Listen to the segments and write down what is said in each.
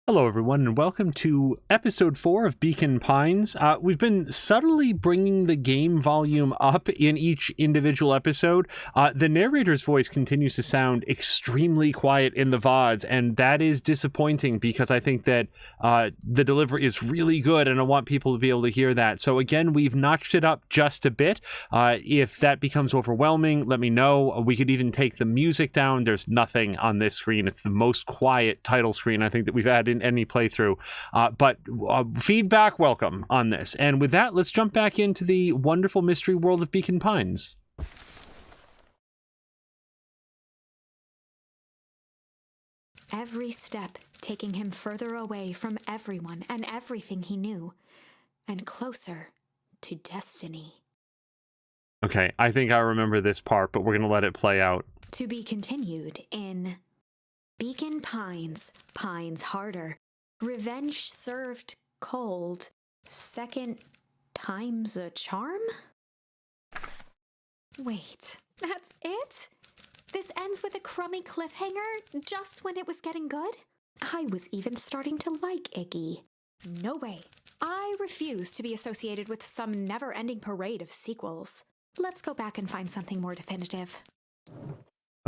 Hello, everyone, and welcome to episode 4 of Beacon Pines. We've been subtly bringing the game volume up in each individual episode. The narrator's voice continues to sound extremely quiet in the VODs, and that is disappointing because I think that the delivery is really good, and I want people to be able to hear that. So again, we've notched it up just a bit. If that becomes overwhelming, let me know. We could even take the music down. There's nothing on this screen. It's the most quiet title screen I think that we've had in any playthrough, but feedback welcome on this. And with that, let's jump back into the wonderful mystery world of Beacon Pines. Every step taking him further away from everyone and everything he knew, and closer to destiny. Okay, I think I remember this part, but we're going to let it play out. To be continued in Beacon Pines, Pines Harder. Revenge served cold. Second time's a charm? Wait, that's it? This ends with a crummy cliffhanger just when it was getting good? I was even starting to like Iggy. No way. I refuse to be associated with some never-ending parade of sequels. Let's go back and find something more definitive.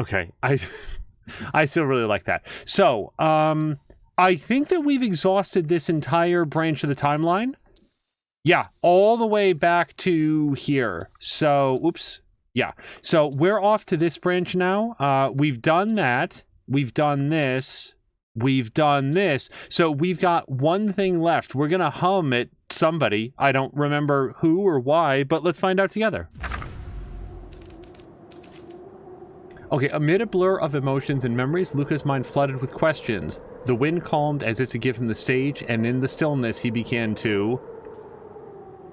Okay, I still really like that. So, I think that we've exhausted this entire branch of the timeline. Yeah, all the way back to here. So, oops. Yeah. So we're off to this branch now. We've done that. We've done this. We've done this. So we've got one thing left. We're going to hum at somebody. I don't remember who or why, but let's find out together. Okay, amid a blur of emotions and memories, Luca's mind flooded with questions. The wind calmed as if to give him the stage, and in the stillness he began to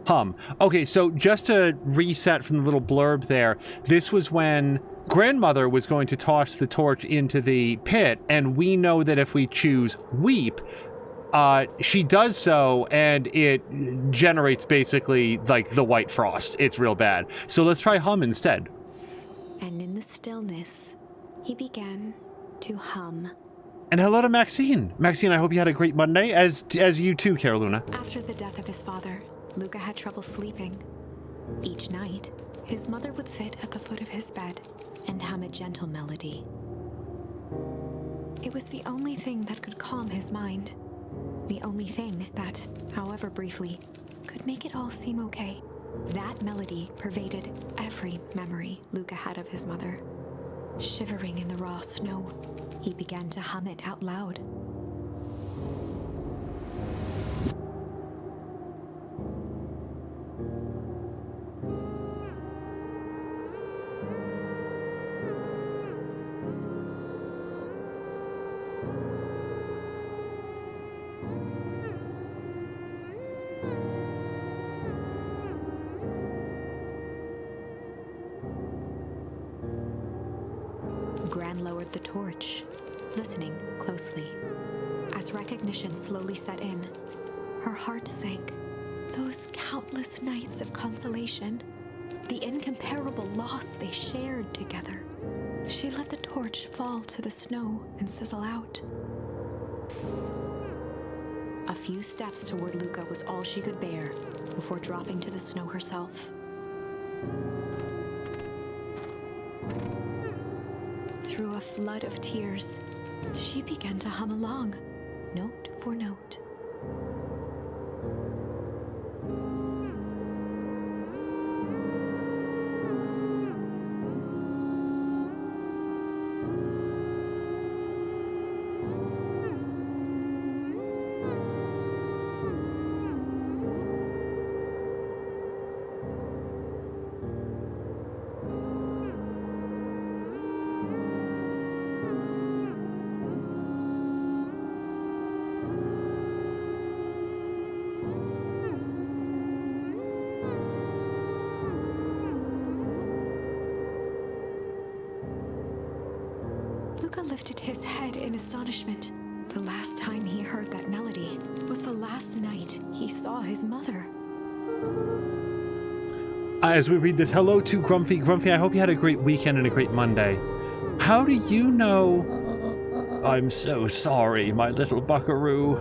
hum. Okay, so just to reset from the little blurb there, this was when grandmother was going to toss the torch into the pit, and we know that if we choose weep, she does so, and it generates basically like the white frost. It's real bad. So let's try hum instead. And in the stillness, he began to hum. And hello to Maxine. Maxine, I hope you had a great Monday, as you too, Caroluna. After the death of his father, Luca had trouble sleeping. Each night, his mother would sit at the foot of his bed and hum a gentle melody. It was the only thing that could calm his mind. The only thing that, however briefly, could make it all seem okay. That melody pervaded every memory Luca had of his mother. Shivering in the raw snow, he began to hum it out loud. Gran lowered the torch, listening closely. As recognition slowly set in, her heart sank. Those countless nights of consolation, the incomparable loss they shared together. She let the torch fall to the snow and sizzle out. A few steps toward Luca was all she could bear before dropping to the snow herself. Through a flood of tears, she began to hum along, note for note. Luca lifted his head in astonishment. The last time he heard that melody was the last night he saw his mother. As we read this, hello to Grumpy. Grumpy, I hope you had a great weekend and a great Monday. How do you know I'm so sorry, my little buckaroo.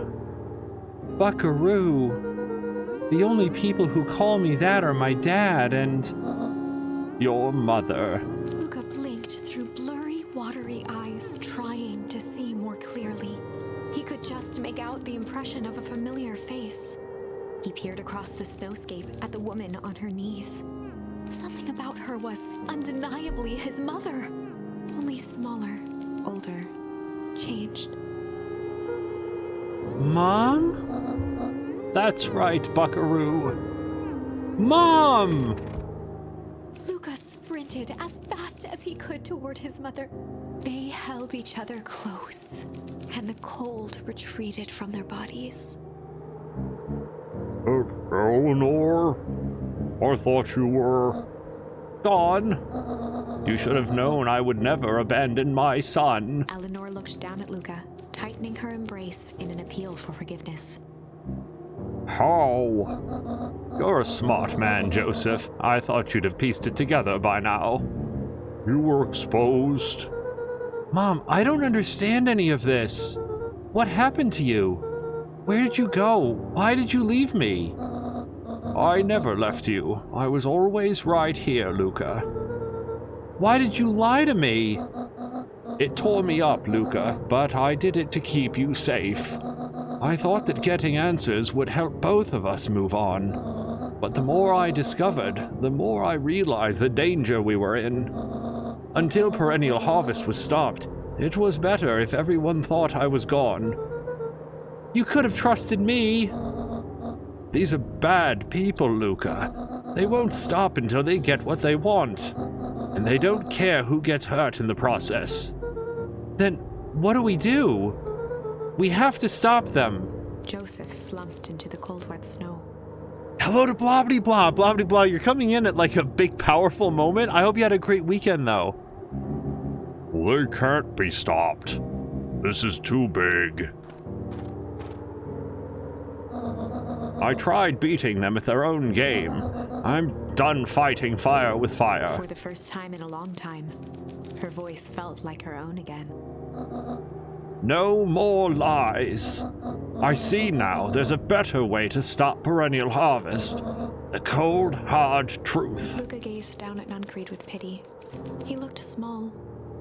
Buckaroo? The only people who call me that are my dad and your mother. Luca blinked through blurry, watery eyes, trying to see more clearly. He could just make out the impression of a familiar face. He peered across the snowscape at the woman on her knees. Something about her was undeniably his mother, only smaller, older, changed. Mom? That's right, buckaroo. Mom! Luca sprinted as fast as he could toward his mother. They held each other close, and the cold retreated from their bodies. Eleanor? I thought you were gone. You should have known I would never abandon my son. Eleanor looked down at Luca, tightening her embrace in an appeal for forgiveness. How? You're a smart man, Joseph. I thought you'd have pieced it together by now. You were exposed. Mom, I don't understand any of this. What happened to you? Where did you go? Why did you leave me? I never left you. I was always right here, Luca. Why did you lie to me? It tore me up, Luca, but I did it to keep you safe. I thought that getting answers would help both of us move on. But the more I discovered, the more I realized the danger we were in. Until Perennial Harvest was stopped, it was better if everyone thought I was gone. You could have trusted me. These are bad people, Luca. They won't stop until they get what they want. And they don't care who gets hurt in the process. Then what do we do? We have to stop them. Joseph slumped into the cold, wet snow. Hello to Blobbity Blah. Blobbity Blah, you're coming in at like a big, powerful moment. I hope you had a great weekend, though. They can't be stopped. This is too big. I tried beating them at their own game. I'm done fighting fire with fire. For the first time in a long time, her voice felt like her own again. No more lies. I see now there's a better way to stop Perennial Harvest. The cold, hard truth. Luca gazed down at Nuncreed with pity. He looked small.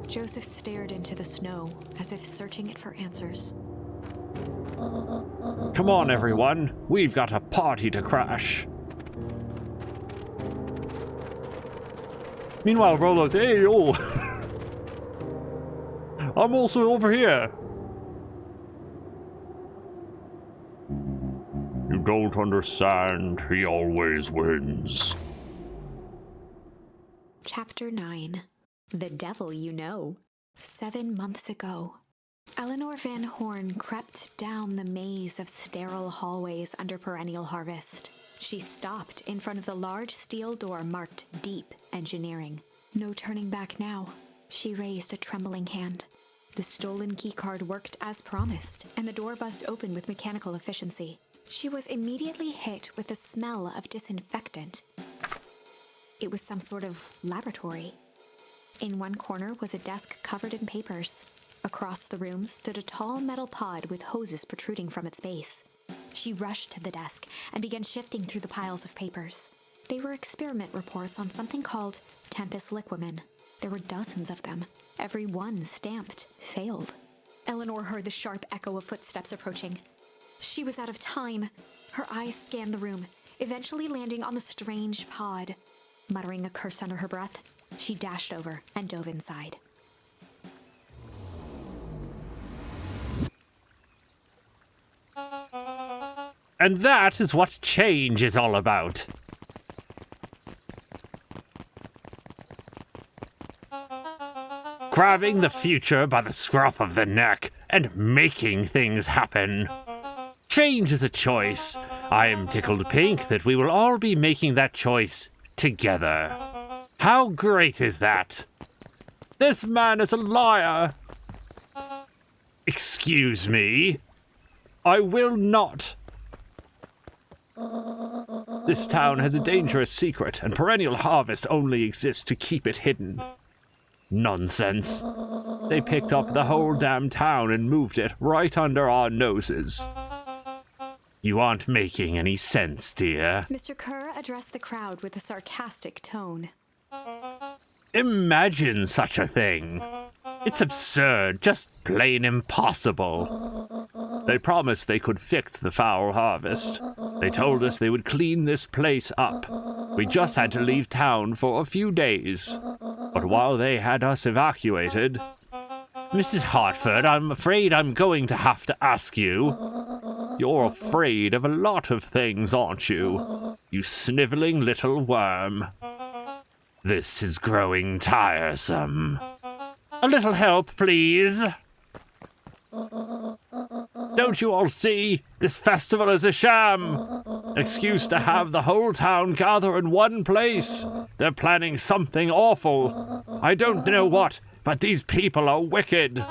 Joseph stared into the snow, as if searching it for answers. Come on, everyone. We've got a party to crash. Meanwhile, Rolo's, hey, yo. I'm also over here. You don't understand. He always wins. Chapter 9. The Devil You Know. 7 months ago. Eleanor Van Horn crept down the maze of sterile hallways under Perennial Harvest. She stopped in front of the large steel door marked Deep Engineering. No turning back now. She raised a trembling hand. The stolen keycard worked as promised, and the door buzzed open with mechanical efficiency. She was immediately hit with the smell of disinfectant. It was some sort of laboratory. In one corner was a desk covered in papers. Across the room stood a tall metal pod with hoses protruding from its base. She rushed to the desk and began shifting through the piles of papers. They were experiment reports on something called Tempus Liquamen. There were dozens of them. Every one stamped failed. Eleanor heard the sharp echo of footsteps approaching. She was out of time. Her eyes scanned the room, eventually landing on the strange pod. Muttering a curse under her breath, she dashed over and dove inside. And that is what change is all about. Grabbing the future by the scruff of the neck and making things happen. Change is a choice. I am tickled pink that we will all be making that choice together. How great is that? This man is a liar. Excuse me. I will not. This town has a dangerous secret, and Perennial Harvest only exists to keep it hidden. Nonsense. They picked up the whole damn town and moved it right under our noses. You aren't making any sense, dear. Mr. Kerr addressed the crowd with a sarcastic tone. Imagine such a thing. It's absurd, just plain impossible. They promised they could fix the foul harvest. They told us they would clean this place up. We just had to leave town for a few days. But while they had us evacuated... Mrs. Hartford, I'm afraid I'm going to have to ask you. You're afraid of a lot of things, aren't you? You sniveling little worm. This is growing tiresome. A little help, please. Don't you all see? This festival is a sham. Excuse to have the whole town gather in one place. They're planning something awful. I don't know what, but these people are wicked.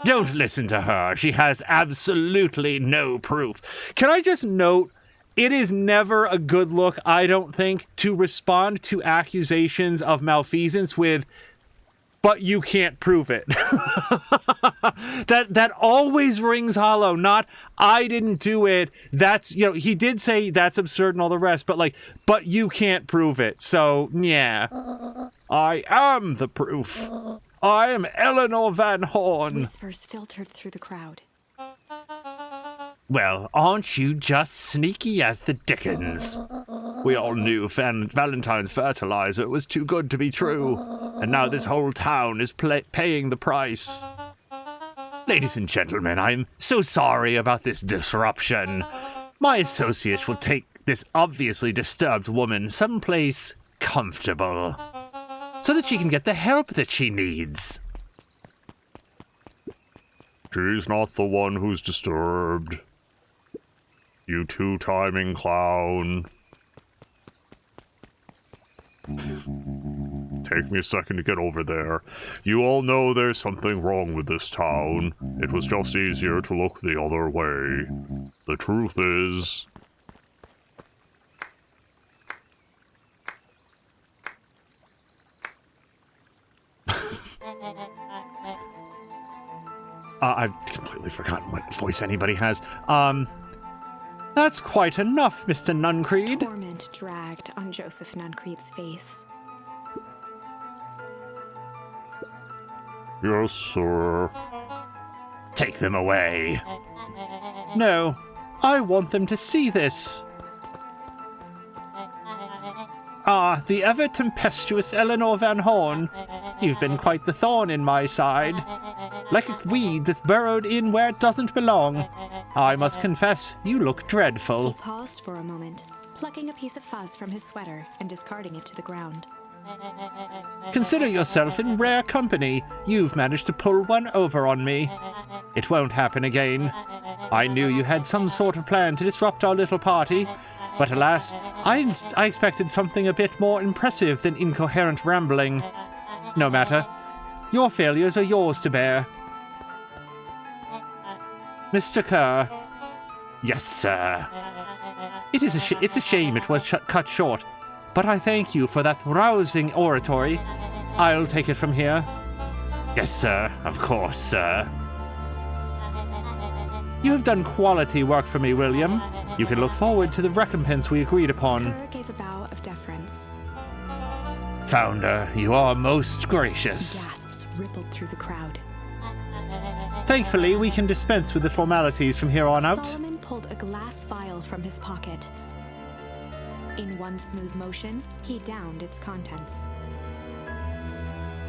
Don't listen to her. She has absolutely no proof. Can I just note, it is never a good look, I don't think, to respond to accusations of malfeasance with, but you can't prove it. That always rings hollow. Not, I didn't do it. That's, he did say that's absurd and all the rest, but but you can't prove it. So, yeah. I am the proof. I am Eleanor Van Horn. Whispers filtered through the crowd. Well, aren't you just sneaky as the dickens? We all knew Valentine's fertilizer was too good to be true, and now this whole town is paying the price. Ladies and gentlemen, I'm so sorry about this disruption. My associates will take this obviously disturbed woman someplace comfortable, so that she can get the help that she needs. She's not the one who's disturbed. You two-timing clown. Take me a second to get over there. You all know there's something wrong with this town. It was just easier to look the other way. The truth is... I've completely forgotten what voice anybody has. That's quite enough, Mr. Nuncreed. Torment dragged on Joseph Nuncreed's face. Yes, sir. Take them away. No, I want them to see this. Ah, the ever-tempestuous Eleanor Van Horn. You've been quite the thorn in my side. Like a weed that's burrowed in where it doesn't belong. I must confess, you look dreadful. He paused for a moment, plucking a piece of fuzz from his sweater and discarding it to the ground. Consider yourself in rare company. You've managed to pull one over on me. It won't happen again. I knew you had some sort of plan to disrupt our little party, but alas, I expected something a bit more impressive than incoherent rambling. No matter. Your failures are yours to bear. Mr. Kerr. Yes, sir. It's a shame it was cut short, but I thank you for that rousing oratory. I'll take it from here. Yes, sir. Of course, sir. You have done quality work for me, William. You can look forward to the recompense we agreed upon. Kerr gave a bow of deference. Founder, you are most gracious. Gasps rippled through the crowd. Thankfully, we can dispense with the formalities from here on out. Solomon pulled a glass vial from his pocket. In one smooth motion, he downed its contents.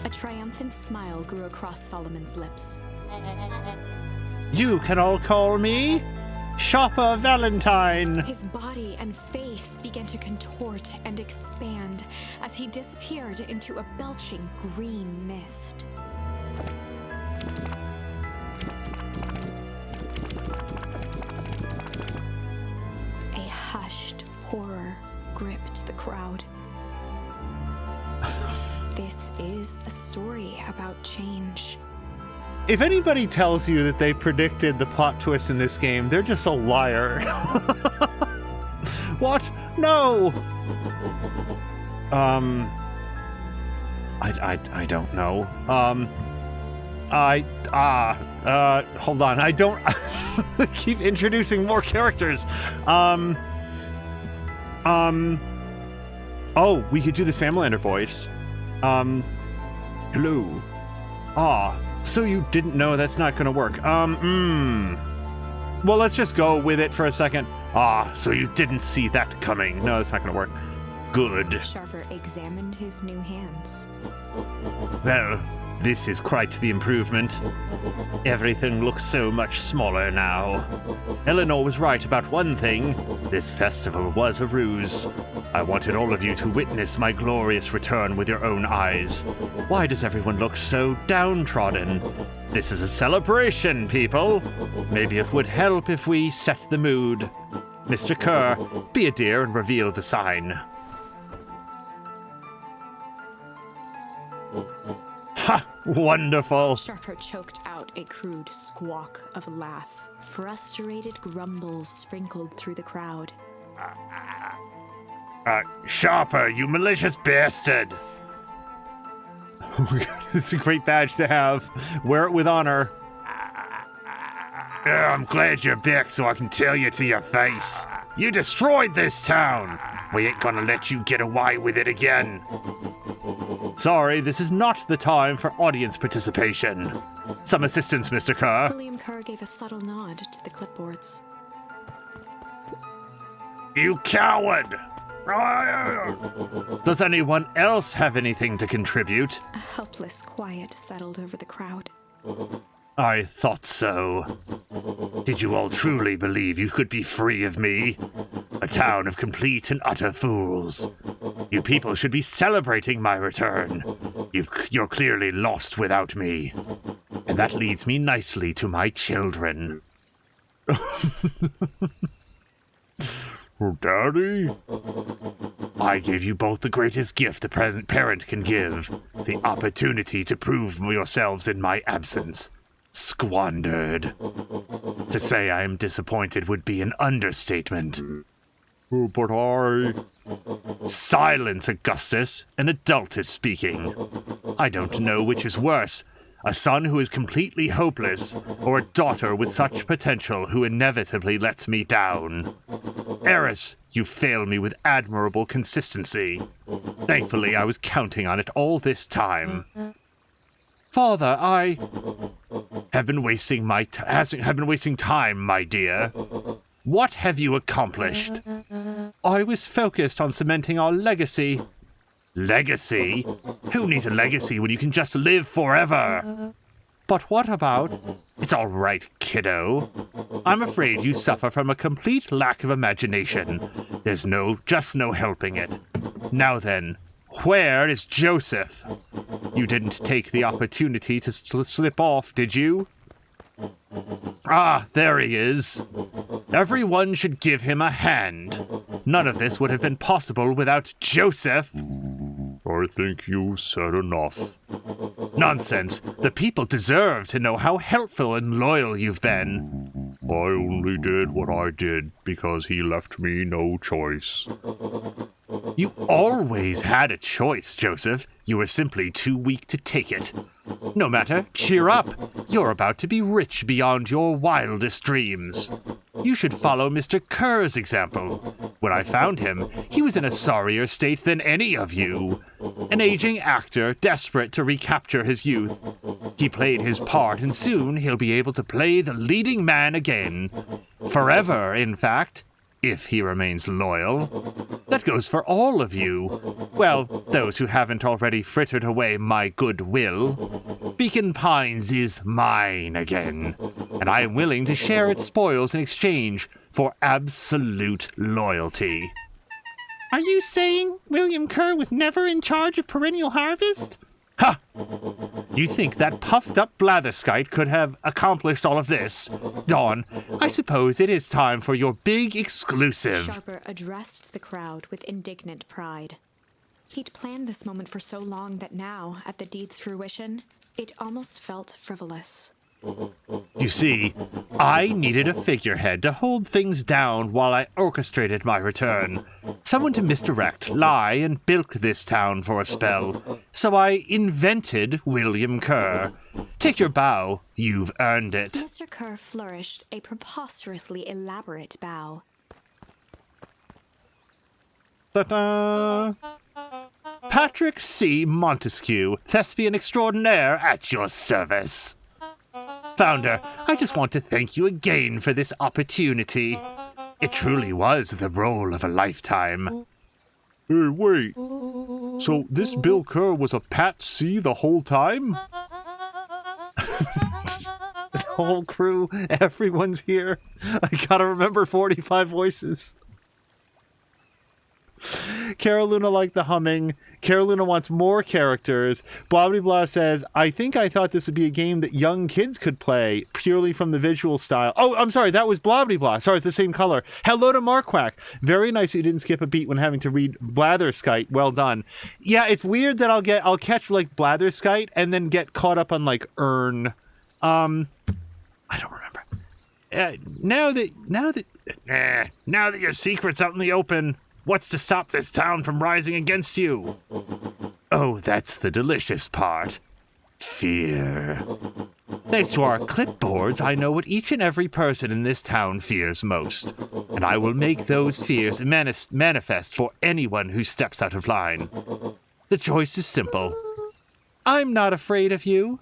A triumphant smile grew across Solomon's lips. You can all call me Shopper Valentine. His body and face began to contort and expand as he disappeared into a belching green mist. A hushed horror gripped the crowd. This is a story about change. If anybody tells you that they predicted the plot twist in this game, they're just a liar. What? No! I don't know. Hold on. I don't keep introducing more characters. Oh, we could do the Samlander voice. Hello. So you didn't know that's not gonna work. Well, let's just go with it for a second. So you didn't see that coming. No, that's not gonna work. Good. Sharper examined his new hands. Well, this is quite the improvement. Everything looks so much smaller now. Eleanor was right about one thing. This festival was a ruse. I wanted all of you to witness my glorious return with your own eyes. Why does everyone look so downtrodden? This is a celebration, people. Maybe it would help if we set the mood. Mr. Kerr, be a dear and reveal the sign. Ha! Wonderful! Sharper choked out a crude squawk of a laugh. Frustrated grumbles sprinkled through the crowd. Sharper, you malicious bastard! It's a great badge to have. Wear it with honor. I'm glad you're back so I can tell you to your face. You destroyed this town! We ain't gonna let you get away with it again. Sorry, this is not the time for audience participation. Some assistance, Mr. Kerr. William Kerr gave a subtle nod to the clipboards. You coward! Does anyone else have anything to contribute? A helpless quiet settled over the crowd. I thought so. Did you all truly believe you could be free of me? A town of complete and utter fools. You people should be celebrating my return. You're clearly lost without me. And that leads me nicely to my children. Daddy? I gave you both the greatest gift a present parent can give. The opportunity to prove yourselves in my absence. Squandered. To say I am disappointed would be an understatement. But I... Silence, Augustus. An adult is speaking. I don't know which is worse. A son who is completely hopeless, or a daughter with such potential who inevitably lets me down. Eris, you fail me with admirable consistency. Thankfully, I was counting on it all this time. Father, I have been wasting time, my dear. What have you accomplished? I was focused on cementing our legacy. Legacy? Who needs a legacy when you can just live forever? But what about... It's all right, kiddo. I'm afraid you suffer from a complete lack of imagination. There's just no helping it. Now then, where is Joseph? You didn't take the opportunity to slip off, did you? There he is. Everyone should give him a hand. None of this would have been possible without Joseph. I think you said enough. Nonsense. The people deserve to know how helpful and loyal you've been. I only did what I did because he left me no choice. You always had a choice, Joseph. You were simply too weak to take it. No matter, cheer up. You're about to be rich beyond your wildest dreams. You should follow Mr. Kerr's example. When I found him, he was in a sorrier state than any of you. An aging actor desperate to recapture his youth. He played his part, and soon he'll be able to play the leading man again. Forever, in fact. If he remains loyal. That goes for all of you. Well, those who haven't already frittered away my goodwill. Beacon Pines is mine again, and I am willing to share its spoils in exchange for absolute loyalty. Are you saying William Kerr was never in charge of Perennial Harvest? Ha! You think that puffed-up blatherskite could have accomplished all of this? Dawn, I suppose it is time for your big exclusive. Sharper addressed the crowd with indignant pride. He'd planned this moment for so long that now, at the deed's fruition, it almost felt frivolous. You see, I needed a figurehead to hold things down while I orchestrated my return. Someone to misdirect, lie, and bilk this town for a spell. So I invented William Kerr. Take your bow. You've earned it. Mr. Kerr flourished a preposterously elaborate bow. Ta-da! Patrick C. Montesquieu, thespian extraordinaire, at your service. Founder, I just want to thank you again for this opportunity. It truly was the role of a lifetime. Hey, wait. So this Bill Kerr was a Pat C the whole time? The whole crew, everyone's here. I gotta remember 45 voices. Carolina liked the humming. Carolina wants more characters. Blah blah blah says, I thought this would be a game that young kids could play purely from the visual style. Oh, I'm sorry, that was blah blah blah. Sorry, it's the same color. Hello to Marquack. Very nice you didn't skip a beat when having to read Blatherskite. Well done. Yeah, it's weird that I'll catch like Blatherskite and then get caught up on like Earn. I don't remember. Now that your secret's out in the open, what's to stop this town from rising against you? Oh, that's the delicious part. Fear. Thanks to our clipboards, I know what each and every person in this town fears most. And I will make those fears manifest for anyone who steps out of line. The choice is simple. I'm not afraid of you.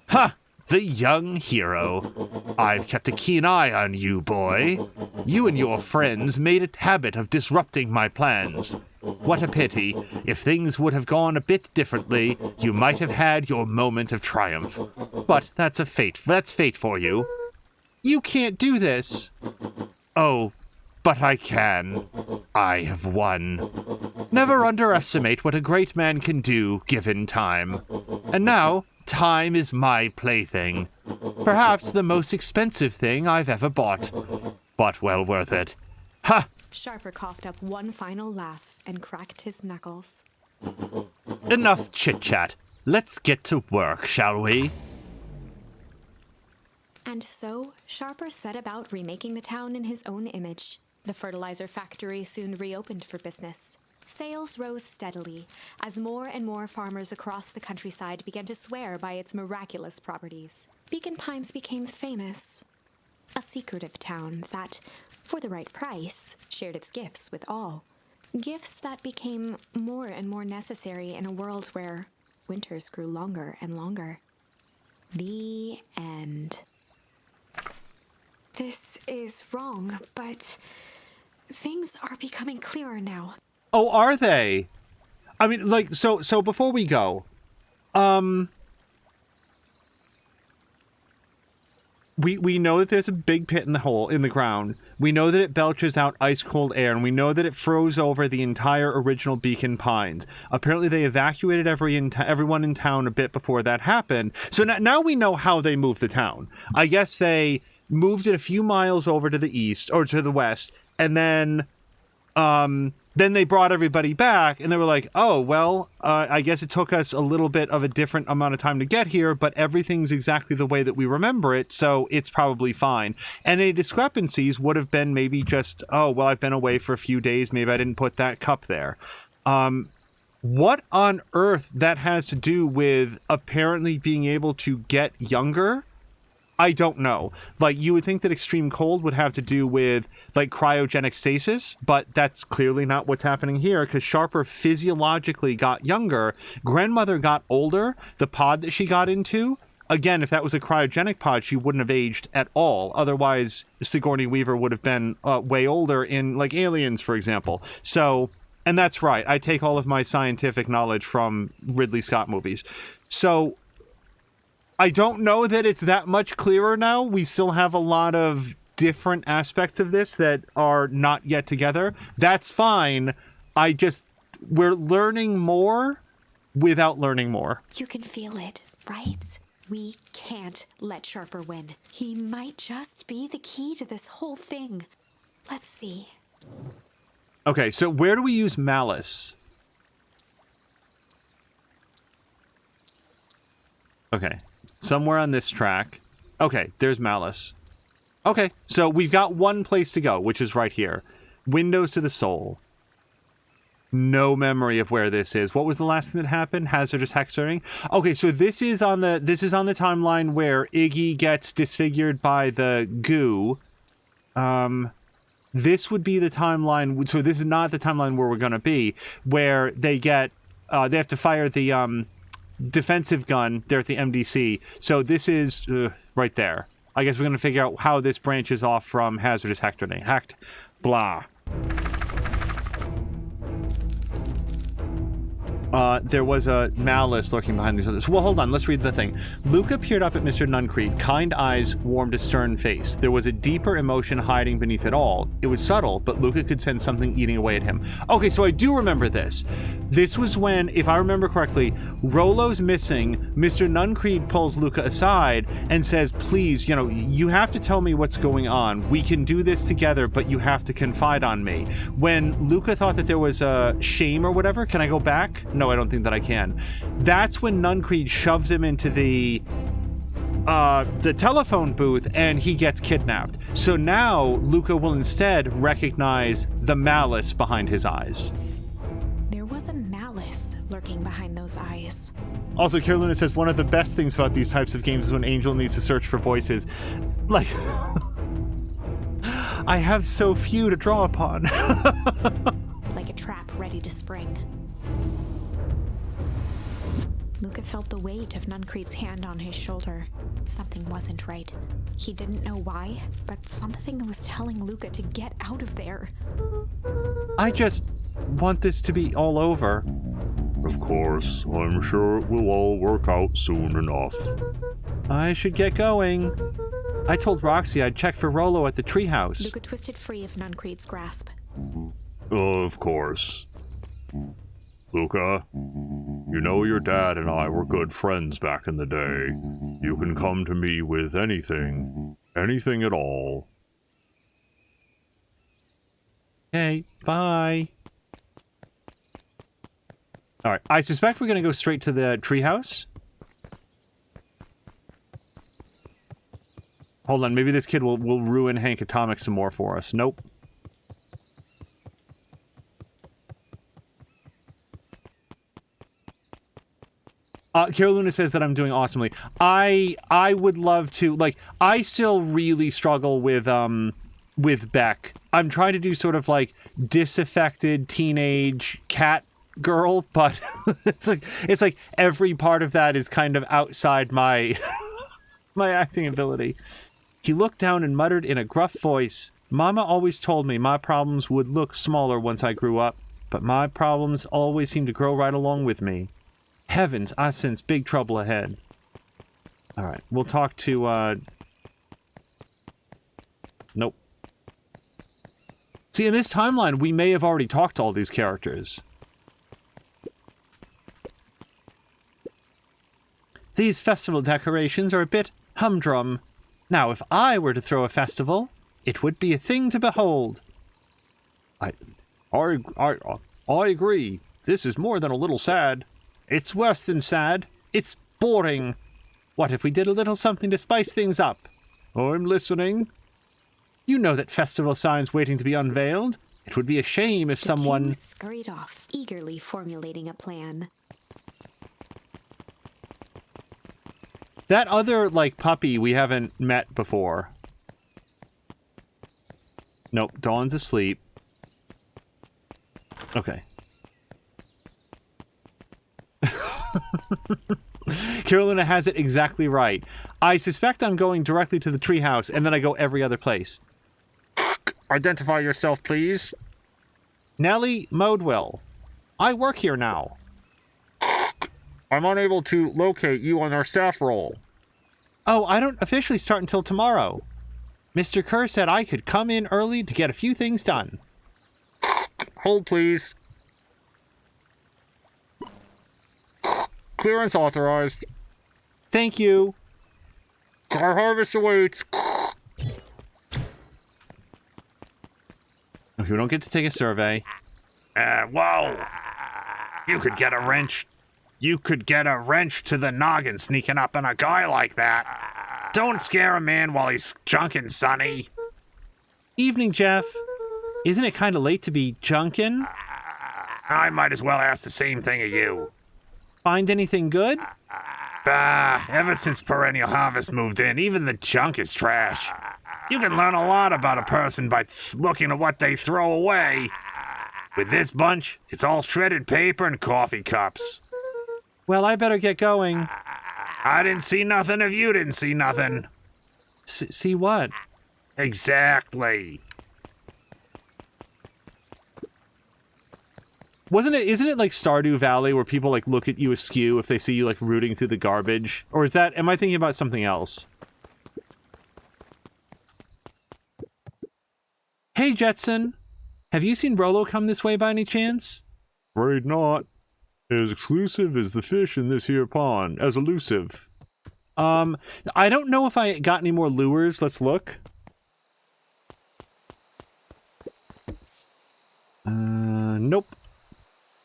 Ha! The young hero. I've kept a keen eye on you, boy. You and your friends made a habit of disrupting my plans. What a pity. If things would have gone a bit differently, you might have had your moment of triumph. But that's fate for you. You can't do this. Oh, but I can. I have won. Never underestimate what a great man can do given time. And now, time is my plaything. Perhaps the most expensive thing I've ever bought. But well worth it. Ha! Sharper coughed up one final laugh and cracked his knuckles. Enough chit-chat. Let's get to work, shall we? And so, Sharper set about remaking the town in his own image. The fertilizer factory soon reopened for business. Sales rose steadily as more and more farmers across the countryside began to swear by its miraculous properties. Beacon Pines became famous. A secretive town that, for the right price, shared its gifts with all. Gifts that became more and more necessary in a world where winters grew longer and longer. The end. This is wrong, but things are becoming clearer now. Oh, are they? I mean, like, so before we go, we know that there's a big pit in the ground. We know that it belches out ice cold air, and we know that it froze over the entire original Beacon Pines. Apparently, they evacuated everyone in town a bit before that happened. So now we know how they moved the town. I guess they moved it a few miles over to the east or to the west, and then they brought everybody back, and they were like, oh, well, I guess it took us a little bit of a different amount of time to get here, but everything's exactly the way that we remember it, so it's probably fine. And any discrepancies would have been maybe just, oh, well, I've been away for a few days, maybe I didn't put that cup there. What on earth that has to do with apparently being able to get younger? I don't know. Like, you would think that extreme cold would have to do with, like, cryogenic stasis, but that's clearly not what's happening here, because Sharper physiologically got younger. Grandmother got older. The pod that she got into, again, if that was a cryogenic pod, she wouldn't have aged at all. Otherwise, Sigourney Weaver would have been way older in, like, Aliens, for example. So, and that's right. I take all of my scientific knowledge from Ridley Scott movies. So I don't know that it's that much clearer now. We still have a lot of different aspects of this that are not yet together. That's fine. We're learning more without learning more. You can feel it, right? We can't let Sharper win. He might just be the key to this whole thing. Let's see. Okay, so where do we use malice? Okay. Somewhere on this track. Okay, there's Malice. Okay, so we've got one place to go, which is right here. Windows to the Soul. No memory of where this is. What was the last thing that happened? Hazardous hectoring. Okay, so this is on the timeline where Iggy gets disfigured by the goo. This would be the timeline. So this is not the timeline where we're going to be, where they get they have to fire the defensive gun there at the MDC. So this is right there. I guess we're going to figure out how this branches off from hazardous hectoring. Blah. There was a Malice lurking behind these others. Well, hold on. Let's read the thing. Luca peered up at Mr. Nuncreed. Kind eyes warmed a stern face. There was a deeper emotion hiding beneath it all. It was subtle, but Luca could sense something eating away at him. Okay, so I do remember this. This was when, if I remember correctly, Rolo's missing. Mr. Nuncreed pulls Luca aside and says, please, you have to tell me what's going on. We can do this together, but you have to confide on me. When Luca thought that there was a shame or whatever, can I go back? No, I don't think that I can. That's when Nuncreed shoves him into the telephone booth and he gets kidnapped. So now Luca will instead recognize the malice behind his eyes. There was a malice lurking behind those eyes. Also, Carolina says one of the best things about these types of games is when Angel needs to search for voices. Like, I have so few to draw upon. Like a trap ready to spring. Luca felt the weight of Nuncreed's hand on his shoulder. Something wasn't right. He didn't know why, but something was telling Luca to get out of there. I just want this to be all over. Of course, I'm sure it will all work out soon enough. I should get going. I told Roxy I'd check for Rolo at the treehouse. Luca twisted free of Nuncreed's grasp. Of course. Luca, you know your dad and I were good friends back in the day. You can come to me with anything at all. Okay, bye. All right, I suspect we're going to go straight to the treehouse. Hold on, maybe this kid will ruin Hank Atomic some more for us. Nope. Carolina says that I'm doing awesomely. I would love to, like, I still really struggle with Beck. I'm trying to do sort of like disaffected teenage cat girl, but it's like every part of that is kind of outside my my acting ability. He looked down and muttered in a gruff voice, Mama always told me my problems would look smaller once I grew up, but my problems always seem to grow right along with me. Heavens, I sense big trouble ahead. All right, we'll talk to, Nope. See, in this timeline, we may have already talked to all these characters. These festival decorations are a bit humdrum. Now, if I were to throw a festival, it would be a thing to behold. I agree. This is more than a little sad. It's worse than sad. It's boring. What if we did a little something to spice things up? I'm listening. You know that festival signs waiting to be unveiled. It would be a shame if someone... The two scurried off, eagerly formulating a plan. That other, like, puppy we haven't met before. Nope, Dawn's asleep. Okay. Carolina has it exactly right. I suspect I'm going directly to the treehouse, and then I go every other place. Identify yourself, please. Nellie Modewell. I work here now. I'm unable to locate you on our staff roll. Oh, I don't officially start until tomorrow. Mr. Kerr said I could come in early to get a few things done. Hold, please. Clearance authorized. Thank you. Our harvest awaits. Okay, we don't get to take a survey. Whoa! You could get a wrench. You could get a wrench to the noggin sneaking up on a guy like that. Don't scare a man while he's junkin', Sonny. Evening, Jeff. Isn't it kind of late to be junkin'? I might as well ask the same thing of you. Find anything good? Ever since Perennial Harvest moved in, even the junk is trash. You can learn a lot about a person by looking at what they throw away. With this bunch, it's all shredded paper and coffee cups. Well, I better get going. I didn't see nothing if you didn't see nothing. See what? Exactly. Isn't it like Stardew Valley where people like look at you askew if they see you like rooting through the garbage? Or am I thinking about something else? Hey, Jetson. Have you seen Rolo come this way by any chance? Afraid not. As exclusive as the fish in this here pond. As elusive. I don't know if I got any more lures. Let's look. Nope.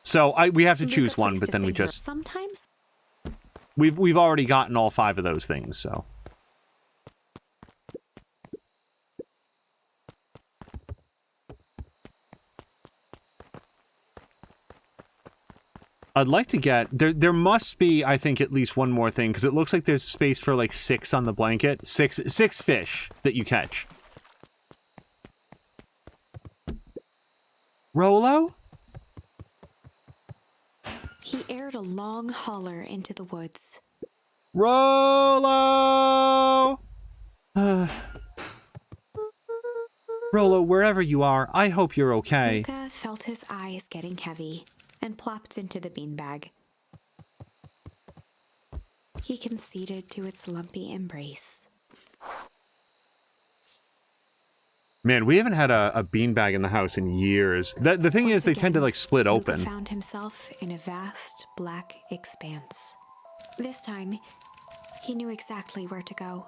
So we have to choose one, but then we just... Sometimes? We've already gotten all 5 of those things, so... I'd like to get... There must be, I think, at least one more thing, because it looks like there's space for, like, 6 on the blanket. Six fish that you catch. Rolo? He aired a long holler into the woods. Rolo! Rolo, wherever you are, I hope you're okay. Luca felt his eyes getting heavy and plopped into the beanbag. He conceded to its lumpy embrace. Man, we haven't had a beanbag in the house in years. The thing is, they tend to like split open. Luca found himself in a vast black expanse. This time, he knew exactly where to go.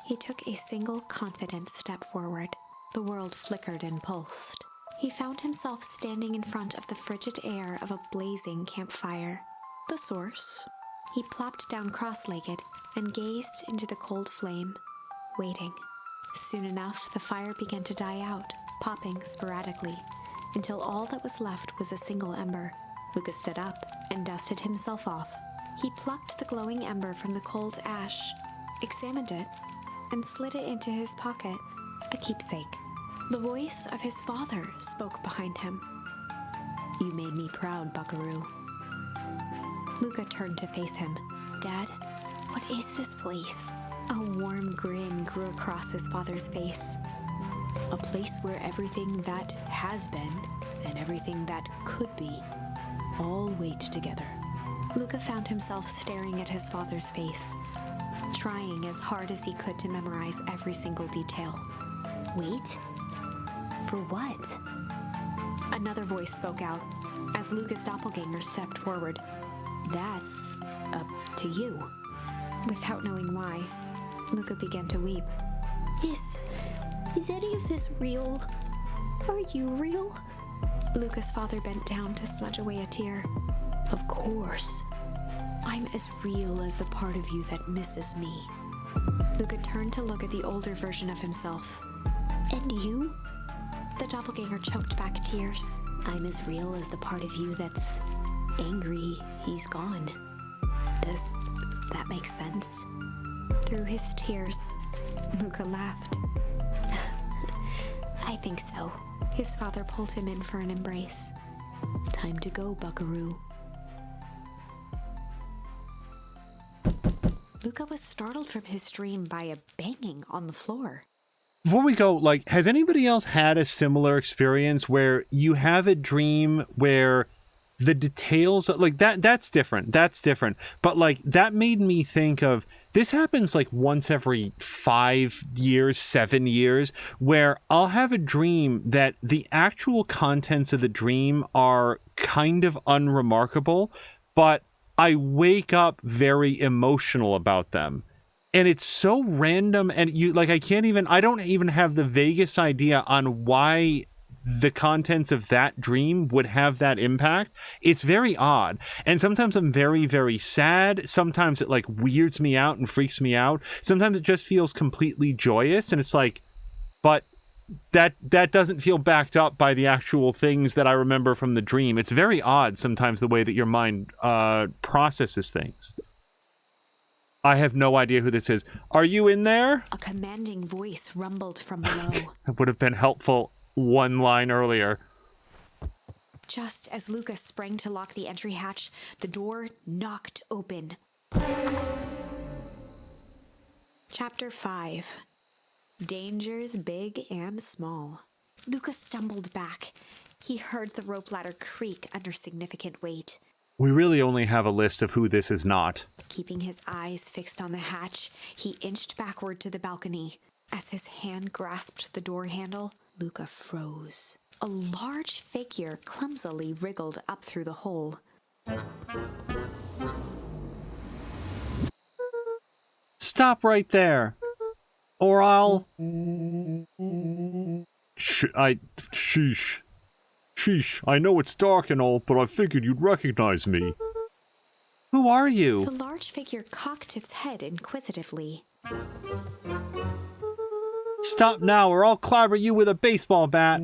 He took a single confident step forward. The world flickered and pulsed. He found himself standing in front of the frigid air of a blazing campfire. The source. He plopped down cross-legged and gazed into the cold flame, waiting. Soon enough, the fire began to die out, popping sporadically, until all that was left was a single ember. Luca stood up and dusted himself off. He plucked the glowing ember from the cold ash, examined it, and slid it into his pocket, a keepsake. The voice of his father spoke behind him. "You made me proud, Buckaroo." Luca turned to face him. "Dad, what is this place?" A warm grin grew across his father's face. "A place where everything that has been and everything that could be all wait together." Luca found himself staring at his father's face, trying as hard as he could to memorize every single detail. Wait? For what? Another voice spoke out as Luca's doppelganger stepped forward. "That's up to you." Without knowing why, Luca began to weep. Is any of this real? Are you real?" Luca's father bent down to smudge away a tear. "Of course. I'm as real as the part of you that misses me." Luca turned to look at the older version of himself. "And you?" The doppelganger choked back tears. "I'm as real as the part of you that's angry he's gone." Does that make sense? Through his tears, Luca laughed. "I think so." His father pulled him in for an embrace. "Time to go, Buckaroo." Luca was startled from his dream by a banging on the floor. Before we go, like, has anybody else had a similar experience where you have a dream where the details, like, that's different. But, like, that made me think of, this happens, like, once every 5 years, 7 years, where I'll have a dream that the actual contents of the dream are kind of unremarkable, but I wake up very emotional about them. And it's so random, and I don't even have the vaguest idea on why the contents of that dream would have that impact. It's very odd. And sometimes I'm very, very sad. Sometimes it like weirds me out and freaks me out. Sometimes it just feels completely joyous. And it's like, but that doesn't feel backed up by the actual things that I remember from the dream. It's very odd sometimes the way that your mind processes things. I have no idea who this is. Are you in there? A commanding voice rumbled from below. That would have been helpful one line earlier. Just as Lucas sprang to lock the entry hatch, the door knocked open. Chapter 5. Dangers big and small. Lucas stumbled back. He heard the rope ladder creak under significant weight. We really only have a list of who this is not. Keeping his eyes fixed on the hatch, he inched backward to the balcony. As his hand grasped the door handle, Luca froze. A large figure clumsily wriggled up through the hole. Stop right there, or I'll... Sheesh. Sheesh, I know it's dark and all, but I figured you'd recognize me. Who are The you? large figure cocked its head inquisitively. Stop now, or I'll clobber you with a baseball bat.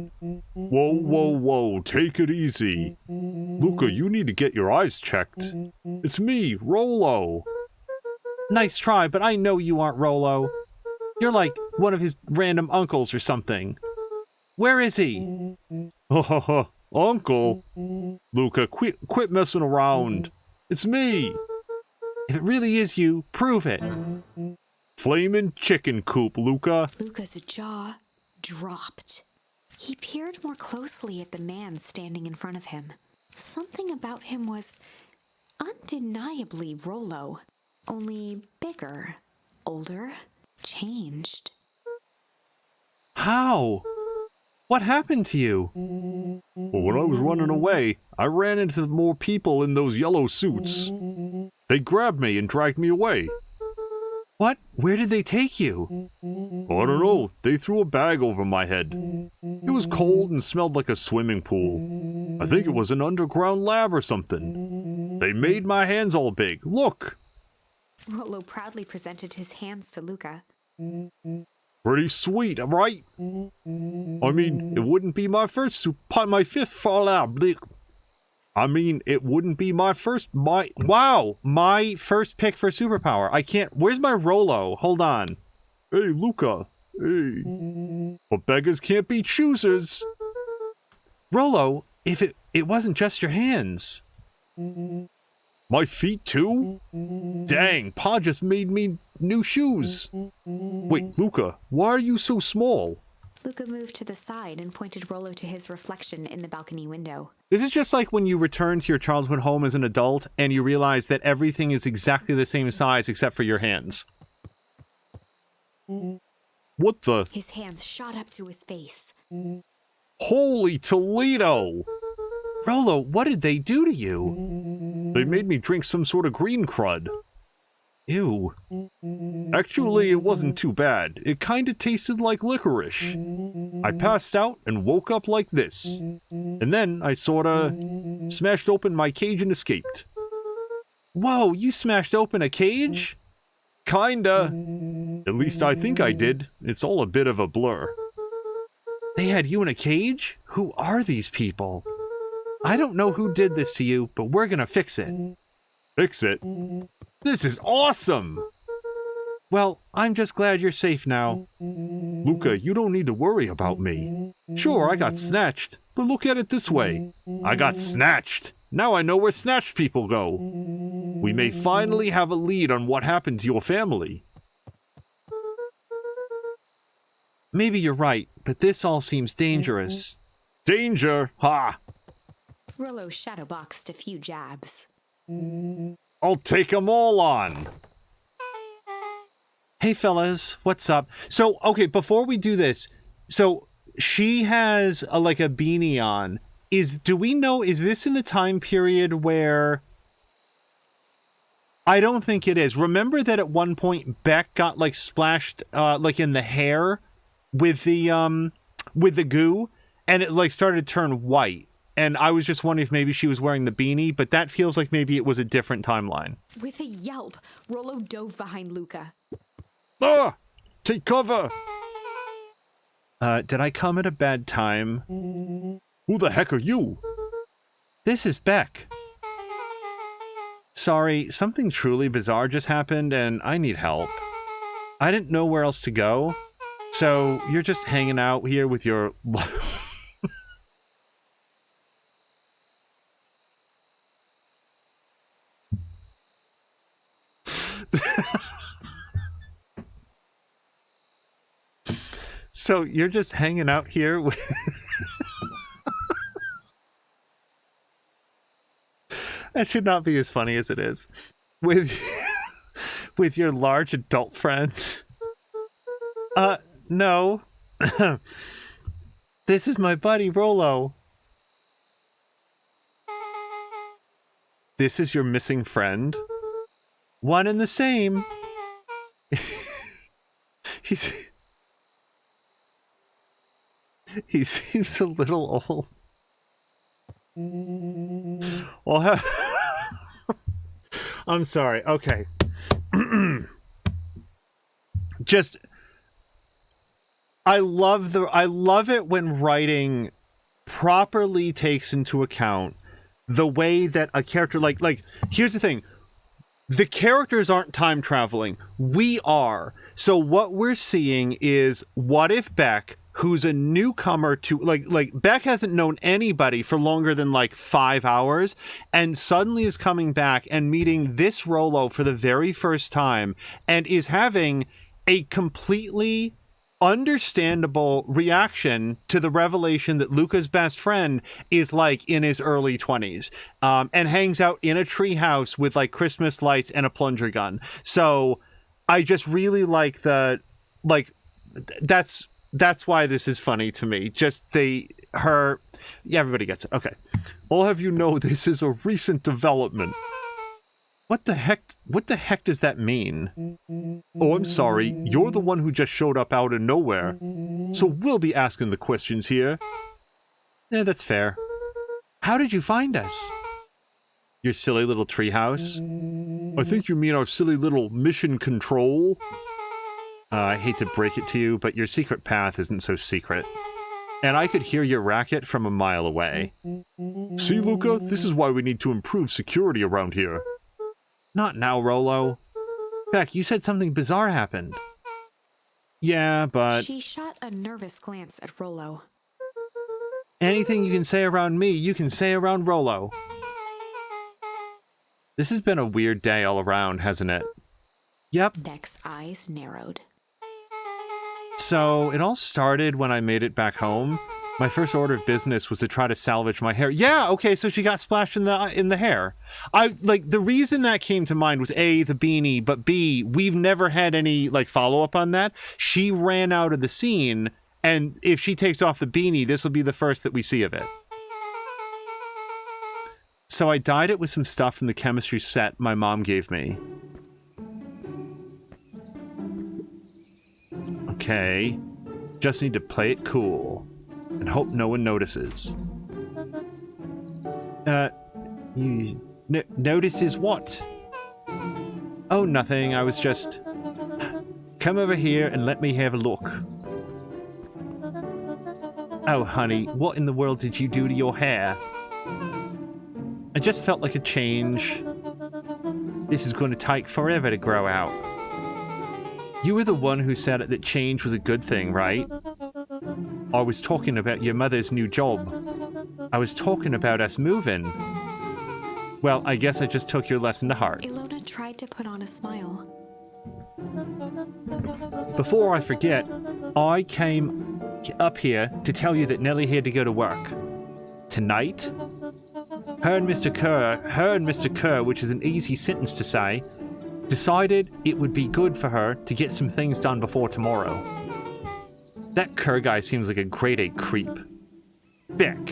Whoa, take it easy. Luca, you need to get your eyes checked. It's me, Rollo. Nice try, but I know you aren't Rollo. You're like one of his random uncles or something. Where is he? Uncle? Luca, quit messing around. It's me, If it really is you, prove it. Flamin' Chicken Coop, Luca. Luca's jaw dropped. He peered more closely at the man standing in front of him. Something about him was undeniably Rollo, only bigger, older, changed. How? What happened to you? Well, when I was running away, I ran into more people in those yellow suits. They grabbed me and dragged me away. What? Where did they take you? I don't know, they threw a bag over my head. It was cold and smelled like a swimming pool. I think it was an underground lab or something. They made my hands all big. Look! Rollo proudly presented his hands to Luca. Pretty sweet, right? I mean, it wouldn't be my fifth fallout. It wouldn't be my first, Wow! My first pick for superpower. I can't... Where's my Rollo? Hold on. Hey, Luca. Hey. But beggars can't be choosers. Rollo, if it wasn't just your hands. My feet, too? Dang, Pa just made me new shoes. Wait, Luca, why are you so small? Luca moved to the side and pointed Rollo to his reflection in the balcony window. This is just like when you return to your childhood home as an adult and you realize that everything is exactly the same size except for your hands. What the? His hands shot up to his face. Holy Toledo! Rollo, what did they do to you? They made me drink some sort of green crud. Ew. Actually, it wasn't too bad. It kinda tasted like licorice. I passed out and woke up like this. And then I sorta smashed open my cage and escaped. Whoa, you smashed open a cage? Kinda. At least I think I did. It's all a bit of a blur. They had you in a cage? Who are these people? I don't know who did this to you, but we're gonna fix it. Fix it? This is awesome! Well, I'm just glad you're safe now. Luca, you don't need to worry about me. Sure, I got snatched, but look at it this way. I got snatched. Now I know where snatched people go. We may finally have a lead on what happened to your family. Maybe you're right, but this all seems dangerous. Danger! Ha! Rollo shadowboxed a few jabs. I'll take 'em all on. Hey fellas, what's up? So, okay, before we do this, so she has a beanie on. Do we know, is this in the time period where... I don't think it is. Remember that at one point Beck got splashed in the hair with the goo, and it like started to turn white. And I was just wondering if maybe she was wearing the beanie, but that feels like maybe it was a different timeline. With a yelp, Rollo dove behind Luca. Ah! Take cover! Did I come at a bad time? Who the heck are you? This is Beck. Sorry, something truly bizarre just happened and I need help. I didn't know where else to go. So you're just hanging out here with your... So you're just hanging out here with... That should not be as funny as it is. With your large adult friend. No. This is my buddy Rollo. This is your missing friend? One and the same. He seems a little old. Well, I'm sorry. Okay. Just I love it when writing properly takes into account the way that a character like here's the thing. The characters aren't time traveling. We are. So what we're seeing is what if Beck, who's a newcomer to like Beck hasn't known anybody for longer than like 5 hours and suddenly is coming back and meeting this Rollo for the very first time and is having a completely understandable reaction to the revelation that Luca's best friend is like in his early 20s and hangs out in a treehouse with like Christmas lights and a plunger gun. So I just really like that's why this is funny to me. Just everybody gets it. Okay. I'll have you know this is a recent development. What the heck does that mean? Oh, I'm sorry. You're the one who just showed up out of nowhere. So we'll be asking the questions here. Yeah, that's fair. How did you find us? Your silly little treehouse? I think you mean our silly little mission control. I hate to break it to you, but your secret path isn't so secret. And I could hear your racket from a mile away. See, Luca? This is why we need to improve security around here. Not now, Rollo. Beck, you said something bizarre happened. Yeah, but... She shot a nervous glance at Rollo. Anything you can say around me, you can say around Rollo. This has been a weird day all around, hasn't it? Yep. Beck's eyes narrowed. So, it all started when I made it back home. My first order of business was to try to salvage my hair. Yeah, okay, so she got splashed in the hair. The reason that came to mind was A, the beanie, but B, we've never had any, follow-up on that. She ran out of the scene, and if she takes off the beanie, this will be the first that we see of it. So I dyed it with some stuff from the chemistry set my mom gave me. Okay, just need to play it cool. And hope no one notices. Notices what? Oh, nothing. I was just... Come over here and let me have a look. Oh, honey, what in the world did you do to your hair? I just felt like a change. This is going to take forever to grow out. You were the one who said that change was a good thing, right? I was talking about your mother's new job. I was talking about us moving. Well, I guess I just took your lesson to heart. Ilona tried to put on a smile. Before I forget, I came up here to tell you that Nellie had to go to work. Tonight? Her and Mr. Kerr, which is an easy sentence to say, decided it would be good for her to get some things done before tomorrow. That Kerr guy seems like a grade A creep. Beck.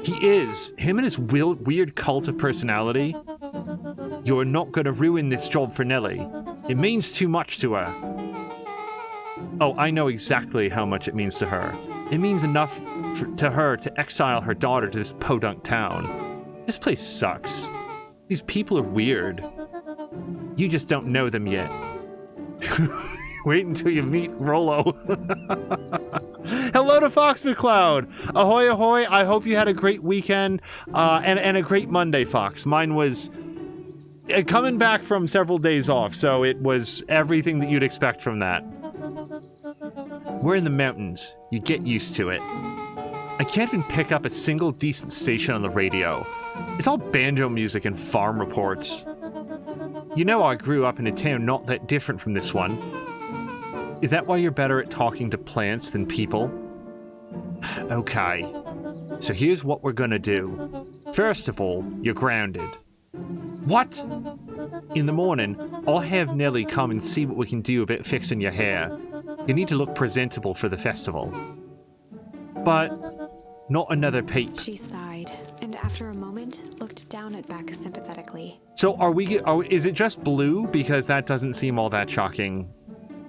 He is. Him and his weird cult of personality. You're not going to ruin this job for Nellie. It means too much to her. Oh, I know exactly how much it means to her. It means enough to her to exile her daughter to this podunk town. This place sucks. These people are weird. You just don't know them yet. Wait until you meet Rollo. Hello to Fox McCloud. Ahoy, ahoy. I hope you had a great weekend and a great Monday, Fox. Mine was coming back from several days off, so it was everything that you'd expect from that. We're in the mountains. You get used to it. I can't even pick up a single decent station on the radio. It's all banjo music and farm reports. You know I grew up in a town not that different from this one. Is that why you're better at talking to plants than people? Okay. So here's what we're gonna do. First of all, you're grounded. What? In the morning, I'll have Nellie come and see what we can do about fixing your hair. You need to look presentable for the festival. But not another peep. She sighed, and after a moment, looked down at Beck sympathetically. So is it just blue? Because that doesn't seem all that shocking.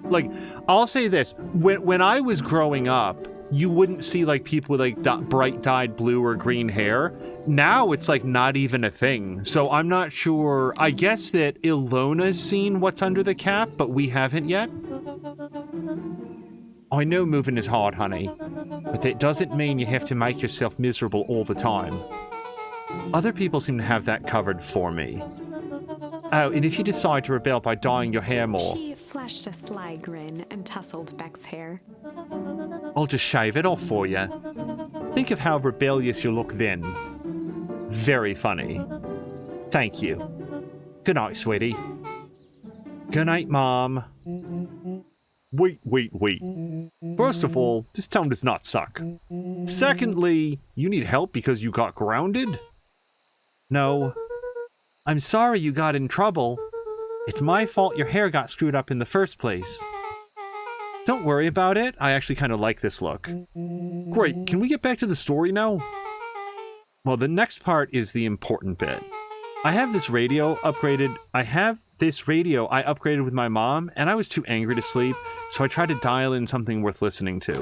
Like, I'll say this. When I was growing up, you wouldn't see like people with like bright dyed blue or green hair. Now it's like not even a thing. So I'm not sure. I guess that Ilona's seen what's under the cap, but we haven't yet. I know moving is hard, honey, but that doesn't mean you have to make yourself miserable all the time. Other people seem to have that covered for me. Oh, and if you decide to rebel by dyeing your hair more... She flashed a sly grin and tousled Beck's hair. I'll just shave it off for you. Think of how rebellious you look then. Very funny. Thank you. Good night, sweetie. Good night, Mom. Wait. First of all, this town does not suck. Secondly, you need help because you got grounded? No. I'm sorry you got in trouble. It's my fault your hair got screwed up in the first place. Don't worry about it. I actually kind of like this look. Great, can we get back to the story now? Well, the next part is the important bit. I have this radio I upgraded with my mom, and I was too angry to sleep, so I tried to dial in something worth listening to.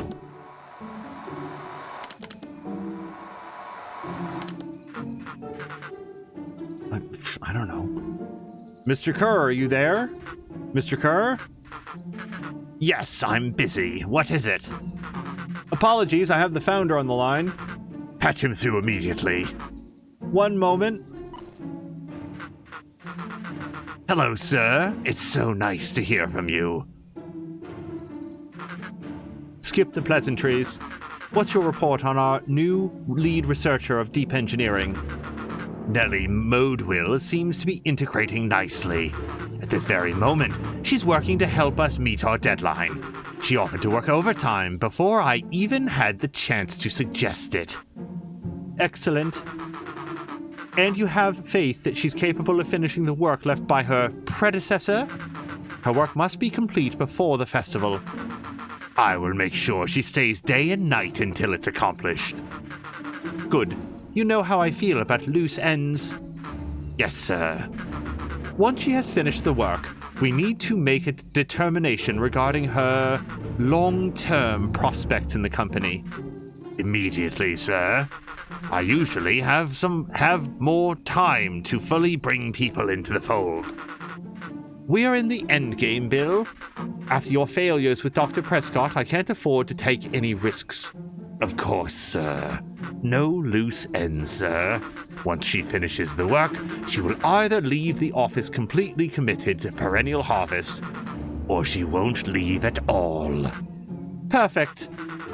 I don't know. Mr. Kerr, are you there? Mr. Kerr? Yes, I'm busy. What is it? Apologies, I have the founder on the line. Patch him through immediately. One moment. Hello, sir. It's so nice to hear from you. Skip the pleasantries. What's your report on our new lead researcher of deep engineering? Nellie Modewell seems to be integrating nicely. At this very moment, she's working to help us meet our deadline. She offered to work overtime before I even had the chance to suggest it. Excellent. And you have faith that she's capable of finishing the work left by her predecessor? Her work must be complete before the festival. I will make sure she stays day and night until it's accomplished. Good. You know how I feel about loose ends. Yes, sir. Once she has finished the work, we need to make a determination regarding her long-term prospects in the company. Immediately, sir. I usually have more time to fully bring people into the fold. We are in the end game, Bill. After your failures with Dr. Prescott, I can't afford to take any risks. Of course, sir. No loose ends, sir. Once she finishes the work, she will either leave the office completely committed to Perennial Harvest, or she won't leave at all. Perfect.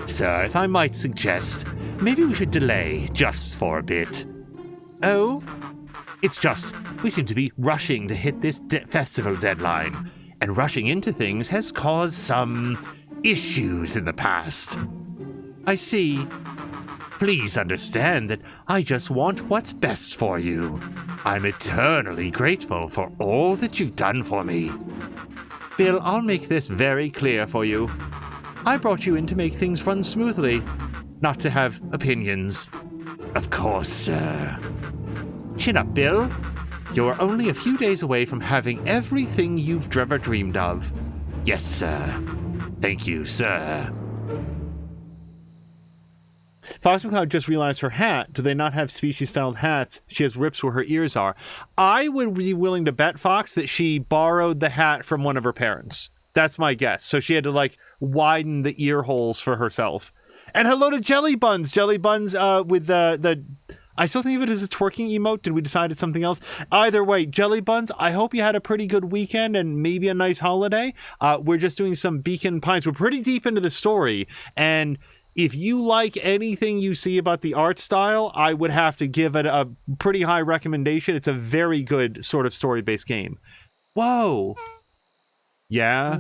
Sir, if I might suggest, maybe we should delay just for a bit. Oh? It's just, we seem to be rushing to hit this festival deadline, and rushing into things has caused some issues in the past. I see. Please understand that I just want what's best for you. I'm eternally grateful for all that you've done for me. Bill, I'll make this very clear for you. I brought you in to make things run smoothly, not to have opinions. Of course, sir. Chin up, Bill. You're only a few days away from having everything you've ever dreamed of. Yes, sir. Thank you, sir. Fox McCloud just realized her hat. Do they not have species-styled hats? She has rips where her ears are. I would be willing to bet, Fox, that she borrowed the hat from one of her parents. That's my guess. So she had to, like, widen the ear holes for herself. And hello to Jelly Buns. Jelly Buns with the... I still think of it as a twerking emote. Did we decide it's something else? Either way, Jelly Buns, I hope you had a pretty good weekend and maybe a nice holiday. We're just doing some Beacon Pines. We're pretty deep into the story, and if you like anything you see about the art style, I would have to give it a pretty high recommendation. It's a very good sort of story-based game. Whoa. Yeah?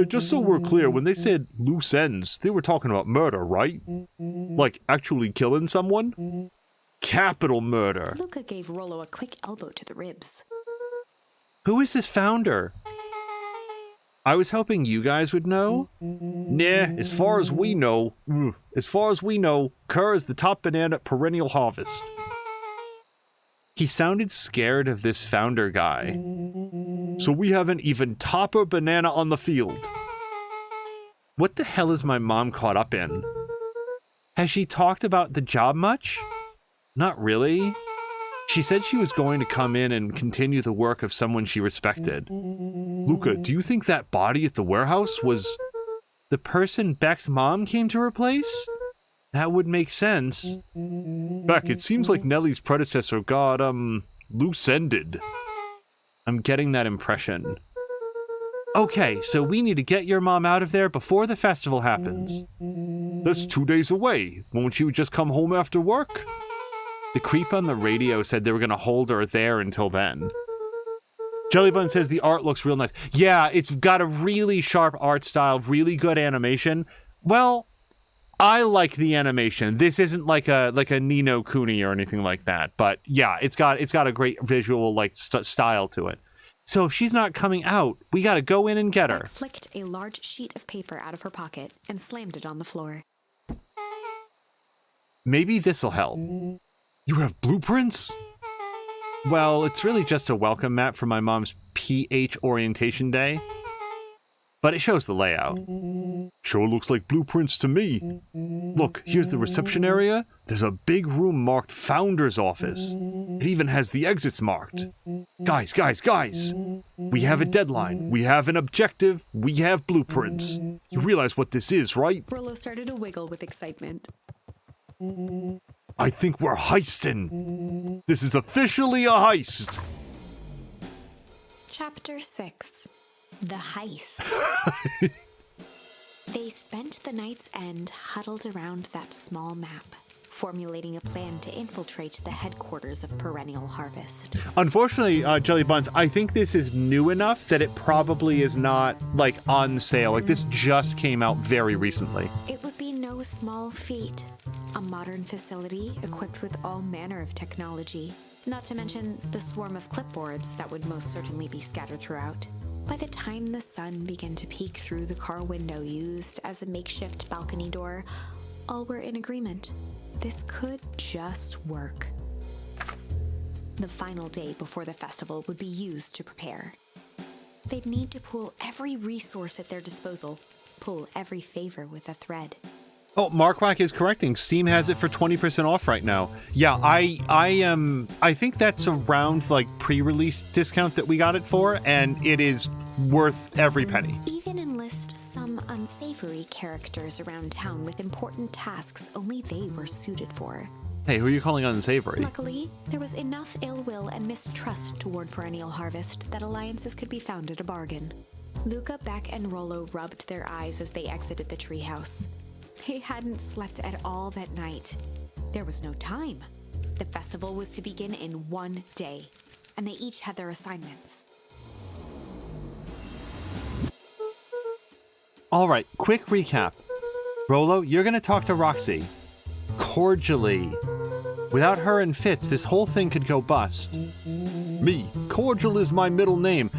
Just so we're clear, when they said loose ends, they were talking about murder, right? Like actually killing someone? Capital murder. Luca gave Rollo a quick elbow to the ribs. Who is this founder? I was hoping you guys would know. Nah, as far as we know, Kerr is the top banana at Perennial Harvest. He sounded scared of this founder guy. So we have an even topper banana on the field. What the hell is my mom caught up in? Has she talked about the job much? Not really. She said she was going to come in and continue the work of someone she respected. Luca, do you think that body at the warehouse was... The person Beck's mom came to replace? That would make sense. Beck, it seems like Nellie's predecessor got, loose-ended. I'm getting that impression. Okay, so we need to get your mom out of there before the festival happens. That's 2 days away. Won't you just come home after work? The creep on the radio said they were going to hold her there until then. Jellybun says the art looks real nice. Yeah, it's got a really sharp art style, really good animation. Well, I like the animation. This isn't like a Ni no Kuni or anything like that, but yeah, it's got a great visual like style to it. So if she's not coming out, we got to go in and get her. Beck flicked a large sheet of paper out of her pocket and slammed it on the floor. Maybe this'll help. You have blueprints? Well, it's really just a welcome mat for my mom's PH orientation day. But it shows the layout. Sure looks like blueprints to me. Look, here's the reception area. There's a big room marked Founder's Office. It even has the exits marked. Guys. We have a deadline. We have an objective. We have blueprints. You realize what this is, right? Rollo started to wiggle with excitement. I think we're heisting. This is officially a heist. Chapter 6. The Heist. They spent the night's end huddled around that small map, formulating a plan to infiltrate the headquarters of Perennial Harvest. Unfortunately, Jelly Buns, I think this is new enough that it probably is not, like, on sale. Like, this just came out very recently. It would be no small feat. A modern facility equipped with all manner of technology, not to mention the swarm of clipboards that would most certainly be scattered throughout. By the time the sun began to peek through the car window used as a makeshift balcony door, all were in agreement. This could just work. The final day before the festival would be used to prepare. They'd need to pool every resource at their disposal, pull every favor with a thread. Oh, Markwack is correcting. Steam has it for 20% off right now. Yeah, I think that's around like pre-release discount that we got it for, and it is worth every penny. Even enlist some unsavory characters around town with important tasks only they were suited for. Hey, who are you calling unsavory? Luckily, there was enough ill will and mistrust toward Perennial Harvest that alliances could be found at a bargain. Luca, Beck, and Rollo rubbed their eyes as they exited the treehouse. They hadn't slept at all that night. There was no time. The festival was to begin in 1 day, and they each had their assignments. All right, quick recap. Rollo, you're going to talk to Roxy. Cordially. Without her and Fitz, this whole thing could go bust. Me. Cordial is my middle name.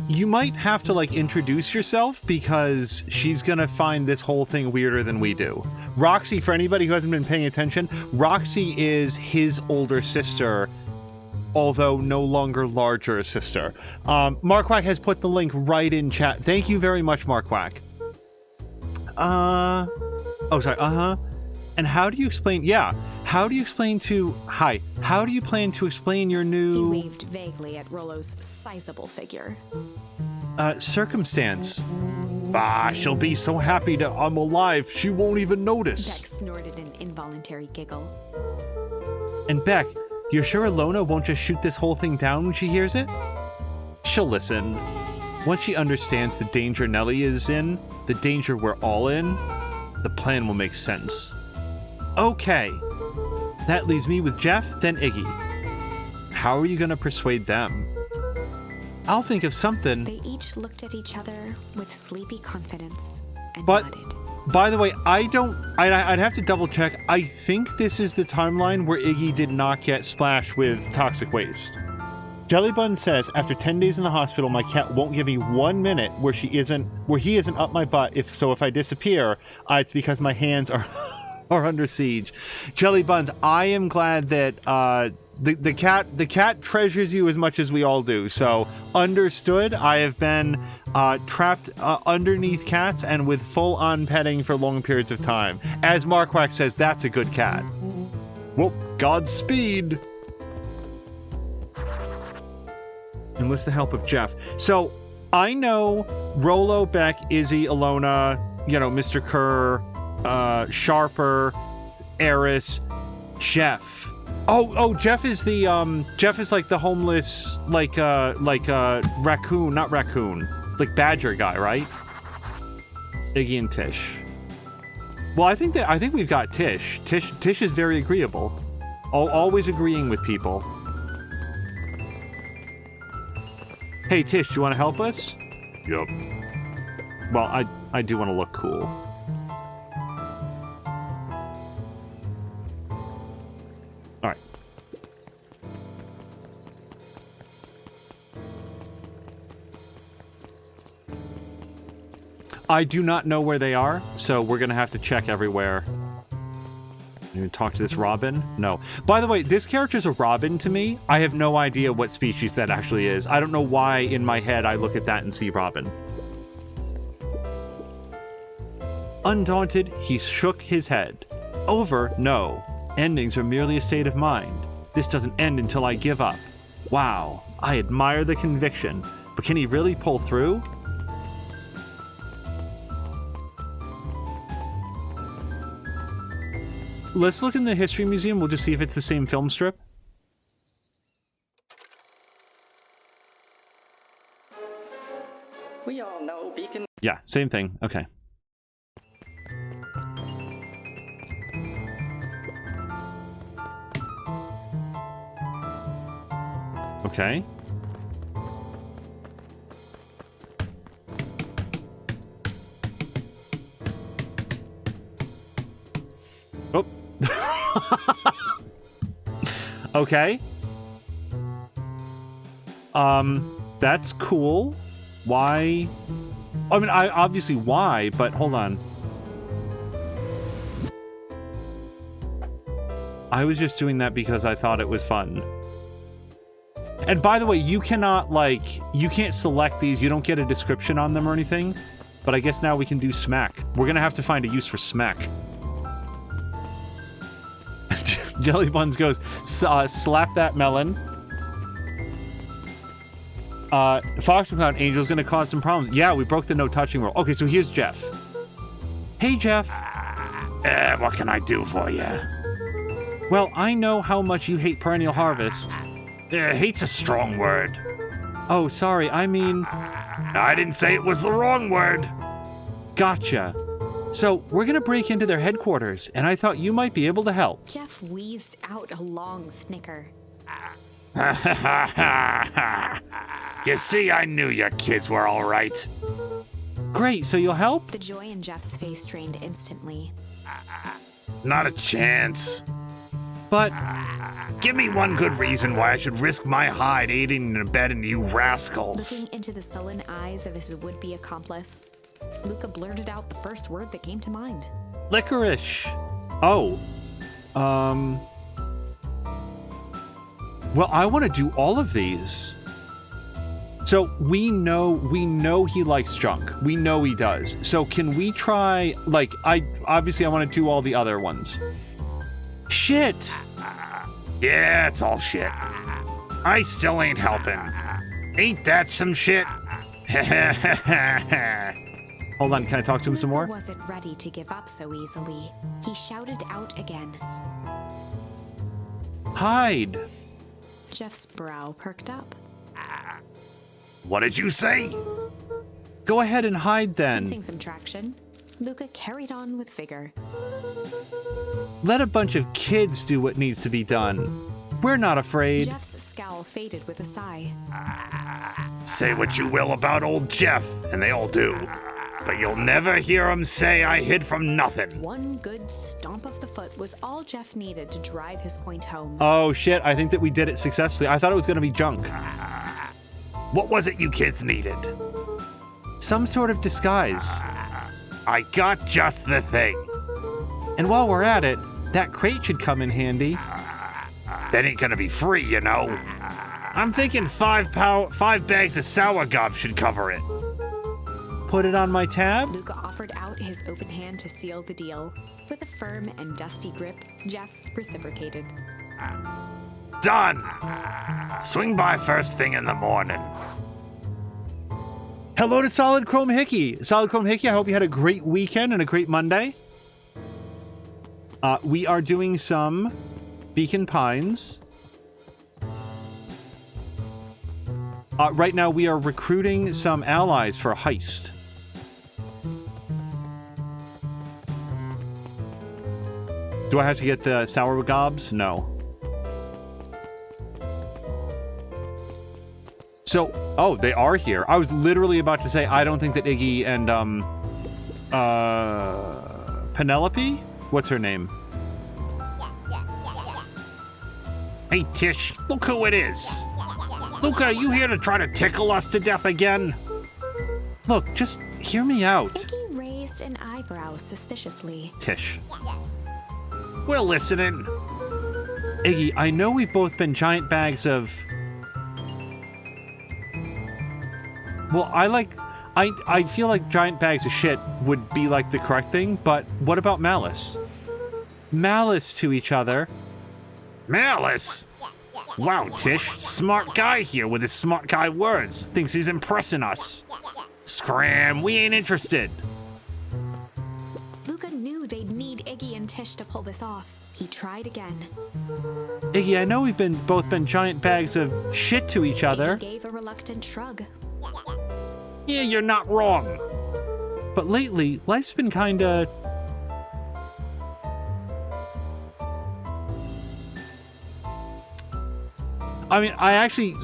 You might have to, like, introduce yourself because she's gonna find this whole thing weirder than we do. Roxy, for anybody who hasn't been paying attention, Roxy is his older sister. although no longer larger sister. Markwack has put the link right in chat. Thank you very much, Markwack. Oh, sorry. And how do you explain? Yeah. How do you explain to? Hi. How do you plan to explain your new? He waved vaguely at Rollo's sizable figure. Circumstance. Ah, she'll be so happy that I'm alive, she won't even notice. Beck snorted an involuntary giggle. And Beck, you're sure Ilona won't just shoot this whole thing down when she hears it? She'll listen. Once she understands the danger Nellie is in, the danger we're all in, the plan will make sense. Okay. That leaves me with Jeff, then Iggy. How are you going to persuade them? I'll think of something. They each looked at each other with sleepy confidence and But, nodded. by the way, I'd have to double check. I think this is the timeline where Iggy did not get splashed with toxic waste. Jellybun says, after 10 days in the hospital, my cat won't give me 1 minute where he isn't up my butt. If I disappear, it's because my hands are under siege. Jellybuns, I am glad that the cat treasures you as much as we all do. So understood. I have been trapped underneath cats and with full-on petting for long periods of time. As Markwack says, that's a good cat. Well, Godspeed. Enlist the help of Jeff. So I know Rollo, Beck, Izzy, Ilona, Mr. Kerr, Sharper, Eris, Jeff. Oh, Jeff is like the homeless, like raccoon, not raccoon, like badger guy, right? Iggy and Tish. Well, I think we've got Tish. Tish is very agreeable, always agreeing with people. Hey, Tish, do you want to help us? Yep. Well, I do want to look cool. All right. I do not know where they are, so we're going to have to check everywhere. You talk to this Robin? No. By the way, this character's a Robin to me. I have no idea what species that actually is. I don't know why in my head I look at that and see Robin. Undaunted, he shook his head. Over? No. Endings are merely a state of mind. This doesn't end until I give up. Wow, I admire the conviction. But can he really pull through? Let's look in the History Museum. We'll just see if it's the same film strip. We all know Beacon. Yeah, same thing. Okay. Okay. Oh. Okay. That's cool. Why? I mean, obviously why, but hold on. I was just doing that because I thought it was fun. And by the way, you cannot, you can't select these. You don't get a description on them or anything. But I guess now we can do smack. We're going to have to find a use for smack. Jellybuns goes, slap that melon. Fox McCloud Angel's going to cause some problems. Yeah, we broke the no touching rule. Okay, so here's Jeff. Hey, Jeff. What can I do for you? Well, I know how much you hate Perennial Harvest. Hate's a strong word. Oh, sorry, I mean... I didn't say it was the wrong word. Gotcha. So, we're gonna break into their headquarters, and I thought you might be able to help. Jeff wheezed out a long snicker. You see, I knew your kids were all right. Great, so you'll help? The joy in Jeff's face drained instantly. Not a chance. But... Give me one good reason why I should risk my hide aiding and abetting you rascals. Looking into the sullen eyes of his would-be accomplice, Luca blurted out the first word that came to mind. Licorice. Oh. Well, I want to do all of these. So we know he likes junk. We know he does. So can we try, like, I want to do all the other ones. Shit. Yeah, it's all shit. I still ain't helping. Ain't that some shit? Hold on, can I talk to him some more? Luca wasn't ready to give up so easily. He shouted out again. Hide. Jeff's brow perked up. What did you say? Go ahead and hide then. Sensing some traction, Luca carried on with vigor. Let a bunch of kids do what needs to be done. We're not afraid. Jeff's scowl faded with a sigh. Say what you will about old Jeff, and they all do. But you'll never hear him say I hid from nothing. One good stomp of the foot was all Jeff needed to drive his point home. Oh shit, I think that we did it successfully. I thought it was going to be junk. What was it you kids needed? Some sort of disguise. I got just the thing. And while we're at it, that crate should come in handy. That ain't gonna be free, you know. I'm thinking 5 bags of sour gob should cover it. Put it on my tab. Luca offered out his open hand to seal the deal. With a firm and dusty grip, Jeff reciprocated. Done! Swing by first thing in the morning. Hello to Solid Chrome Hickey. Solid Chrome Hickey, I hope you had a great weekend and a great Monday. We are doing some Beacon Pines. Right now we are recruiting some allies for a heist. Do I have to get the sour gobs? No. So, oh, they are here. I was literally about to say, I don't think that Iggy and, Penelope? What's her name? Hey, Tish, look who it is. Luca, are you here to try to tickle us to death again? Look, just hear me out. Iggy raised an eyebrow suspiciously. Tish. We're listening. Iggy, I know we've both been giant bags of... Well, I feel like giant bags of shit would be like the correct thing, but what about malice? Malice to each other. Malice? Wow, Tish, smart guy here with his smart guy words. Thinks he's impressing us. Scram, we ain't interested. Luca knew they'd need Iggy and Tish to pull this off. He tried again. Iggy, I know we've both been giant bags of shit to each other. Iggy gave a reluctant shrug. Yeah, you're not wrong. But lately, life's been kinda... I mean, I actually,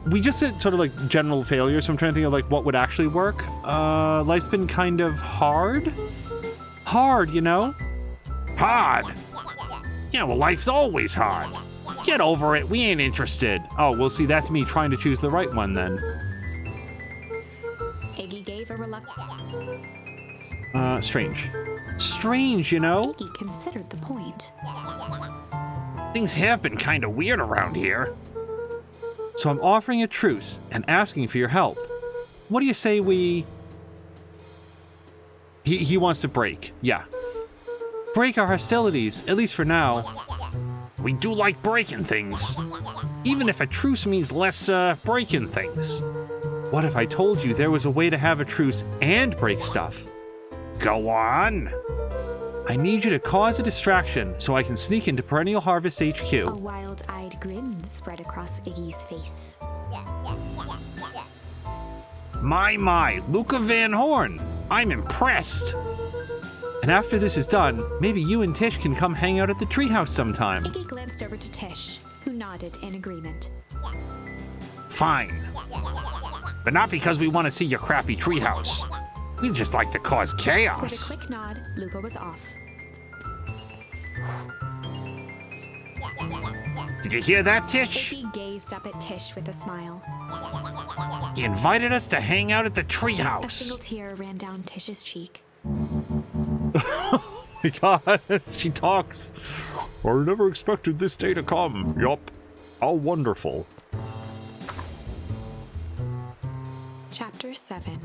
we just did sort of like general failure, so I'm trying to think of like what would actually work. Life's been kind of hard? Hard, you know? Hard? Yeah, well, life's always hard. Get over it, we ain't interested. Oh, well, see, that's me trying to choose the right one then. Iggy gave a reluctant... Strange. Strange, you know? Iggy considered the point. Things have been kind of weird around here. So I'm offering a truce and asking for your help. What do you say we... He wants to break. Yeah. Break our hostilities, at least for now. We do like breaking things. Even if a truce means less, breaking things. What if I told you there was a way to have a truce and break stuff? Go on. I need you to cause a distraction so I can sneak into Perennial Harvest HQ. A wild-eyed grin spread across Iggy's face. My, Luca Van Horn. I'm impressed. And after this is done, maybe you and Tish can come hang out at the treehouse sometime. Iggy glanced over to Tish, who nodded in agreement. Fine. But not because we want to see your crappy treehouse. We'd just like to cause With chaos. a quick nod, Luca was off. Did you hear that, Tish? Iggy gazed up at Tish with a smile. He invited us to hang out at the A single treehouse. tear ran down Tish's cheek. Oh my god, she talks. I never expected this day to come. Yup. How wonderful. Chapter 7.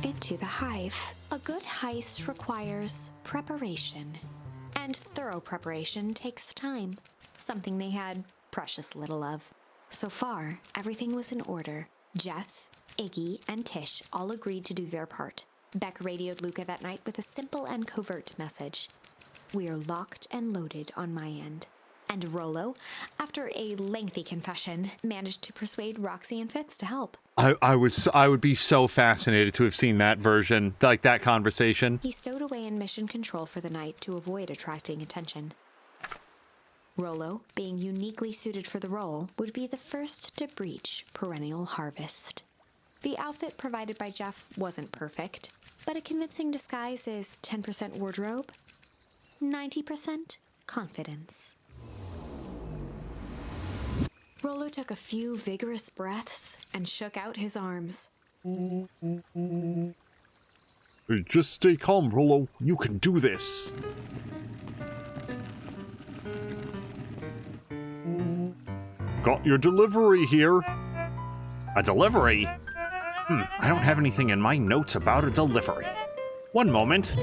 Into the Hive. A good heist requires preparation. And thorough preparation takes time. Something they had precious little of. So far, everything was in order. Jeff, Iggy, and Tish all agreed to do their part. Beck radioed Luca that night with a simple and covert message. "We are locked and loaded on my end." And Rollo, after a lengthy confession, managed to persuade Roxy and Fitz to help. I would be so fascinated to have seen that version, like that conversation. He stowed away in mission control for the night to avoid attracting attention. Rollo, being uniquely suited for the role, would be the first to breach Perennial Harvest. The outfit provided by Jeff wasn't perfect, but a convincing disguise is 10% wardrobe, 90% confidence. Rollo took a few vigorous breaths and shook out his arms. Just stay calm, Rollo. You can do this. Got your delivery here. A delivery? I don't have anything in my notes about a delivery. One moment.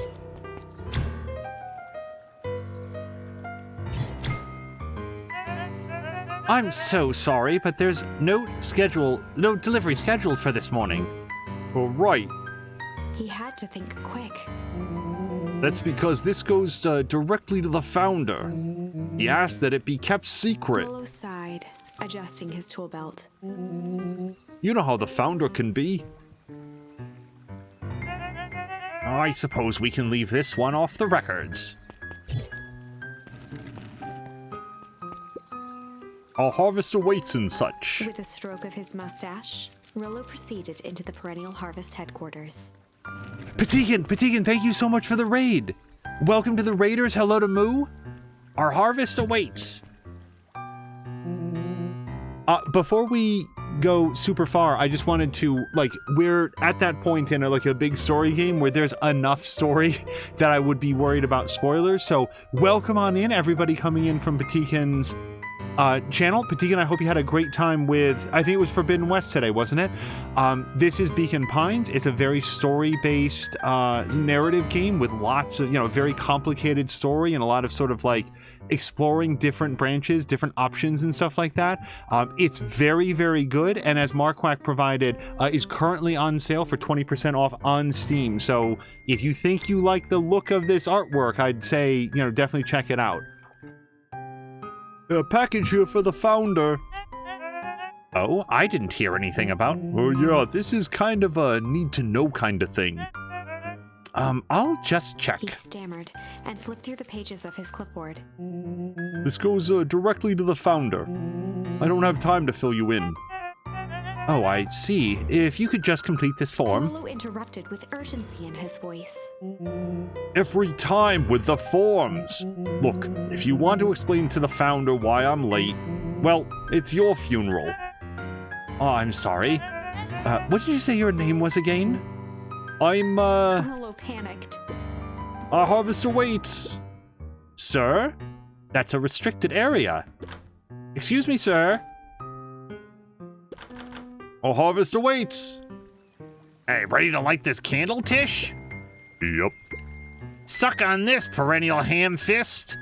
I'm so sorry, but there's no delivery scheduled for this morning. All right. He had to think quick. That's because this goes directly to the founder. He asked that it be kept secret. Rollo sighed, adjusting his tool belt. You know how the founder can be. I suppose we can leave this one off the records. Our harvest awaits and such. With a stroke of his mustache, Rollo proceeded into the Perennial Harvest headquarters. Patigan, thank you so much for the raid. Welcome to the Raiders. Hello to Moo. Our harvest awaits. Before we go super far, I just wanted to, we're at that point in a big story game where there's enough story that I would be worried about spoilers. So welcome on in, everybody coming in from Patigan's channel. Patigan, I hope you had a great time with, I think it was Forbidden West today, wasn't it? This is Beacon Pines. It's a very story-based narrative game with lots of, very complicated story and a lot of sort of exploring different branches, different options and stuff like that. It's very, very good, and as Marquardt provided, is currently on sale for 20% off on Steam. So if you think you like the look of this artwork, I'd say, definitely check it out. A package here for the founder. Oh, I didn't hear anything about. Oh yeah, this is kind of a need-to-know kind of thing. I'll just check. He stammered and flipped through the pages of his clipboard. This goes directly to the founder. I don't have time to fill you in. Oh, I see. If you could just complete this form. Rollo interrupted with urgency in his voice. Every time with the forms. Look, if you want to explain to the founder why I'm late, well, it's your funeral. Oh, I'm sorry. What did you say your name was again? I'm, Rollo panicked. Our harvest awaits. Sir? That's a restricted area. Excuse me, sir. Our harvest awaits. Hey, ready to light this candle, Tish? Yep. Suck on this, perennial ham fist.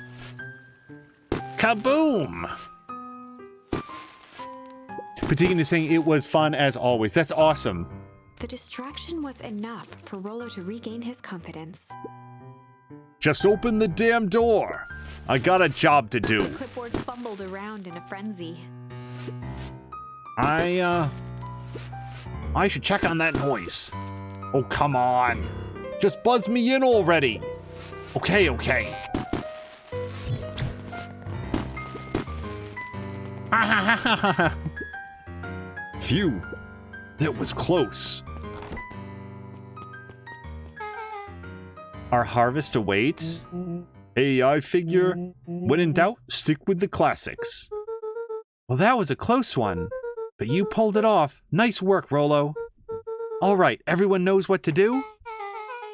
Kaboom! Patigan is saying it was fun as always. That's awesome. The distraction was enough for Rollo to regain his confidence. Just open the damn door. I got a job to do. The clipboard fumbled around in a frenzy. I should check on that noise. Oh, come on. Just buzz me in already. Okay. Phew. That was close. Our harvest awaits. Hey, I figure, when in doubt, stick with the classics. Well, that was a close one, but you pulled it off. Nice work, Rollo. All right, everyone knows what to do?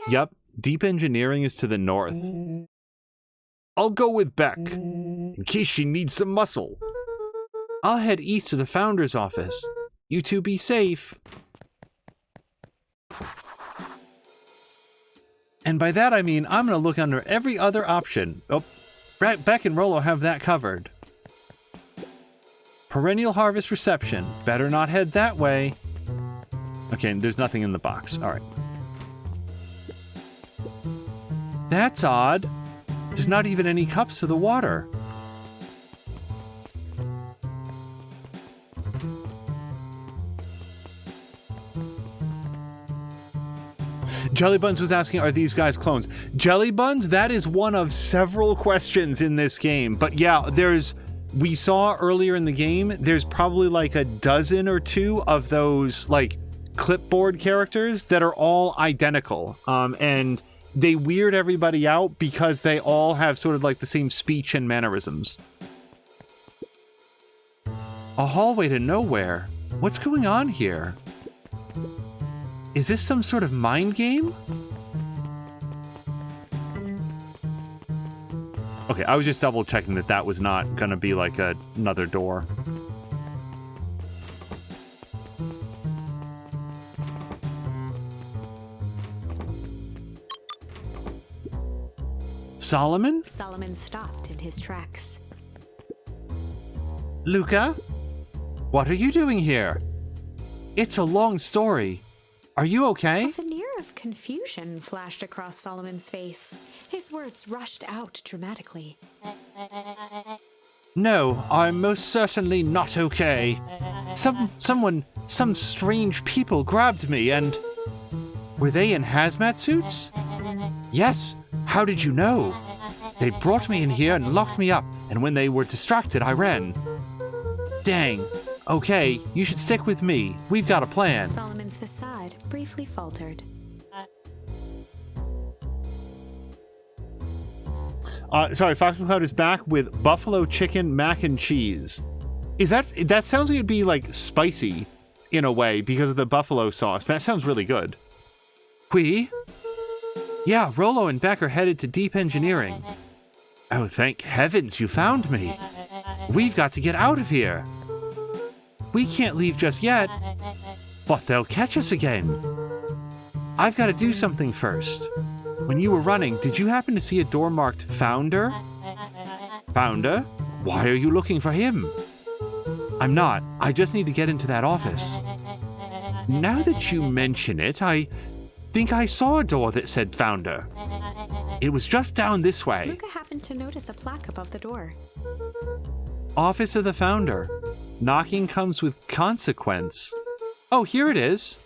Yup, deep engineering is to the north. I'll go with Beck, in case she needs some muscle. I'll head east to the Founder's office. You two be safe. And by that I mean I'm going to look under every other option. Oh, Beck and Rollo have that covered. Perennial Harvest Reception. Better not head that way. Okay, there's nothing in the box. All right. That's odd. There's not even any cups for the water. Jellybuns was asking, are these guys clones? Jellybuns, that is one of several questions in this game. But yeah, we saw earlier in the game, there's probably like a dozen or two of those like clipboard characters that are all identical. And they weird everybody out because they all have sort of like the same speech and mannerisms. A hallway to nowhere. What's going on here? Is this some sort of mind game? Okay, I was just double checking that was not gonna be like another door. Solomon? Solomon stopped in his tracks. Luca? What are you doing here? It's a long story. Are you okay? A veneer of confusion flashed across Solomon's face. His words rushed out dramatically. No, I'm most certainly not okay. Some strange people grabbed me and... Were they in hazmat suits? Yes. How did you know? They brought me in here and locked me up, and when they were distracted, I ran. Dang. Okay, you should stick with me. We've got a plan. Solomon's facade briefly faltered. Sorry, Fox McCloud is back with buffalo chicken mac and cheese. That sounds like it'd be like spicy in a way because of the buffalo sauce. That sounds really good. Oui? Yeah, Rollo and Beck are headed to Deep Engineering. Oh, thank heavens you found me. We've got to get out of here. We can't leave just yet, but they'll catch us again. I've got to do something first. When you were running, did you happen to see a door marked Founder? Founder? Why are you looking for him? I'm not. I just need to get into that office. Now that you mention it, I think I saw a door that said Founder. It was just down this way. Luca happened to notice a plaque above the door. Office of the Founder. Knocking comes with consequence. Oh, here it is.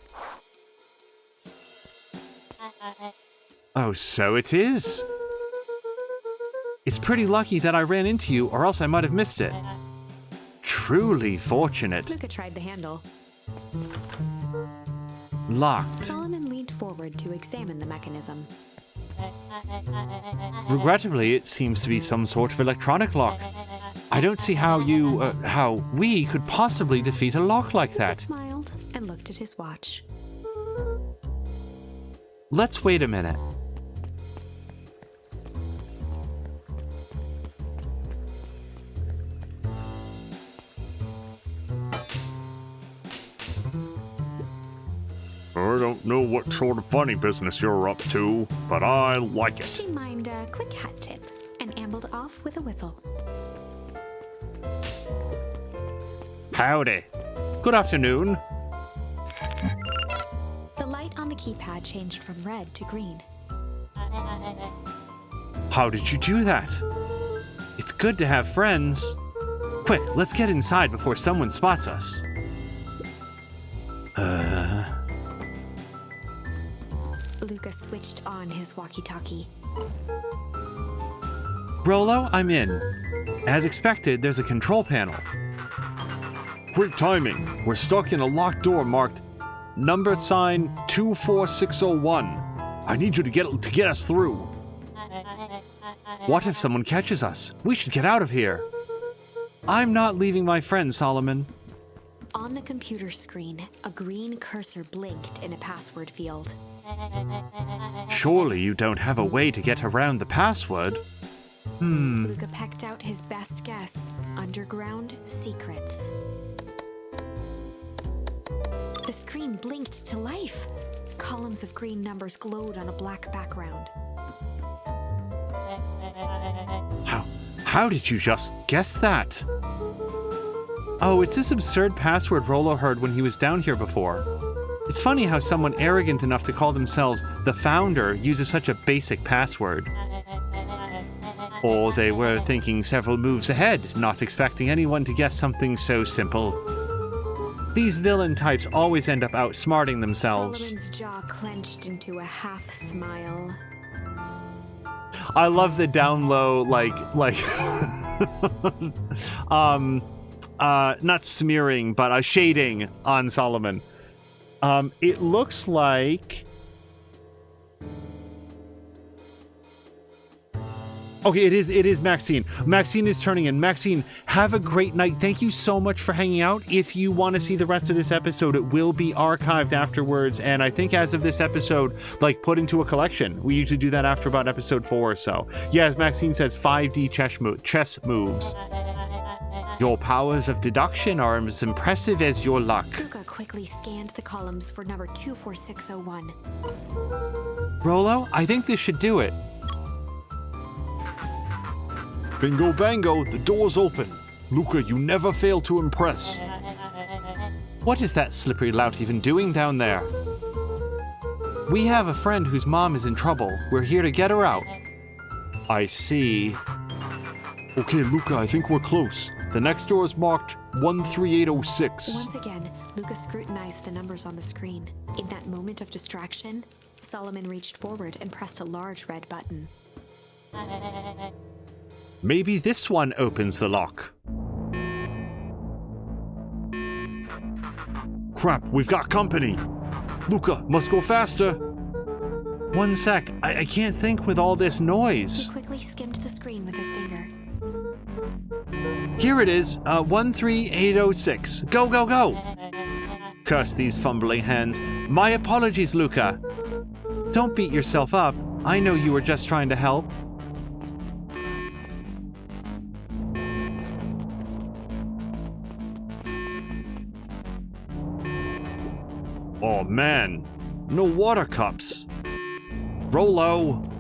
Oh, so it is. It's pretty lucky that I ran into you, or else I might have missed it. Truly fortunate. Luca tried the handle. Locked. Solomon leaned forward to examine the mechanism. Regrettably, it seems to be some sort of electronic lock. I don't see how we could possibly defeat a lock like Luca that. smiled and looked at his watch. Let's wait a minute. I don't know what sort of funny business you're up to, but I like it. She mimed a quick hat tip and ambled off with a whistle. Howdy. Good afternoon. The light on the keypad changed from red to green. How did you do that? It's good to have friends. Quick, let's get inside before someone spots us. Luca switched on his walkie-talkie. Rollo, I'm in. As expected, there's a control panel. Quick timing. We're stuck in a locked door marked Number sign 24601. I need you to get us through. What if someone catches us? We should get out of here. I'm not leaving my friend, Solomon. On the computer screen, a green cursor blinked in a password field. Surely you don't have a way to get around the password. Luca pecked out his best guess. Underground secrets. The screen blinked to life. Columns of green numbers glowed on a black background. How did you just guess that? Oh, it's this absurd password Rollo heard when he was down here before. It's funny how someone arrogant enough to call themselves the founder uses such a basic password. Or they were thinking several moves ahead, not expecting anyone to guess something so simple. These villain types always end up outsmarting themselves. Solomon's jaw clenched into a half smile. I love the down low, not smearing, but a shading on Solomon. It looks like... Okay, it is Maxine. Maxine is turning in. Maxine, have a great night. Thank you so much for hanging out. If you want to see the rest of this episode, it will be archived afterwards. And I think as of this episode, put into a collection. We usually do that after about episode 4 or so. Yeah, as Maxine says, 5D chess moves. Your powers of deduction are as impressive as your luck. Luca quickly scanned the columns for number 24601. Rollo, I think this should do it. Bingo bango, the door's open. Luca, you never fail to impress. What is that slippery lout even doing down there? We have a friend whose mom is in trouble. We're here to get her out. I see. Okay, Luca, I think we're close. The next door is marked 13806. Once again, Luca scrutinized the numbers on the screen. In that moment of distraction, Solomon reached forward and pressed a large red button. Maybe this one opens the lock. Crap, we've got company. Luca, must go faster. One sec, I can't think with all this He noise. quickly skimmed the screen with his finger. Here it is, 13806. Go, go, go! Curse these fumbling hands. My apologies, Luca. Don't beat yourself up. I know you were just trying to help. Oh man, no water cups. Rollo.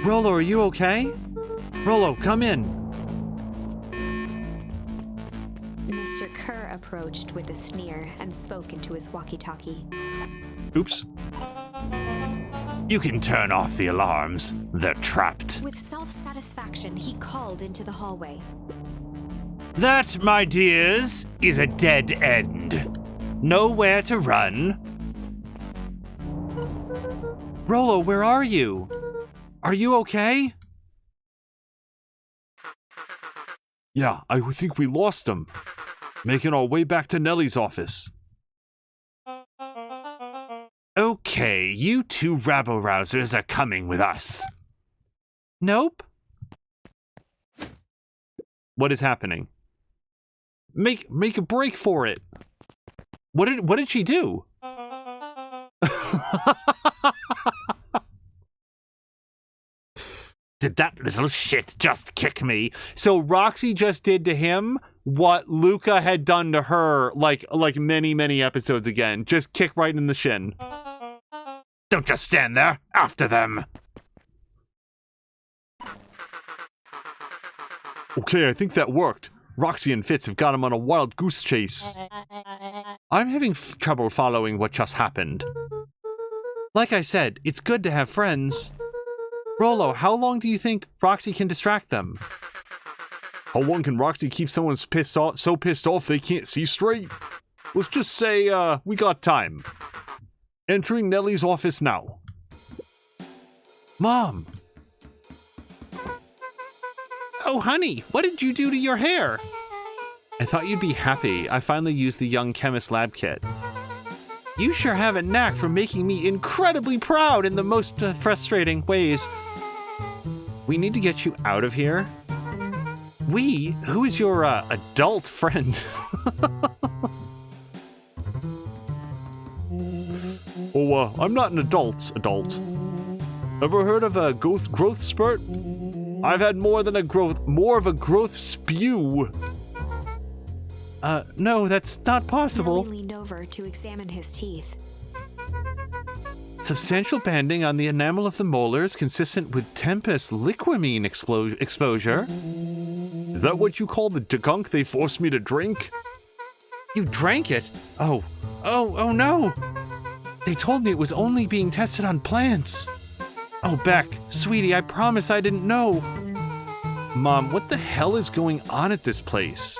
Rollo, are you okay? Rollo, come in. Mr. Kerr approached with a sneer and spoke into his walkie-talkie. Oops. You can turn off the alarms. They're trapped. With self-satisfaction, he called into the hallway. That, my dears, is a dead end. Nowhere to run. Rollo, where are you? Are you okay? Yeah, I think we lost him. Making our way back to Nellie's office. Okay, you two rabble-rousers are coming with us. Nope. What is happening? Make a break for it. What did she do? Did that little shit just kick me? So Roxy just did to him what Luca had done to her like many episodes again. Just kick right in the shin. Don't just stand there. After them. Okay, I think that worked. Roxy and Fitz have got him on a wild goose chase. I'm having trouble following what just happened. Like I said, it's good to have friends. Rollo, how long do you think Roxy can distract them? How long can Roxy keep someone so pissed off they can't see straight? Let's just say, we got time. Entering Nellie's office now. Mom! Oh, honey, what did you do to your hair? I thought you'd be happy. I finally used the Young Chemist lab kit. You sure have a knack for making me incredibly proud in the most frustrating ways. We need to get you out of here. We? Who is your adult friend? Oh, I'm not an adult. Ever heard of a growth spurt? I've had more of a growth spew. No, that's not possible. Nellie leaned over to examine his teeth. Substantial banding on the enamel of the molars consistent with Tempest liquamine exposure. Is that what you call the gunk they forced me to drink? You drank it? Oh no! They told me it was only being tested on plants. Oh, Beck, sweetie, I promise I didn't know. Mom, what the hell is going on at this place?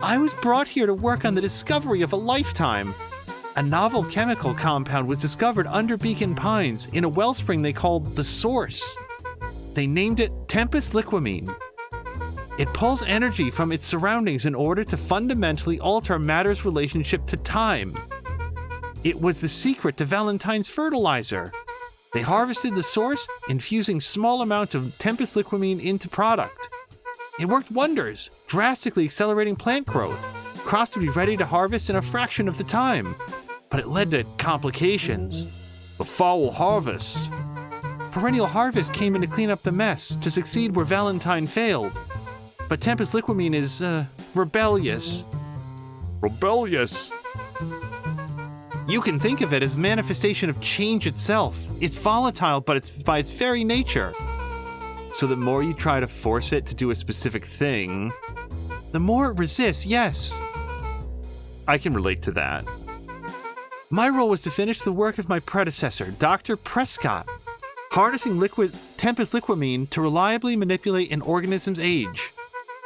I was brought here to work on the discovery of a lifetime. A novel chemical compound was discovered under Beacon Pines in a wellspring they called the Source. They named it Tempest liquamine. It pulls energy from its surroundings in order to fundamentally alter matter's relationship to time. It was the secret to Valentine's fertilizer. They harvested the source, infusing small amounts of Tempest liquamine into product. It worked wonders, drastically accelerating plant growth. Crops would be ready to harvest in a fraction of the time. But it led to complications. The foul harvest. Perennial Harvest came in to clean up the mess, to succeed where Valentine failed. But Tempest liquamine is, rebellious. Rebellious? You can think of it as manifestation of change itself. It's volatile, but it's by its very nature. So the more you try to force it to do a specific thing, the more it resists, yes. I can relate to that. My role was to finish the work of my predecessor, Dr. Prescott, harnessing Tempest liquamine to reliably manipulate an organism's age.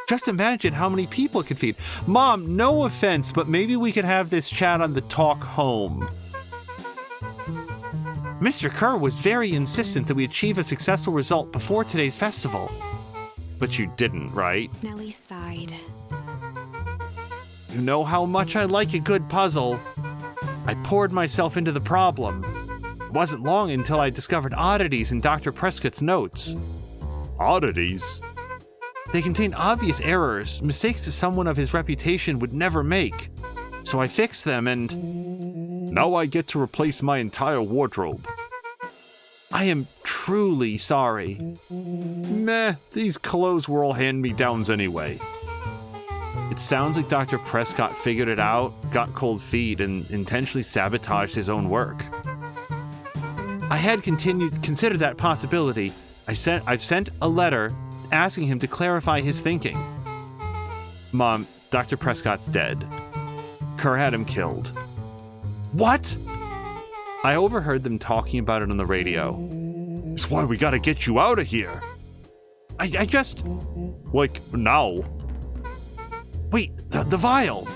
Just imagine how many people it could feed. Mom, no offense, but maybe we could have this chat on the talk home. Mr. Kerr was very insistent that we achieve a successful result before today's festival. But you didn't, right? Nellie sighed. You know how much I like a good puzzle. I poured myself into the problem. It wasn't long until I discovered oddities in Dr. Prescott's notes. Oddities? They contained obvious errors, mistakes that someone of his reputation would never make. So I fixed them and... Now I get to replace my entire wardrobe. I am truly sorry. Meh, these clothes were all hand-me-downs anyway. It sounds like Dr. Prescott figured it out, got cold feet, and intentionally sabotaged his own work. I had considered that possibility. I've sent a letter asking him to clarify his thinking. Mom, Dr. Prescott's dead. Kerr had him killed. What? I overheard them talking about it on the radio. That's why we gotta get you out of here. I just... Like, now. Wait, the vial!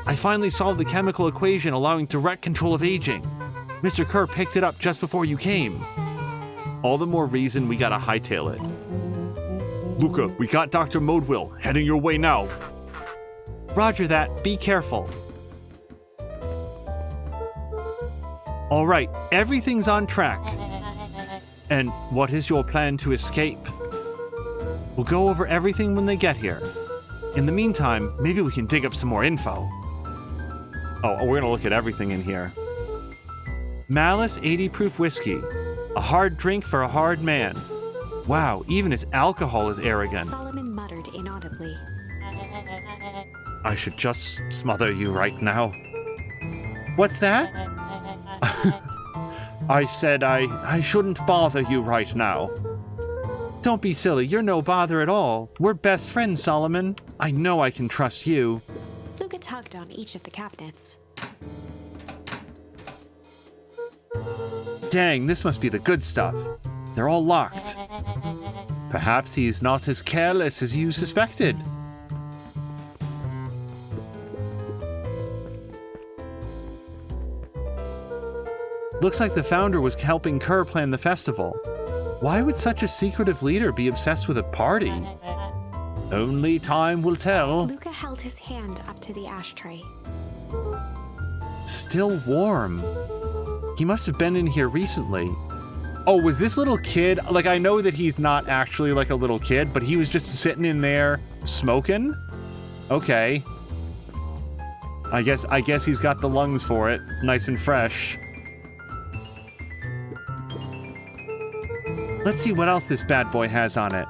I finally solved the chemical equation allowing direct control of aging. Mr. Kerr picked it up just before you came. All the more reason we gotta hightail it. Luca, we got Dr. Modewell heading your way now. Roger that. Be careful. All right, everything's on track. And what is your plan to escape? We'll go over everything when they get here. In the meantime, maybe we can dig up some more info. Oh, we're gonna look at everything in here. Malice 80 proof whiskey. A hard drink for a hard man. Wow, even his alcohol is arrogant. Solomon muttered inaudibly. I should just smother you right now. What's that? I said I shouldn't bother you right now. Don't be silly, you're no bother at all. We're best friends, Solomon. I know I can trust you. Luca tugged on each of the cabinets. Dang, this must be the good stuff. They're all locked. Perhaps he's not as careless as you suspected. Looks like the founder was helping Kerr plan the festival. Why would such a secretive leader be obsessed with a party? Only time will tell. Luca held his hand up to the ashtray. Still warm. He must have been in here recently. Oh, was this little kid, like, I know that he's not actually like a little kid, but he was just sitting in there smoking? Okay. I guess he's got the lungs for it, nice and fresh. Let's see what else this bad boy has on it.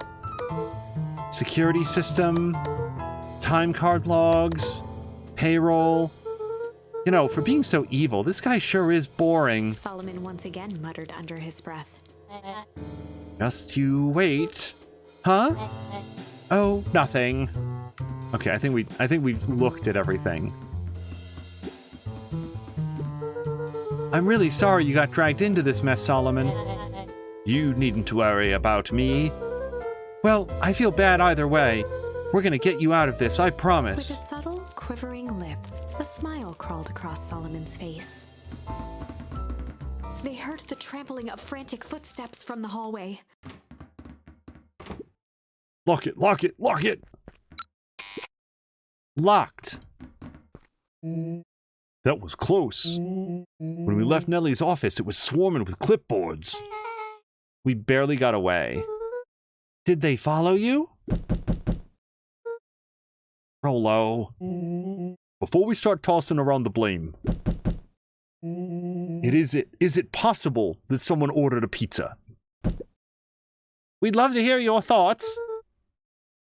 Security system, time card logs, payroll. You know, for being so evil, this guy sure is boring. Solomon once again muttered under his breath. Just you wait. Huh? Oh, nothing. Okay, I think we've looked at everything. I'm really sorry you got dragged into this mess, Solomon. You needn't worry about me. Well, I feel bad either way. We're gonna get you out of this, I With a promise. subtle, quivering lip, a smile crawled across Solomon's face. They heard the trampling of frantic footsteps from the hallway. Lock it, lock it, lock it! Locked. That was close. When we left Nellie's office, it was swarming with clipboards. We barely got away. Did they follow you? Rolo. Before we start tossing around the blame, is it possible that someone ordered a pizza? We'd love to hear your thoughts.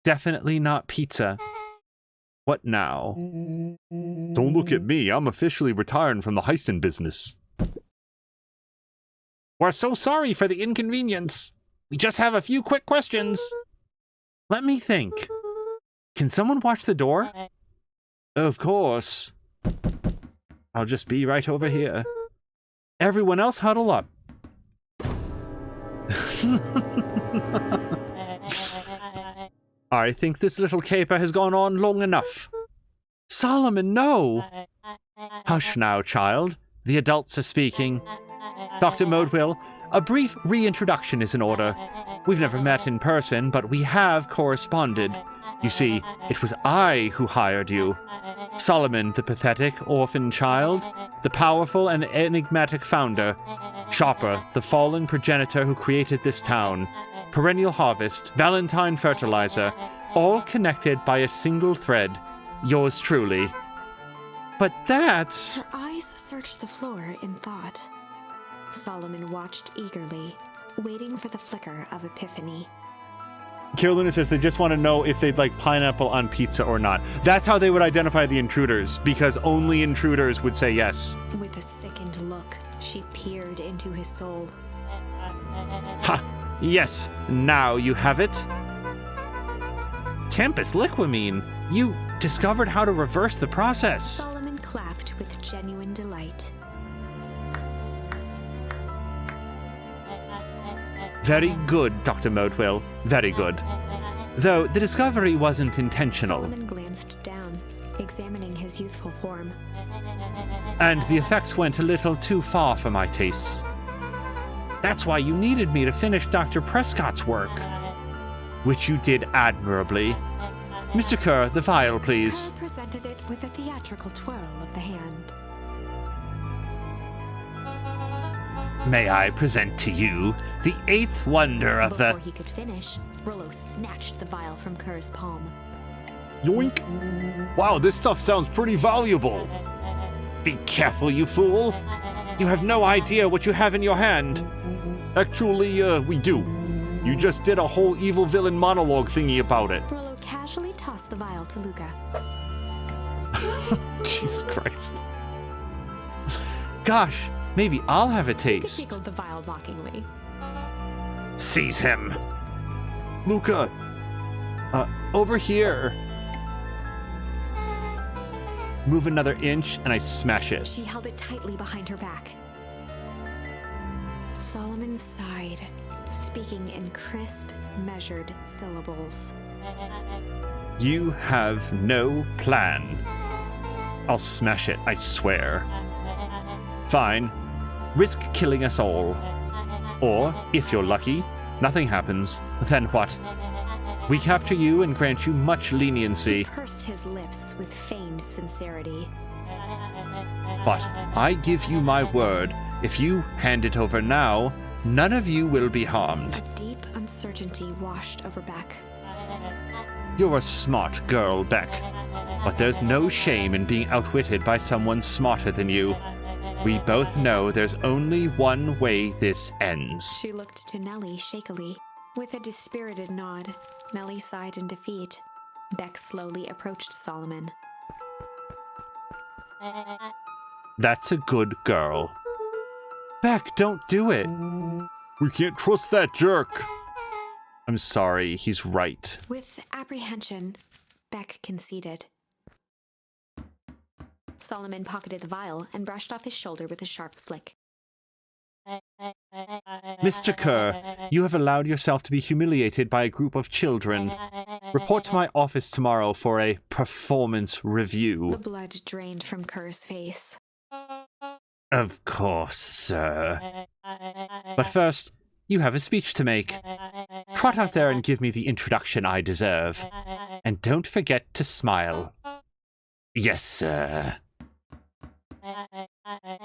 Definitely not pizza. What now? Don't look at me. I'm officially retiring from the heisting business. We're so sorry for the inconvenience. We just have a few quick questions. Let me think. Can someone watch the door? Of course. I'll just be right over here. Everyone else huddle up. I think this little caper has gone on long enough. Solomon, no! Hush now, child. The adults are speaking. Dr. Modwill, a brief reintroduction is in order. We've never met in person, but we have corresponded. You see, it was I who hired you. Solomon, the pathetic orphan child, the powerful and enigmatic founder, Chopper, the fallen progenitor who created this town, Perennial Harvest, Valentine Fertilizer, all connected by a single thread. Yours truly. But that's... Her eyes searched the floor in thought. Solomon watched eagerly, waiting for the flicker of epiphany. Carolina says they just want to know if they'd like pineapple on pizza or not. That's how they would identify the intruders, because only intruders would say yes. With a sickened look, she peered into his soul. Ha! Yes, now you have it. Tempest Liquamine, you discovered how to reverse the process. Solomon clapped with genuine delight. Very good, Dr. Modwill. Very good. Though the discovery wasn't intentional. Solomon glanced down, examining his youthful form. And the effects went a little too far for my tastes. That's why you needed me to finish Dr. Prescott's work. Which you did admirably. Mr. Kerr, the vial, please. Kerr presented it with a theatrical twirl of the hand. May I present to you the eighth wonder of Before he could finish, Rollo snatched the vial from Kerr's palm. Yoink! Wow, this stuff sounds pretty valuable. Be careful, you fool. You have no idea what you have in your hand. Actually, we do. You just did a whole evil villain monologue thingy about it. Rollo casually tossed the vial to Luca. Jesus Christ. Gosh, maybe I'll have a Luca taste. giggled the vial mockingly. Seize him. Luca, over here. Move another inch and I smash it. She held it tightly behind her back. Solomon sighed, speaking in crisp, measured syllables. You have no plan. I'll smash it, I swear. Fine. Risk killing us all. Or, if you're lucky, nothing happens. Then what? We capture you and grant you much leniency. He pursed his lips with feigned sincerity. But I give you my word, if you hand it over now, none of you will be harmed. A deep uncertainty washed over Beck. You're a smart girl, Beck. But there's no shame in being outwitted by someone smarter than you. We both know there's only one way this ends. She looked to Nellie shakily. With a dispirited nod, Nellie sighed in defeat. Beck slowly approached Solomon. That's a good girl. Beck, don't do it. We can't trust that jerk. I'm sorry, he's right. With apprehension, Beck conceded. Solomon pocketed the vial and brushed off his shoulder with a sharp flick. Mr. Kerr, you have allowed yourself to be humiliated by a group of children. Report to my office tomorrow for a performance review. The blood drained from Kerr's face. Of course, sir. But first, you have a speech to make. Trot out there and give me the introduction I deserve. And don't forget to smile. Yes, sir.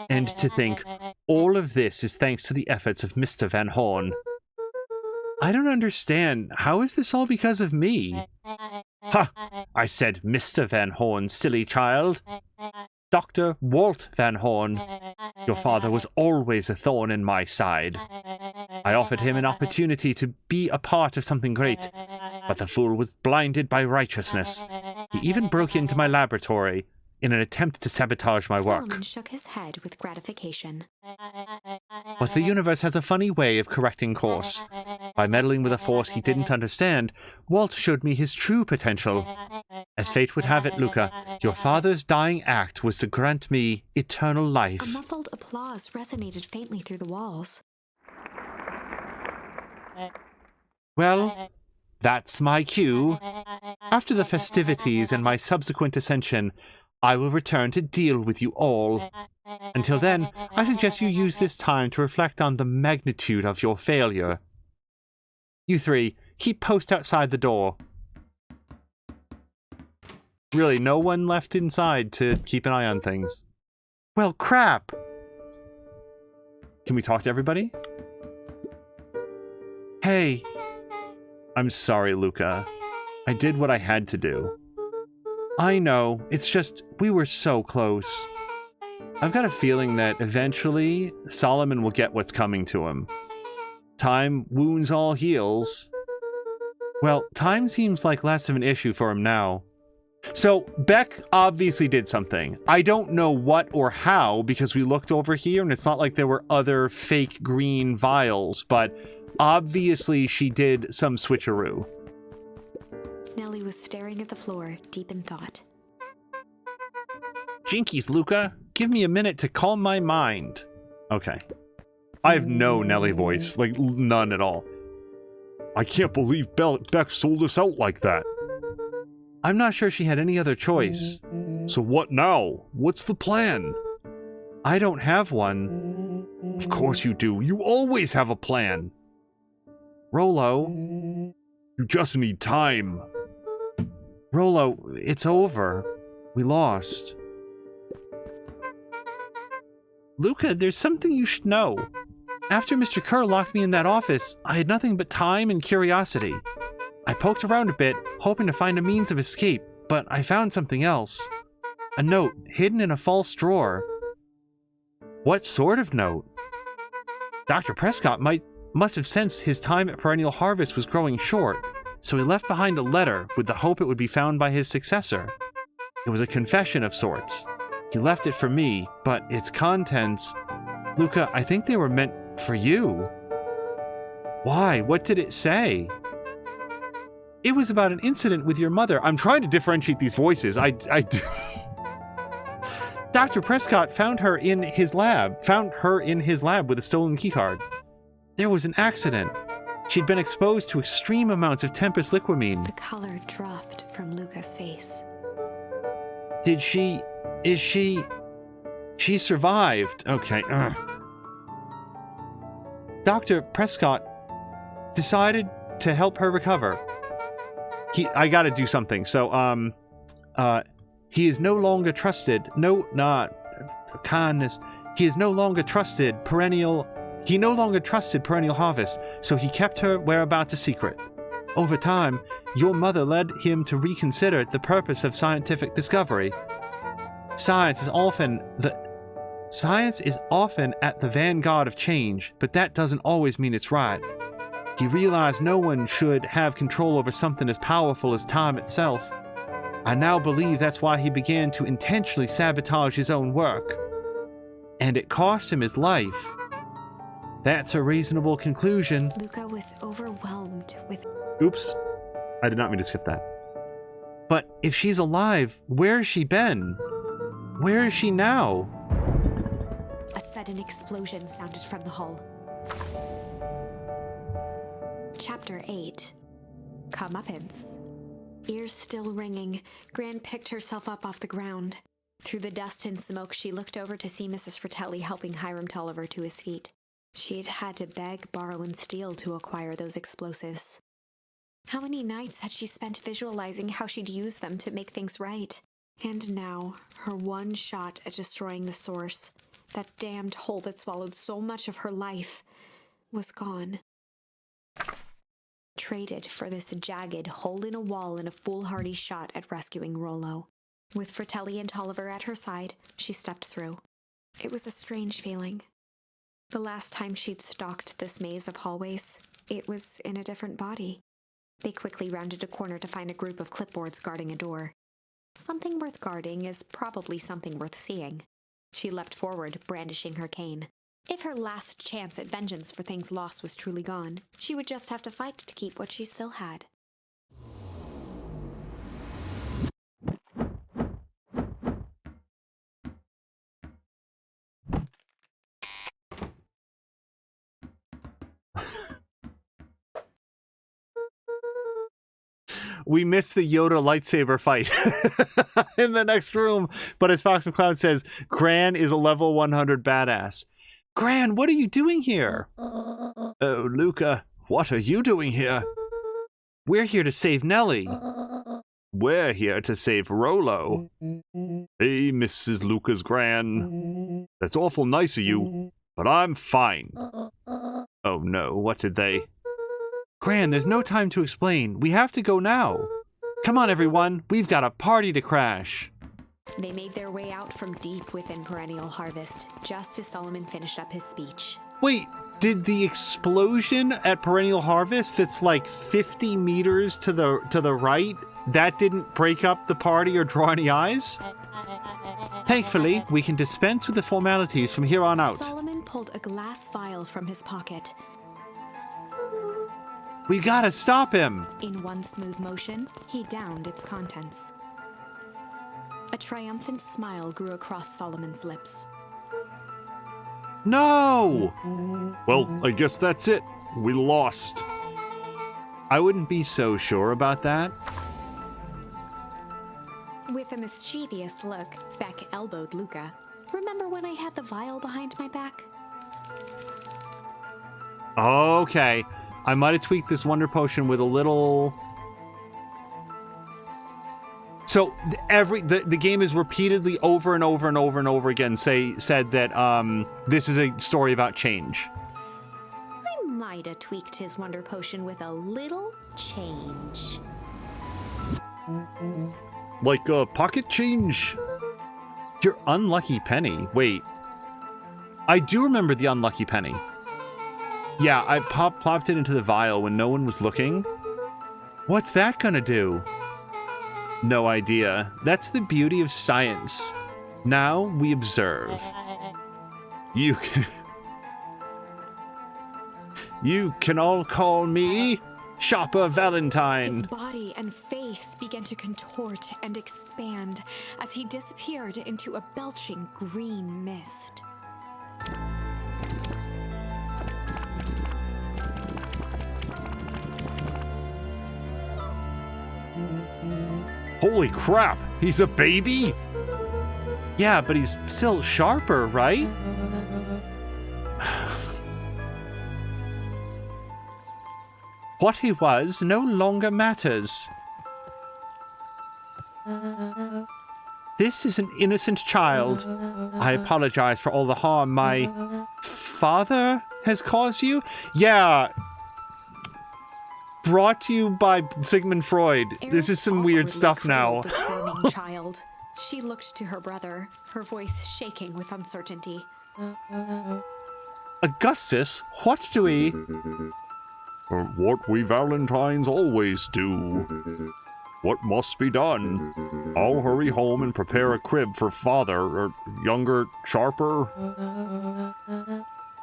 And to think, all of this is thanks to the efforts of Mr. Van Horn. I don't understand. How is this all because of me? Ha! I said Mr. Van Horn, silly child. Dr. Walt Van Horn. Your father was always a thorn in my side. I offered him an opportunity to be a part of something great, but the fool was blinded by righteousness. He even broke into my laboratory in an attempt to sabotage my work. Solomon shook his head with gratification. But the universe has a funny way of correcting course. By meddling with a force he didn't understand, Walt showed me his true potential. As fate would have it, Luca, your father's dying act was to grant me eternal A life. muffled applause resonated faintly through the walls. Well, that's my cue. After the festivities and my subsequent ascension, I will return to deal with you all. Until then, I suggest you use this time to reflect on the magnitude of your failure. You three, keep post outside the door. Really, no one left inside to keep an eye on things. Well, crap! Can we talk to everybody? Hey. I'm sorry, Luca. I did what I had to do. I know, it's just, we were so close. I've got a feeling that eventually Solomon will get what's coming to him. Time wounds all heals. Well, time seems like less of an issue for him now. So, Beck obviously did something. I don't know what or how, because we looked over here and it's not like there were other fake green vials, but obviously she did some switcheroo. Nellie was staring at the floor, deep in thought. Jinkies, Luca. Give me a minute to calm my mind. Okay. I have no Nellie voice. Like, none at all. I can't believe Beck sold us out like that. I'm not sure she had any other choice. So what now? What's the plan? I don't have one. Of course you do. You always have a plan. Rolo. You just need time. Rolo, it's over. We lost. Luca, there's something you should know. After Mr. Kerr locked me in that office, I had nothing but time and curiosity. I poked around a bit, hoping to find a means of escape, but I found something else. A note hidden in a false drawer. What sort of note? Dr. Prescott must have sensed his time at Perennial Harvest was growing short, so he left behind a letter with the hope it would be found by his successor. It was a confession of sorts. He left it for me, but its contents... Luca, I think they were meant for you. Why? What did it say? It was about an incident with your mother. I'm trying to differentiate these voices. Dr. Prescott found her in his lab with a stolen keycard. There was an accident. She'd been exposed to extreme amounts of Tempest liquamine. The color dropped from Luca's face. She survived. Okay. Dr. Prescott decided to help her recover. I gotta do something. So, he is no longer trusted. Kindness. He no longer trusted Perennial Harvest, so he kept her whereabouts a secret. Over time, your mother led him to reconsider the purpose of scientific discovery. Science is often Science is often at the vanguard of change, but that doesn't always mean it's right. He realized no one should have control over something as powerful as time itself. I now believe that's why he began to intentionally sabotage his own work. And it cost him his life. That's a reasonable conclusion. Luca was overwhelmed with Oops. I did not mean to skip that. But if she's alive, where has she been? Where is she now? a sudden explosion sounded from the hull. Chapter 8. Comeuppance. Ears still ringing, Gran picked herself up off the ground. Through the dust and smoke, she looked over to see Mrs. Fratelli helping Hiram Tolliver to his feet. She'd had to beg, borrow, and steal to acquire those explosives. How many nights had she spent visualizing how she'd use them to make things right? And now, her one shot at destroying the source, that damned hole that swallowed so much of her life, was gone. Traded for this jagged hole in a wall and a foolhardy shot at rescuing Rollo. With Fratelli and Tolliver at her side, she stepped through. It was a strange feeling. The last time she'd stalked this maze of hallways, it was in a different body. They quickly rounded a corner to find a group of clipboards guarding a door. Something worth guarding is probably something worth seeing. She leapt forward, brandishing her cane. If her last chance at vengeance for things lost was truly gone, she would just have to fight to keep what she still had. We missed the Yoda lightsaber fight in the next room, but as Fox McCloud says, Gran is a level 100 badass. Gran, what are you doing here? Oh, Luca, what are you doing here? We're here to save Nellie. We're here to save Rollo. Hey, Mrs. Lucas Gran. That's awful nice of you, but I'm fine. Oh no, what did they... Gran, there's no time to explain. We have to go now. Come on, everyone. We've got a party to crash. They made their way out from deep within Perennial Harvest, just as Solomon finished up his speech. Wait, did the explosion at Perennial Harvest that's like 50 meters to the right, that didn't break up the party or draw any eyes? Thankfully, we can dispense with the formalities from here on out. Solomon pulled a glass vial from his pocket. We gotta stop him! In one smooth motion, he downed its contents. A triumphant smile grew across Solomon's lips. No! Well, I guess that's it. We lost. I wouldn't be so sure about that. With a mischievous look, Beck elbowed Luca. Remember when I had the vial behind my back? Okay. I might have tweaked this Wonder Potion with a little... So the game is repeatedly over and over and over and over again said that this is a story about change. I might have tweaked his Wonder Potion with a little change. Like a pocket change? Your unlucky penny. Wait. I do remember the unlucky penny. Yeah, I plopped it into the vial when no one was looking. What's that gonna do? No idea. That's the beauty of science. Now we observe. You can all call me Shopper Valentine. His body and face began to contort and expand as he disappeared into a belching green mist. Holy crap, he's a baby? Yeah, but he's still sharper, right? What he was no longer matters. This is an innocent child. I apologize for all the harm my father has caused you. Yeah. Brought to you by Sigmund Freud. This is some weird stuff now. The squirming child. She looked to her brother, her voice shaking with uncertainty. Augustus, what do we... What we Valentines always do. What must be done? I'll hurry home and prepare a crib for father, or younger, sharper.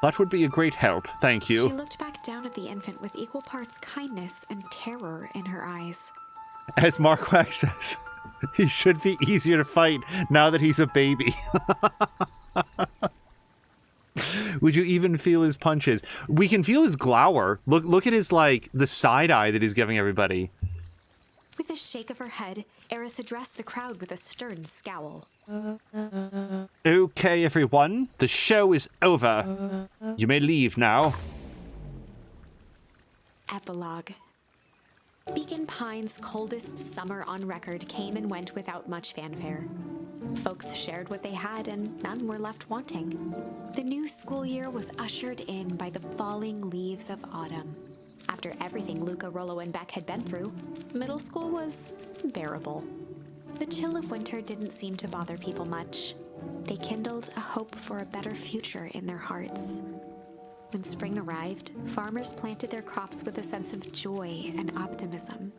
That would be a great help, thank you. She looked back down at the infant with equal parts kindness and terror in her eyes. As Mark Wax says, he should be easier to fight now that he's a baby. Would you even feel his punches? We can feel his glower. Look at his, like, the side eye that he's giving everybody. With a shake of her head, Eris addressed the crowd with a stern scowl. Okay, everyone, the show is over. You may leave now. Epilogue. Beacon Pines' coldest summer on record came and went without much fanfare. Folks shared what they had, and none were left wanting. The new school year was ushered in by the falling leaves of autumn. After everything Luca, Rollo, and Beck had been through, middle school was bearable. The chill of winter didn't seem to bother people much. They kindled a hope for a better future in their hearts. When spring arrived, farmers planted their crops with a sense of joy and optimism.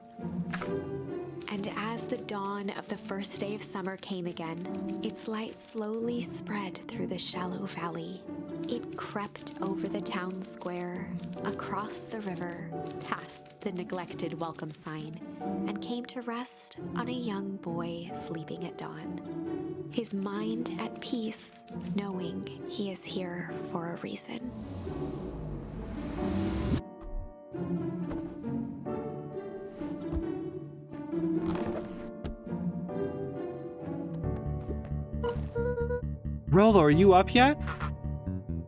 And as the dawn of the first day of summer came again, its light slowly spread through the shallow valley. It crept over the town square, across the river, past the neglected welcome sign, and came to rest on a young boy sleeping at dawn. His mind at peace, knowing he is here for a reason. Rollo, are you up yet?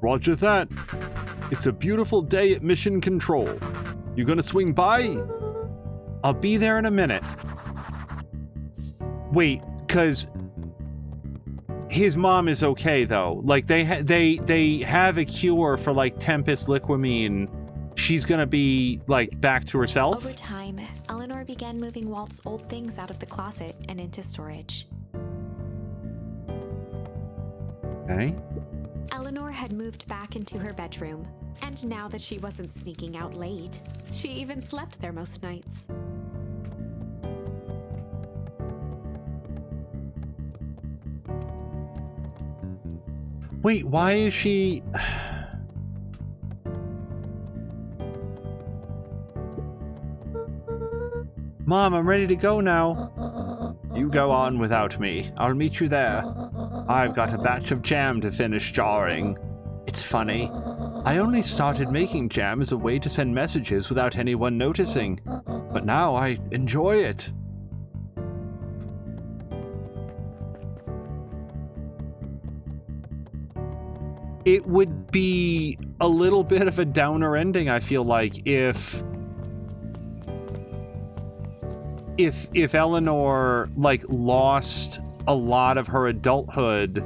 Roger that. It's a beautiful day at Mission Control. You gonna swing by? I'll be there in a minute. Wait, cause his mom is okay though. Like they have a cure for like Tempest Liquimine. She's gonna be like back to herself. Over time, Eleanor began moving Walt's old things out of the closet and into storage. Okay. Eleanor had moved back into her bedroom, and now that she wasn't sneaking out late, she even slept there most nights. Wait, why is she... Mom, I'm ready to go now. You go on without me. I'll meet you there. I've got a batch of jam to finish jarring. It's funny. I only started making jam as a way to send messages without anyone noticing. But now I enjoy it. It would be a little bit of a downer ending, I feel like, if Eleanor like lost a lot of her adulthood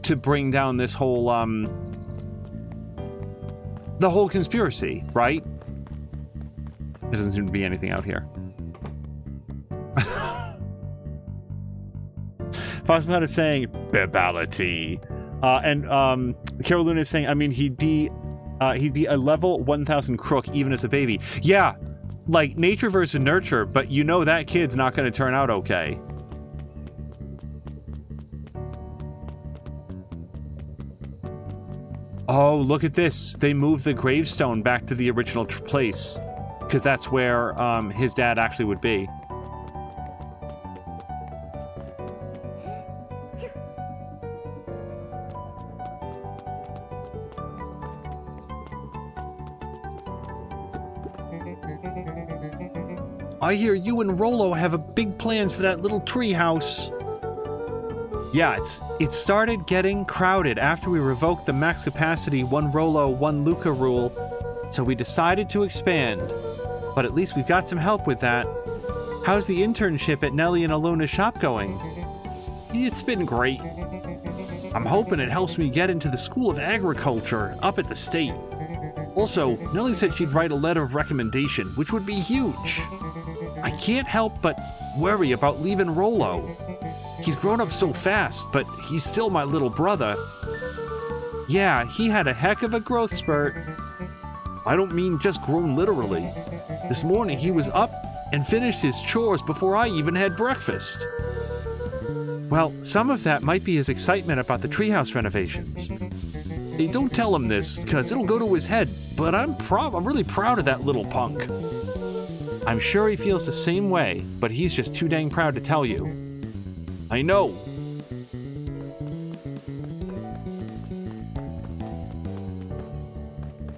to bring down this whole the whole conspiracy, right? There doesn't seem to be anything out here. Foxnut is saying babality. And Carol Luna is saying, I mean, he'd be a level 1000 crook even as a baby. Yeah, like nature versus nurture, but you know that kid's not going to turn out okay. Oh, look at this. They moved the gravestone back to the original place, because that's where his dad actually would be. I hear you and Rollo have big plans for that little tree house. Yeah, it started getting crowded after we revoked the max capacity 1 Rollo, 1 Luca rule, so we decided to expand. But at least we've got some help with that. How's the internship at Nellie and Alona's shop going? It's been great. I'm hoping it helps me get into the School of Agriculture up at the state. Also, Nellie said she'd write a letter of recommendation, which would be huge. I can't help but worry about leaving Rollo. He's grown up so fast, but he's still my little brother. Yeah, he had a heck of a growth spurt. I don't mean just grown literally. This morning he was up and finished his chores before I even had breakfast. Well, some of that might be his excitement about the treehouse renovations. Hey, don't tell him this, because it'll go to his head, but I'm really proud of that little punk. I'm sure he feels the same way, but he's just too dang proud to tell you. I know.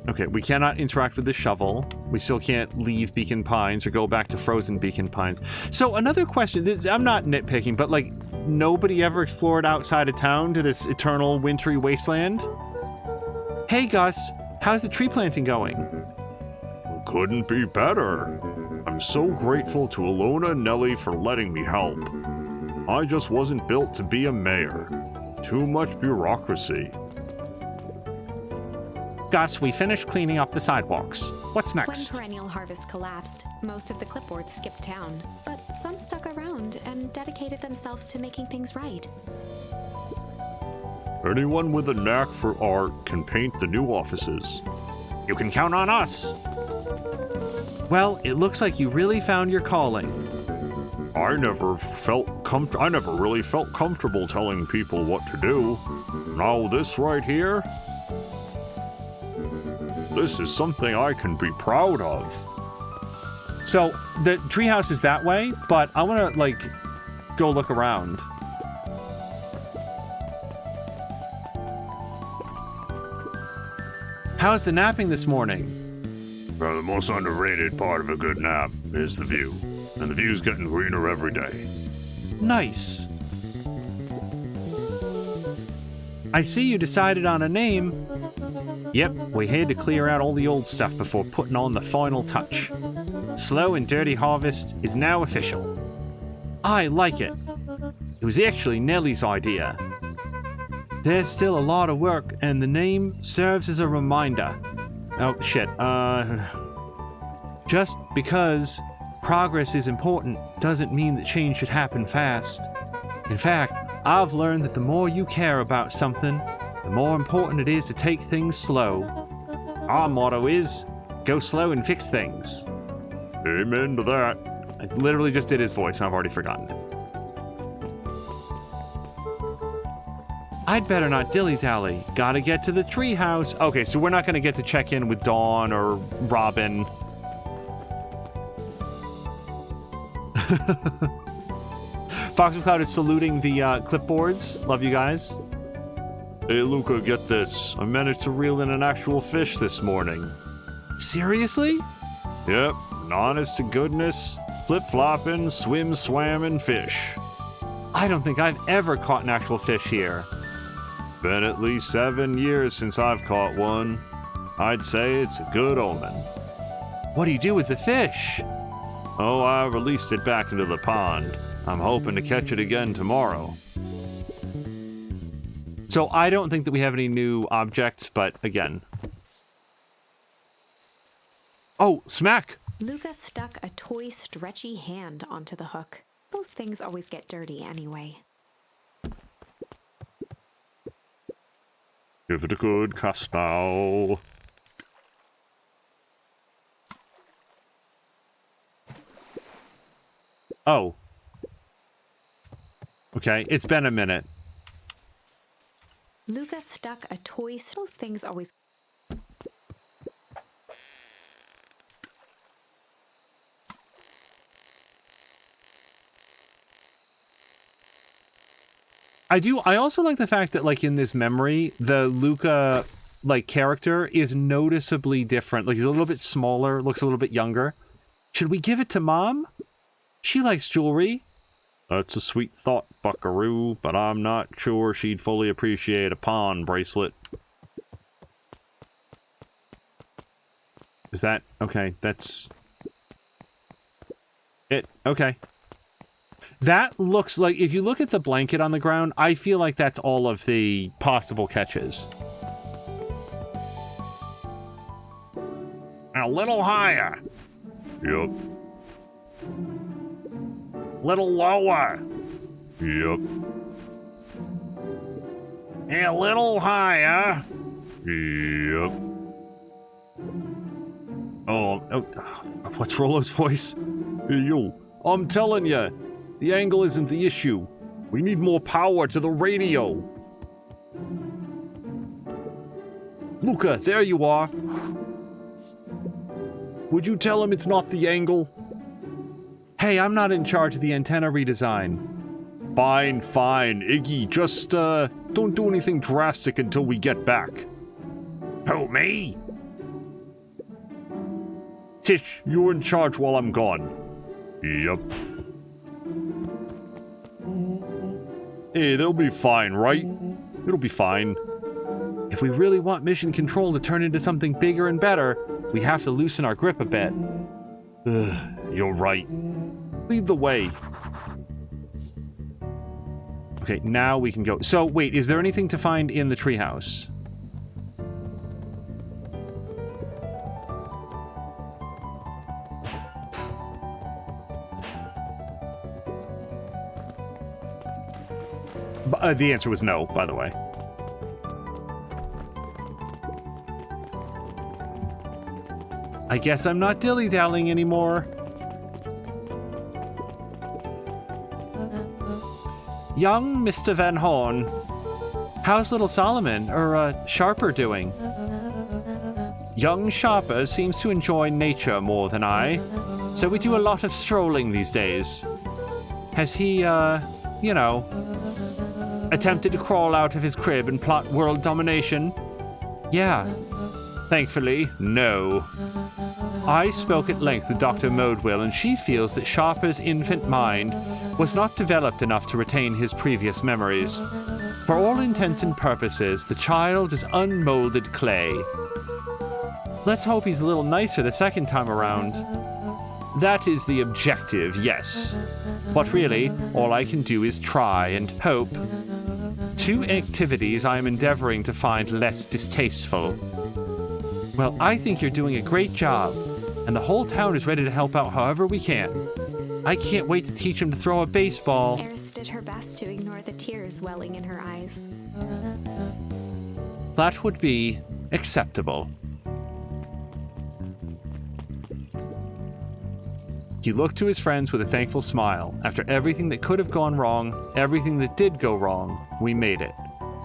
Okay, we cannot interact with the shovel. We still can't leave Beacon Pines or go back to frozen Beacon Pines. So another question, I'm not nitpicking, but like, nobody ever explored outside of town to this eternal wintry wasteland? Hey Gus, how's the tree planting going? Couldn't be better. I'm so grateful to Alona and Nellie for letting me help. I just wasn't built to be a mayor. Too much bureaucracy. Gus, we finished cleaning up the sidewalks. What's When next? Perennial Harvest collapsed, most of the clipboards skipped town, but some stuck around and dedicated themselves to making things right. Anyone with a knack for art can paint the new offices. You can count on us. Well, it looks like you really found your calling. I never really felt comfortable telling people what to do. Now this right here, this is something I can be proud of. So, the treehouse is that way, but I want to, like, go look around. How's the napping this morning? Well, the most underrated part of a good nap is the view. And the view's getting greener every day. Nice. I see you decided on a name. Yep, we had to clear out all the old stuff before putting on the final touch. Slow and Dirty Harvest is now official. I like it. It was actually Nellie's idea. There's still a lot of work, and the name serves as a reminder. Oh, shit. Just because progress is important doesn't mean that change should happen fast. In fact, I've learned that the more you care about something, the more important it is to take things slow. Our motto is, go slow and fix things. Amen to that. I literally just did his voice and I've already forgotten it. I'd better not dilly-dally. Gotta get to the treehouse. Okay, so we're not gonna get to check in with Dawn or Robin. Fox McCloud is saluting the clipboards. Love you guys. Hey, Luca, get this. I managed to reel in an actual fish this morning. Seriously? Yep, an honest to goodness, flip-flopping, swim-swamming fish. I don't think I've ever caught an actual fish here. Been at least 7 years since I've caught one. I'd say it's a good omen. What do you do with the fish? Oh, I released it back into the pond. I'm hoping to catch it again tomorrow. So I don't think that we have any new objects, but again. Oh, smack! Luca stuck a toy stretchy hand onto the hook. Those things always get dirty anyway. Give it a good cast now. Oh. Okay, it's been a minute. Luca stuck a toy. Those things always. I also like the fact that, like, in this memory, the Luca, like, character is noticeably different. Like, he's a little bit smaller, looks a little bit younger. Should we give it to Mom? She likes jewelry. That's a sweet thought, buckaroo, but I'm not sure she'd fully appreciate a pawn bracelet. Is that... okay, that's... it. Okay. That looks like... if you look at the blanket on the ground, I feel like that's all of the possible catches. A little higher. Yep. Little lower. Yep. A little higher. Yep. Oh, what's Rollo's voice? Hey, yo. I'm telling you, the angle isn't the issue. We need more power to the radio. Luca, there you are. Would you tell him it's not the angle? Hey, I'm not in charge of the antenna redesign. Fine. Iggy, just, don't do anything drastic until we get back. Who, me? Tish, you're in charge while I'm gone. Yep. Hey, they'll be fine, right? It'll be fine. If we really want mission control to turn into something bigger and better, we have to loosen our grip a bit. You're right. Lead the way. Okay, now we can go. So, wait, is there anything to find in the treehouse? The answer was no, by the way. I guess I'm not dilly-dallying anymore. Young Mr. Van Horn. How's little Solomon, or, Sharper doing? Young Sharper seems to enjoy nature more than I, so we do a lot of strolling these days. Has he, attempted to crawl out of his crib and plot world domination? Yeah. Thankfully, no. I spoke at length with Dr. Modewell, and she feels that Sharper's infant mind was not developed enough to retain his previous memories. For all intents and purposes, the child is unmolded clay. Let's hope he's a little nicer the second time around. That is the objective, yes. But really, all I can do is try and hope. 2 activities I am endeavoring to find less distasteful. Well, I think you're doing a great job, and the whole town is ready to help out however we can. I can't wait to teach him to throw a baseball. Eris did her best to ignore the tears welling in her eyes. That would be acceptable. He looked to his friends with a thankful smile. After everything that could have gone wrong, everything that did go wrong, we made it.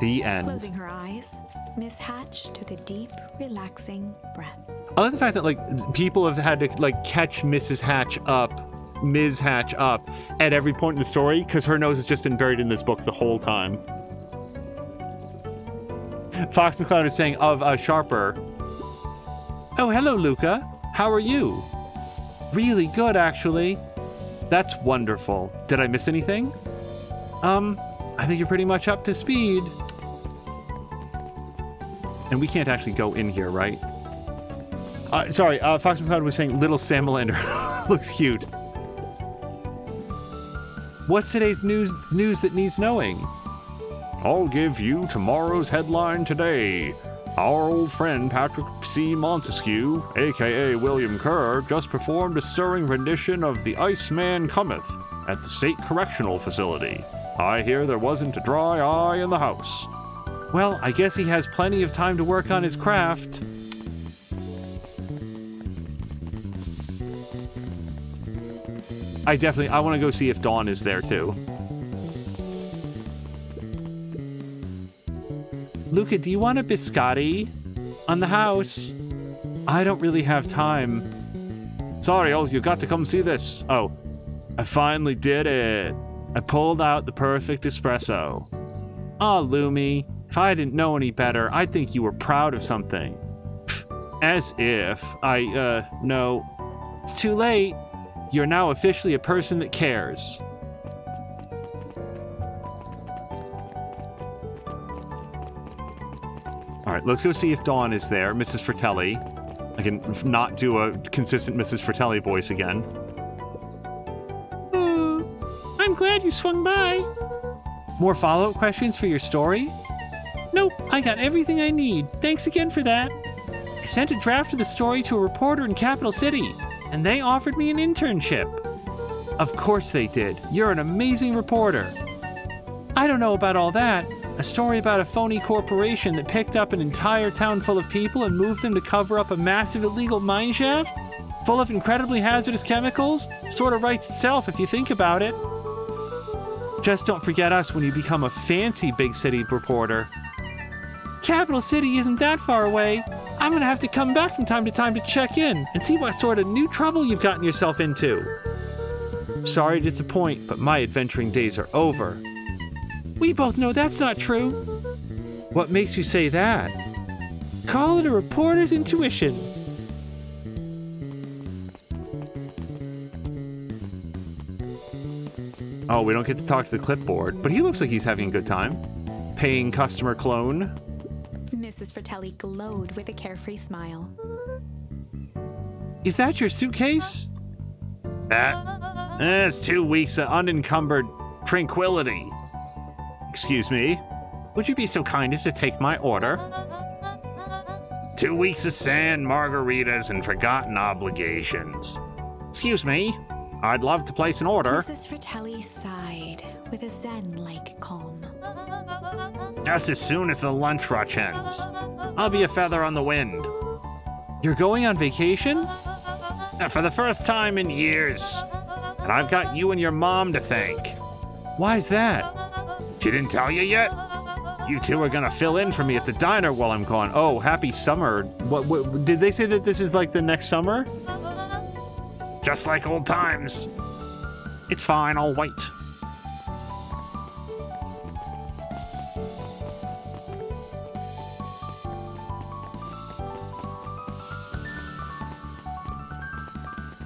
The end. Closing her eyes, Miss Hatch took a deep, relaxing breath. I like the fact that, like, people have had to, like, catch Ms. Hatch up at every point in the story, because her nose has just been buried in this book the whole time. Fox McCloud is saying of Sharper, "Oh, hello, Luca. How are you?" "Really good, actually." "That's wonderful. Did I miss anything?" I think you're pretty much up to speed." And we can't actually go in here, right? Sorry, Fox McCloud was saying little Salamander looks cute. What's today's news that needs knowing? I'll give you tomorrow's headline today. Our old friend Patrick C. Montesquieu, a.k.a. William Kerr, just performed a stirring rendition of The Iceman Cometh at the State Correctional Facility. I hear there wasn't a dry eye in the house. Well, I guess he has plenty of time to work on his craft. I want to go see if Dawn is there too. Luca, do you want a biscotti? On the house? I don't really have time. Sorry, you got to come see this. Oh, I finally did it. I pulled out the perfect espresso. Aw, Lumi, if I didn't know any better, I'd think you were proud of something. Pfft, as if. No. It's too late. You're now officially a person that cares. All right, let's go see if Dawn is there. Mrs. Fratelli. I can not do a consistent Mrs. Fratelli voice again. I'm glad you swung by. More follow-up questions for your story? Nope, I got everything I need. Thanks again for that. I sent a draft of the story to a reporter in Capital City, and they offered me an internship. Of course they did. You're an amazing reporter. I don't know about all that. A story about a phony corporation that picked up an entire town full of people and moved them to cover up a massive illegal mine shaft? Full of incredibly hazardous chemicals? Sort of writes itself if you think about it. Just don't forget us when you become a fancy big city reporter. Capital City isn't that far away. I'm gonna have to come back from time to time to check in and see what sort of new trouble you've gotten yourself into. Sorry to disappoint, but my adventuring days are over. We both know that's not true. What makes you say that? Call it a reporter's intuition. Oh, we don't get to talk to the clipboard, but he looks like he's having a good time. Paying customer clone. Mrs. Fratelli glowed with a carefree smile. Is that your suitcase? It's 2 weeks of unencumbered tranquility. Excuse me. Would you be so kind as to take my order? 2 weeks of sand, margaritas, and forgotten obligations. Excuse me. I'd love to place an order. Mrs. Fratelli sighed with a zen-like calm. Just as soon as the lunch rush ends. I'll be a feather on the wind. You're going on vacation? For the first time in years. And I've got you and your mom to thank. Why's that? She didn't tell you yet? You two are gonna fill in for me at the diner while I'm gone. Oh, happy summer. What did they say that this is like the next summer? Just like old times. It's fine, I'll wait.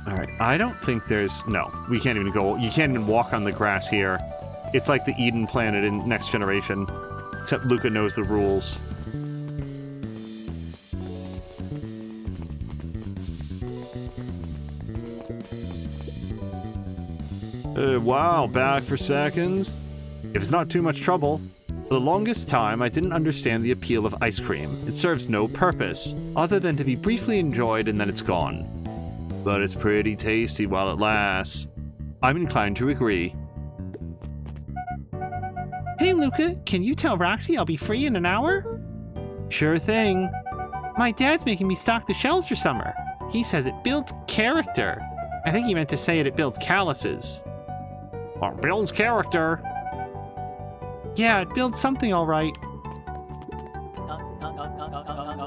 Alright, I don't think there's... No, we can't even go... You can't even walk on the grass here. It's like the Eden planet in Next Generation. Except Luca knows the rules. Wow, back for seconds? If it's not too much trouble. For the longest time, I didn't understand the appeal of ice cream. It serves no purpose, other than to be briefly enjoyed and then it's gone. But it's pretty tasty while it lasts. I'm inclined to agree. Hey, Luca, can you tell Roxy I'll be free in an hour? Sure thing. My dad's making me stock the shelves for summer. He says it builds character. I think he meant to say it builds calluses. Or builds character. Yeah, it builds something all right.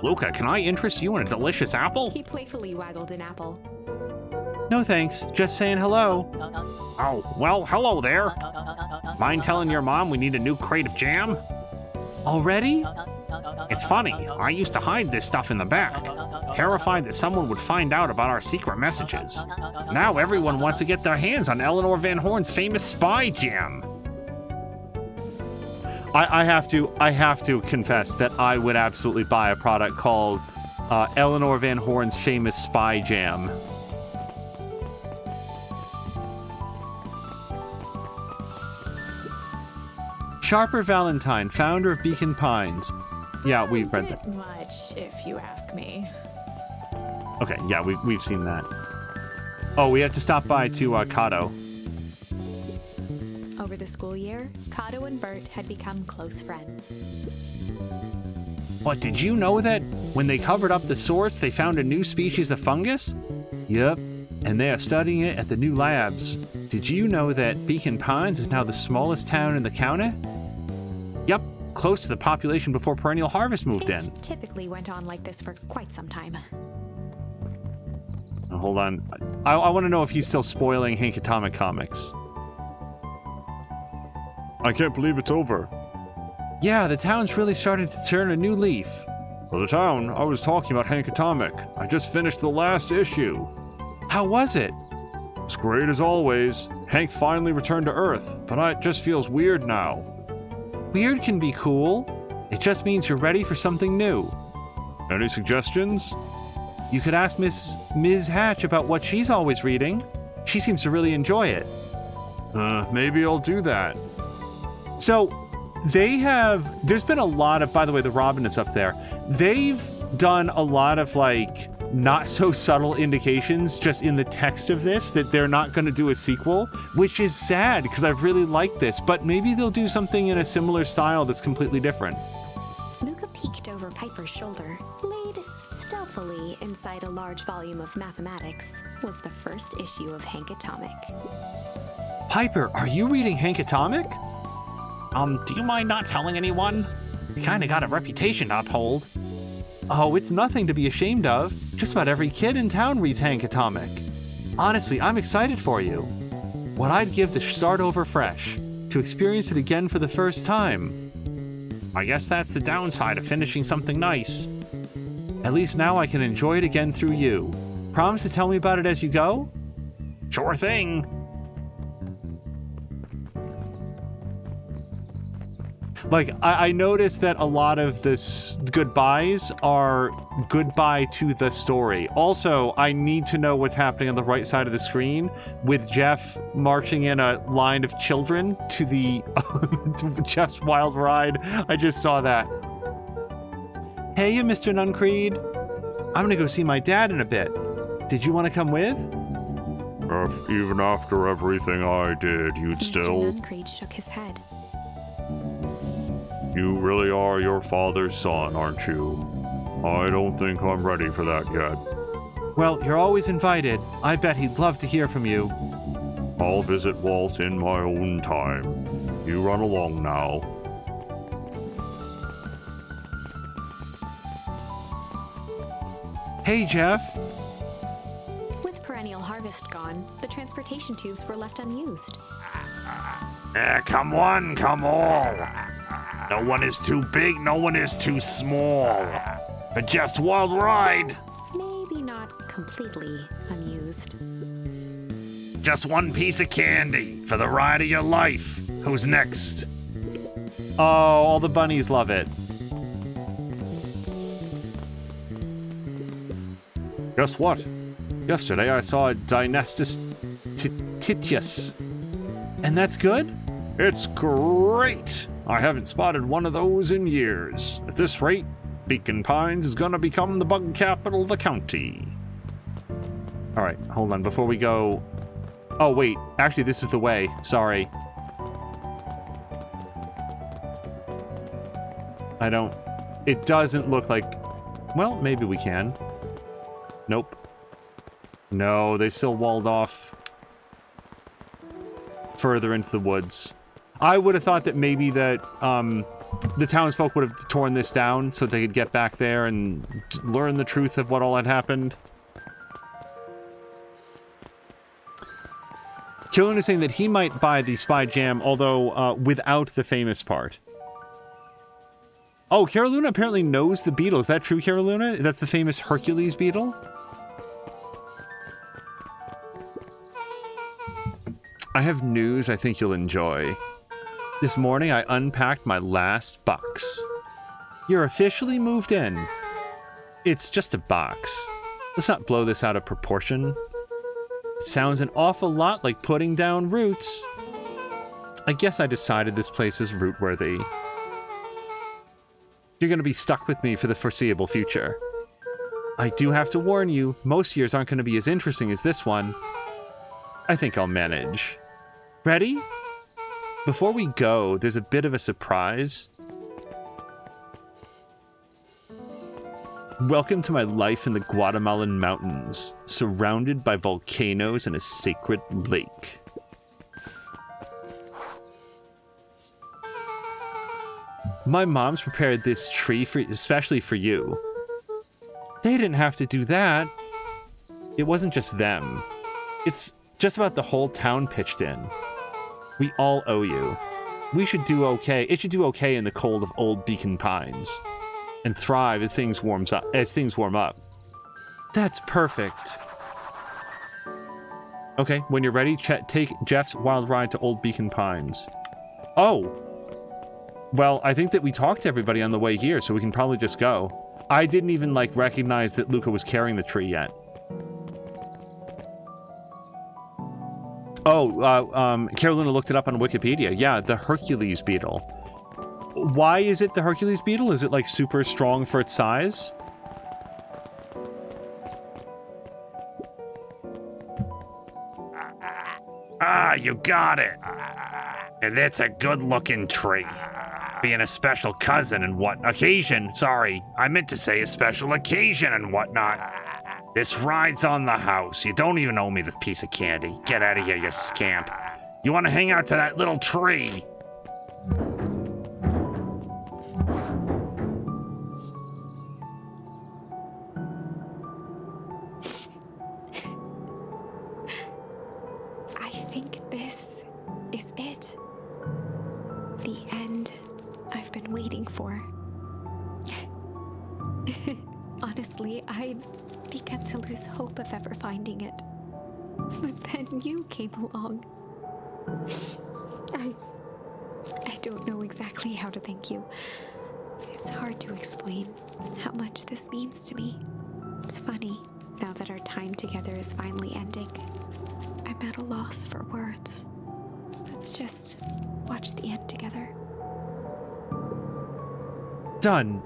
Luca, can I interest you in a delicious apple? He playfully waggled an apple. No thanks, just saying hello. Oh, well, hello there. Mind telling your mom we need a new crate of jam? Already? It's funny, I used to hide this stuff in the back, terrified that someone would find out about our secret messages. Now everyone wants to get their hands on Eleanor Van Horn's famous spy jam. I have to confess that I would absolutely buy a product called Eleanor Van Horn's famous spy jam. Sharper Valentine, founder of Beacon Pines. Yeah, we've read that. Much, if you ask me. Okay, yeah, we've seen that. Oh, we have to stop by to Kato. Over the school year, Kato and Bert had become close friends. What, did you know that when they covered up the source, they found a new species of fungus? Yep, and they are studying it at the new labs. Did you know that Beacon Pines is now the smallest town in the county? Yep, close to the population before Perennial Harvest moved in. It typically went on like this for quite some time. Oh, hold on. I want to know if he's still spoiling Hank Atomic comics. I can't believe it's over. Yeah, the town's really starting to turn a new leaf. For the town, I was talking about Hank Atomic. I just finished the last issue. How was it? It's great as always. Hank finally returned to Earth, but it just feels weird now. Weird can be cool. It just means you're ready for something new. Any suggestions? You could ask Ms. Hatch about what she's always reading. She seems to really enjoy it. Maybe I'll do that. So, there's been a lot of, by the way, the Robin is up there. They've done a lot of, like, not so subtle indications just in the text of this that they're not going to do a sequel, which is sad because I've really liked this, but maybe they'll do something in a similar style that's completely different. Luca peeked over Piper's shoulder. Laid stealthily inside a large volume of mathematics was the first issue of Hank Atomic. Piper, are you reading Hank Atomic? Do you mind not telling anyone? You kinda got a reputation to uphold. Oh, it's nothing to be ashamed of. Just about every kid in town reads Hank Atomic. Honestly, I'm excited for you. What I'd give to start over fresh, to experience it again for the first time. I guess that's the downside of finishing something nice. At least now I can enjoy it again through you. Promise to tell me about it as you go? Sure thing. Like, I noticed that a lot of this goodbyes are goodbye to the story. Also, I need to know what's happening on the right side of the screen with Jeff marching in a line of children to the to Jeff's Wild Ride. I just saw that. Hey, Mr. Nuncreed. I'm gonna go see my dad in a bit. Did you want to come with? If even after everything I did, you'd Mr. still... Nuncreed shook his head. You really are your father's son, aren't you? I don't think I'm ready for that yet. Well, you're always invited. I bet he'd love to hear from you. I'll visit Walt in my own time. You run along now. Hey, Jeff. With perennial harvest gone, the transportation tubes were left unused. Come one, come all. No one is too big, no one is too small. But just Wild Ride. Maybe not completely unused. Just one piece of candy for the ride of your life. Who's next? Oh, all the bunnies love it. Guess what? Yesterday I saw a Dynastus Titius. And that's good? It's great! I haven't spotted one of those in years. At this rate, Beacon Pines is gonna become the bug capital of the county. Alright, hold on, before we go... Oh, wait, actually this is the way, sorry. It doesn't look like... Well, maybe we can. Nope. No, they still walled off further into the woods. I would have thought that maybe that the townsfolk would have torn this down so they could get back there and learn the truth of what all had happened. Killen is saying that he might buy the Spy Jam, although without the famous part. Oh, Caroluna apparently knows the beetle. Is that true, Caroluna? That's the famous Hercules beetle? I have news I think you'll enjoy. This morning I unpacked my last box. You're officially moved in. It's just a box. Let's not blow this out of proportion. It sounds an awful lot like putting down roots. I guess I decided this place is root-worthy. You're going to be stuck with me for the foreseeable future. I do have to warn you, most years aren't going to be as interesting as this one. I think I'll manage. Ready? Before we go, there's a bit of a surprise. Welcome to my life in the Guatemalan mountains, surrounded by volcanoes and a sacred lake. My mom's prepared this tree especially for you. They didn't have to do that. It wasn't just them. It's just about the whole town pitched in. We all owe you. We should do okay. It should do okay in the cold of old Beacon Pines, and thrive as things warm up. That's perfect. Okay, when you're ready, take Jeff's Wild Ride to Old Beacon Pines. Oh. Well, I think that we talked to everybody on the way here, so we can probably just go. I didn't even, recognize that Luca was carrying the tree yet. Oh, Carolina looked it up on Wikipedia. Yeah, the Hercules beetle. Why is it the Hercules beetle? Is it, super strong for its size? Ah, you got it. And it's a good-looking tree. Being a special cousin and what occasion, sorry, I meant to say a special occasion and whatnot. This rides on the house. You don't even owe me this piece of candy. Get out of here, you scamp. You want to hang out to that little tree? I think this is it. The end I've been waiting for. Honestly, I'd begun to lose hope of ever finding it. But then you came along. I don't know exactly how to thank you. It's hard to explain how much this means to me. It's funny, now that our time together is finally ending, I'm at a loss for words. Let's just watch the end together. Done.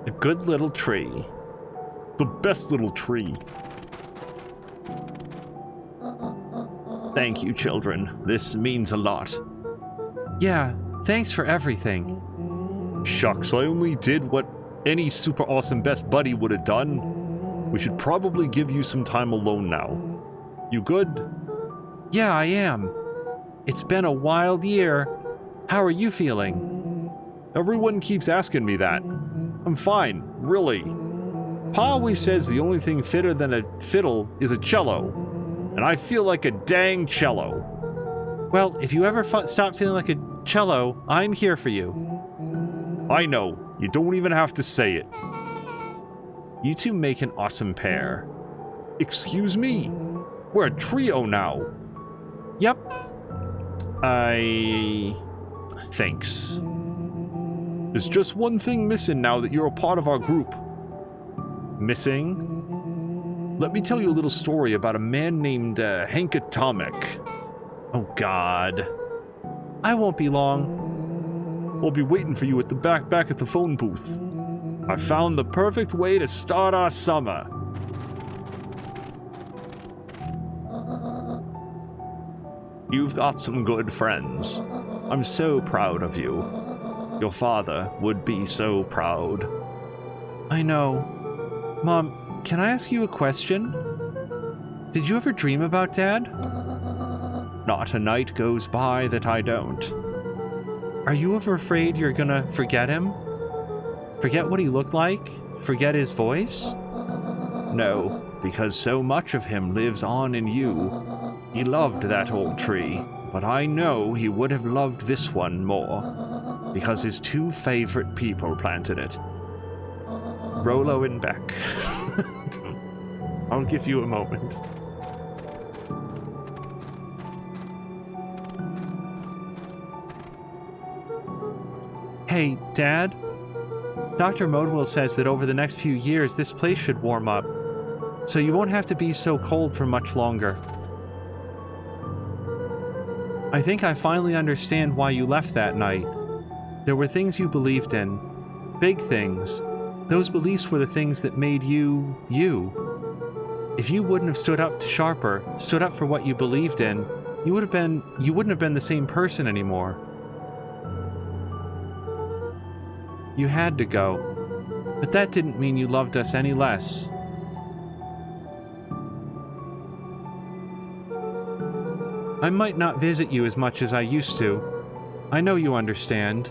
A good little tree. The best little tree. Thank you, children. This means a lot. Yeah, thanks for everything. Shucks, I only did what any super awesome best buddy would have done. We should probably give you some time alone now. You good? Yeah, I am. It's been a wild year. How are you feeling? Everyone keeps asking me that. I'm fine, really. Pa always says the only thing fitter than a fiddle is a cello, and I feel like a dang cello. Well, if you ever stop feeling like a cello, I'm here for you. I know, you don't even have to say it. You two make an awesome pair. Excuse me, we're a trio now. Yep. Thanks. There's just one thing missing now that you're a part of our group. Missing? Let me tell you a little story about a man named Hank Atomic. Oh, God. I won't be long. I'll be waiting for you at the back at the phone booth. I found the perfect way to start our summer. You've got some good friends. I'm so proud of you. Your father would be so proud. I know. Mom, can I ask you a question? Did you ever dream about Dad? Not a night goes by that I don't. Are you ever afraid you're gonna forget him? Forget what he looked like? Forget his voice? No, because so much of him lives on in you. He loved that old tree, but I know he would have loved this one more, because his two favorite people planted it. Rolo and Beck. I'll give you a moment. Hey, Dad? Dr. Modwell says that over the next few years, this place should warm up, so you won't have to be so cold for much longer. I think I finally understand why you left that night. There were things you believed in. Big things. Those beliefs were the things that made you, you. If you wouldn't have stood up to Sharper, stood up for what you believed in, you wouldn't have been the same person anymore. You had to go, but that didn't mean you loved us any less. I might not visit you as much as I used to. I know you understand.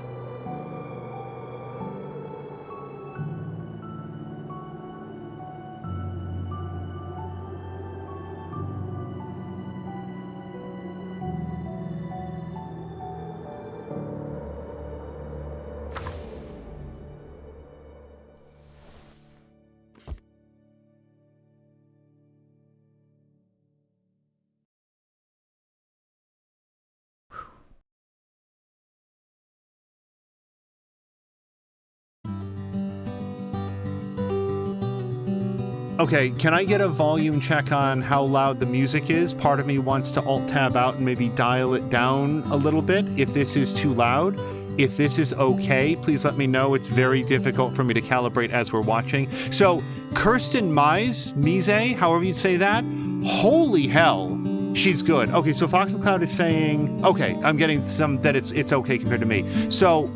Okay, can I get a volume check on how loud the music is? Part of me wants to Alt-Tab out and maybe dial it down a little bit if this is too loud. If this is okay, please let me know. It's very difficult for me to calibrate as we're watching. So, Kirsten Mise, however you say that, holy hell. She's good. Okay, so Fox McCloud is saying, okay, I'm getting some that it's okay compared to me. So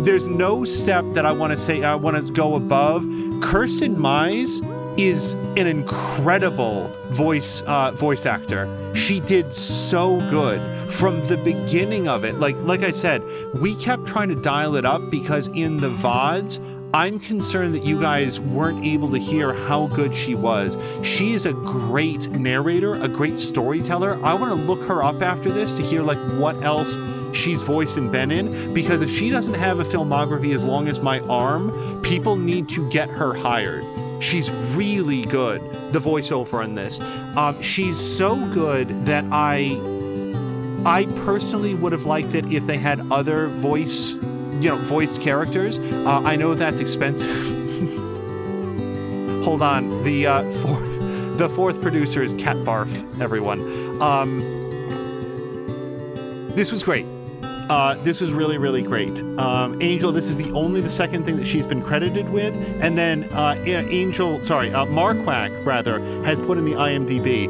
there's no step that I want to say I want to go above. Kirsten Mize is an incredible voice actor. She did so good from the beginning of it. Like I said, we kept trying to dial it up because in the VODs, I'm concerned that you guys weren't able to hear how good she was. She is a great narrator, a great storyteller. I want to look her up after this to hear like what else she's voiced and been in, because if she doesn't have a filmography as long as my arm, people need to get her hired. She's really good, the voiceover in this. She's so good that I personally would have liked it if they had other voiced characters. I know that's expensive. Hold on, the fourth producer is Cat Barf, everyone. This was great. This was really, really great. Angel, this is the second thing that she's been credited with. And then Marquardt, rather, has put in the IMDb.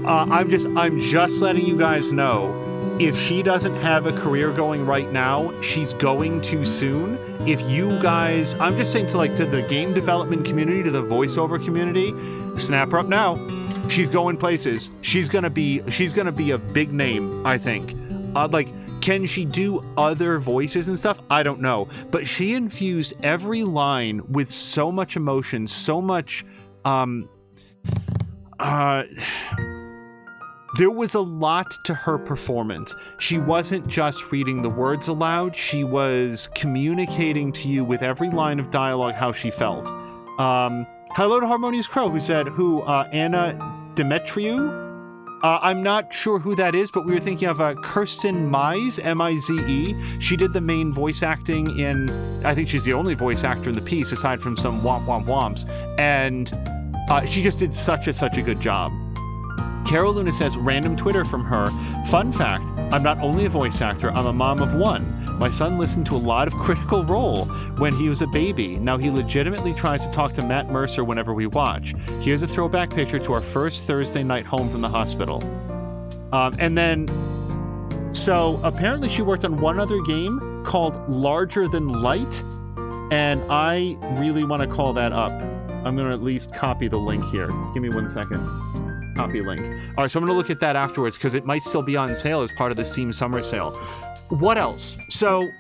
I'm just letting you guys know, if she doesn't have a career going right now, she's going to soon. If you guys, I'm just saying to the game development community, to the voiceover community, snap her up now. She's going places. She's gonna be a big name, I think. Can she do other voices and stuff? I don't know. But she infused every line with so much emotion, so much there was a lot to her performance. She wasn't just reading the words aloud, she was communicating to you with every line of dialogue how she felt. Hello to Harmonious Crow, who said, Anna Demetriou? I'm not sure who that is, but we were thinking of Kirsten Mize, M-I-Z-E. She did the main voice acting in, I think she's the only voice actor in the piece, aside from some womps. And she just did such a good job. Carol Luna says, random Twitter from her. Fun fact, I'm not only a voice actor, I'm a mom of one. My son listened to a lot of Critical Role when he was a baby. Now he legitimately tries to talk to Matt Mercer whenever we watch. Here's a throwback picture to our first Thursday night home from the hospital. And then, so apparently she worked on one other game called Larger Than Light, and I really want to call that up. I'm going to at least copy the link here. Give me 1 second. Copy link. All right, so I'm going to look at that afterwards because it might still be on sale as part of the Steam Summer Sale. What else? So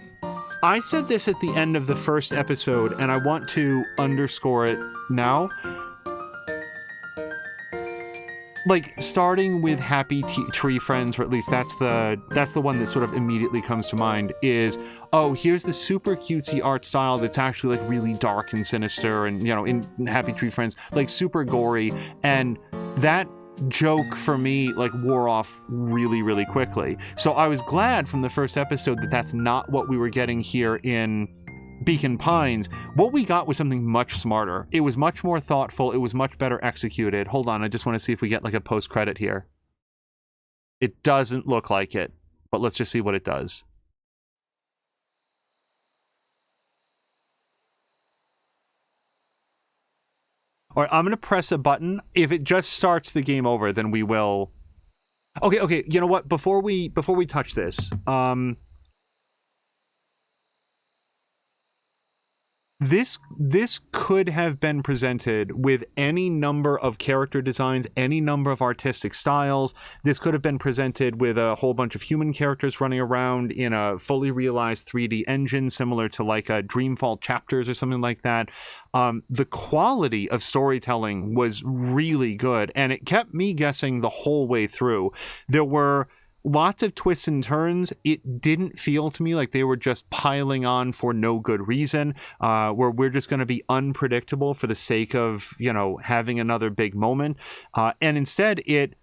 I said this at the end of the first episode, and I want to underscore it now. Starting with Happy Tree Friends, or at least that's the one that sort of immediately comes to mind, is, oh, here's the super cutesy art style that's actually really dark and sinister, and in Happy Tree Friends, super gory, and that joke for me wore off really, really quickly. So I was glad from the first episode that that's not what we were getting here in Beacon Pines. What we got was something much smarter. It was much more thoughtful. It was much better executed. Hold on, I just want to see if we get a post credit here. It doesn't look like it, but let's just see what it does. All right, I'm going to press a button. If it just starts the game over, then we will... Okay, you know what? Before we touch this, This could have been presented with any number of character designs, any number of artistic styles. This could have been presented with a whole bunch of human characters running around in a fully realized 3D engine, similar to a Dreamfall Chapters or something like that. The quality of storytelling was really good, and it kept me guessing the whole way through. There were lots of twists and turns. It didn't feel to me like they were just piling on for no good reason, where we're just going to be unpredictable for the sake of, having another big moment. And instead, it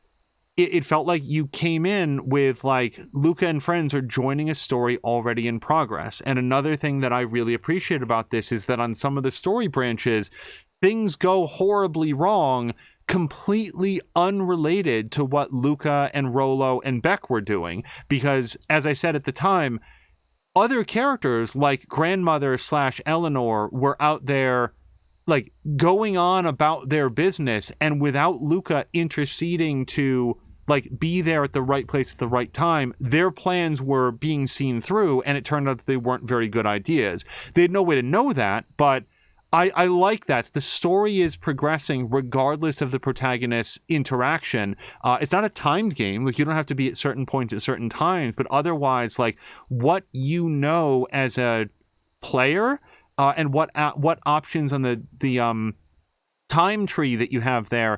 felt like you came in with Luca and friends are joining a story already in progress. And another thing that I really appreciate about this is that on some of the story branches, things go horribly wrong, completely unrelated to what Luca and Rollo and Beck were doing. Because, as I said at the time, other characters like Grandmother / Eleanor were out there going on about their business, and without Luca interceding to like be there at the right place at the right time, their plans were being seen through, and it turned out that they weren't very good ideas. They had no way to know that, but I like that. The story is progressing regardless of the protagonist's interaction. It's not a timed game. Like, you don't have to be at certain points at certain times, but otherwise, like, what you know as a player and what options on the time tree that you have there,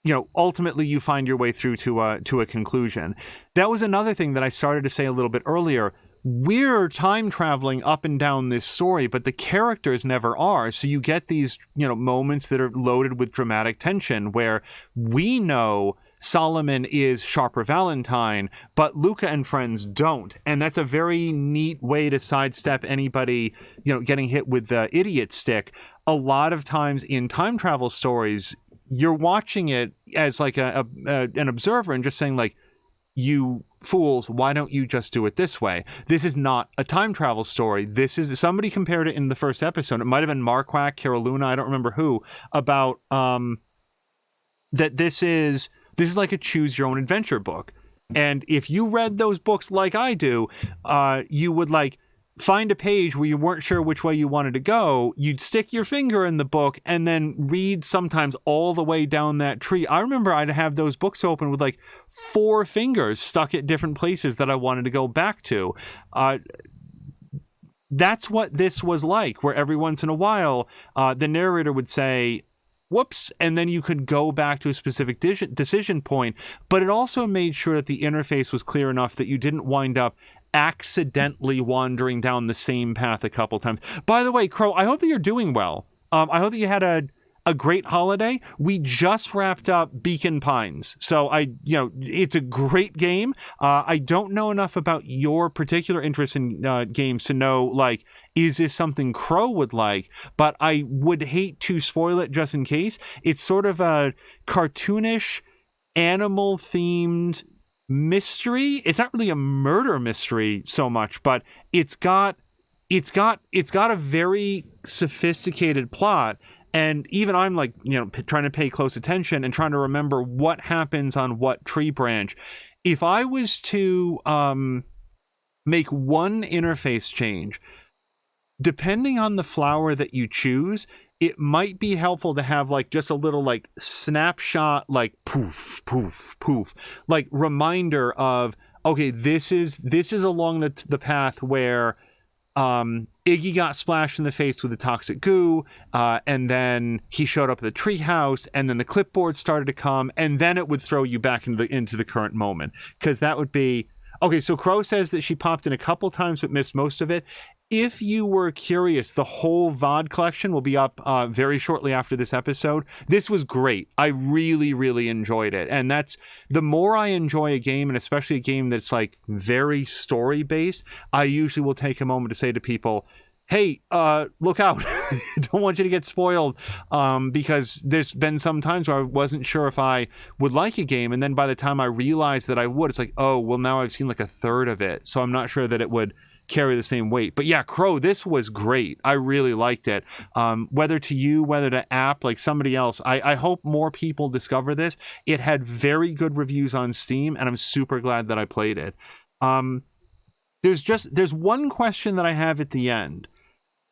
you know, ultimately you find your way through to a conclusion. That was another thing that I started to say a little bit earlier. We're time traveling up and down this story, but the characters never are. So you get these, you know, moments that are loaded with dramatic tension where we know Solomon is Sharper Valentine, but Luca and friends don't. And that's a very neat way to sidestep anybody, you know, getting hit with the idiot stick. A lot of times in time travel stories, you're watching it as like an observer and just saying, like, you fools, why don't you just do it this way? This is not a time travel story. This is, somebody compared it in the first episode. It might have been Marquardt, Caroluna, I don't remember who, about that this is like a choose your own adventure book. And if you read those books like I do, you would like find a page where you weren't sure which way you wanted to go. You'd stick your finger in the book and then read sometimes all the way down that tree. I remember I'd have those books open with like 4 fingers stuck at different places that I wanted to go back to. That's what this was like, where every once in a while, the narrator would say, whoops, and then you could go back to a specific decision point. But it also made sure that the interface was clear enough that you didn't wind up accidentally wandering down the same path a couple times. By the way, Crow, I hope that you're doing well. I hope that you had a great holiday. We just wrapped up Beacon Pines. So it's a great game. I don't know enough about your particular interest in games to know, like, is this something Crow would like? But I would hate to spoil it just in case. It's sort of a cartoonish, animal-themed mystery. It's not really a murder mystery so much, but it's got a very sophisticated plot. And even I'm like, trying to pay close attention and trying to remember what happens on what tree branch. If I was to make one interface change, depending on the flower that you choose, it might be helpful to have like just a little like snapshot, like poof, poof, poof, like reminder of, okay, this is along the path where Iggy got splashed in the face with the toxic goo, and then he showed up at the treehouse, and then the clipboard started to come, and then it would throw you back into the current moment, because that would be okay. So Crow says that she popped in a couple times but missed most of it. If you were curious, the whole VOD collection will be up very shortly after this episode. This was great. I really, really enjoyed it. And that's, the more I enjoy a game, and especially a game that's like very story-based, I usually will take a moment to say to people, hey, look out. Don't want you to get spoiled, because there's been some times where I wasn't sure if I would like a game, and then by the time I realized that I would, it's like, oh, well, now I've seen like a third of it, so I'm not sure that it would carry the same weight. But yeah, Crow, this was great. I really liked it. Whether to you, whether to App, like somebody else, I hope more people discover this. It had very good reviews on Steam, and I'm super glad that I played it. There's one question that I have at the end.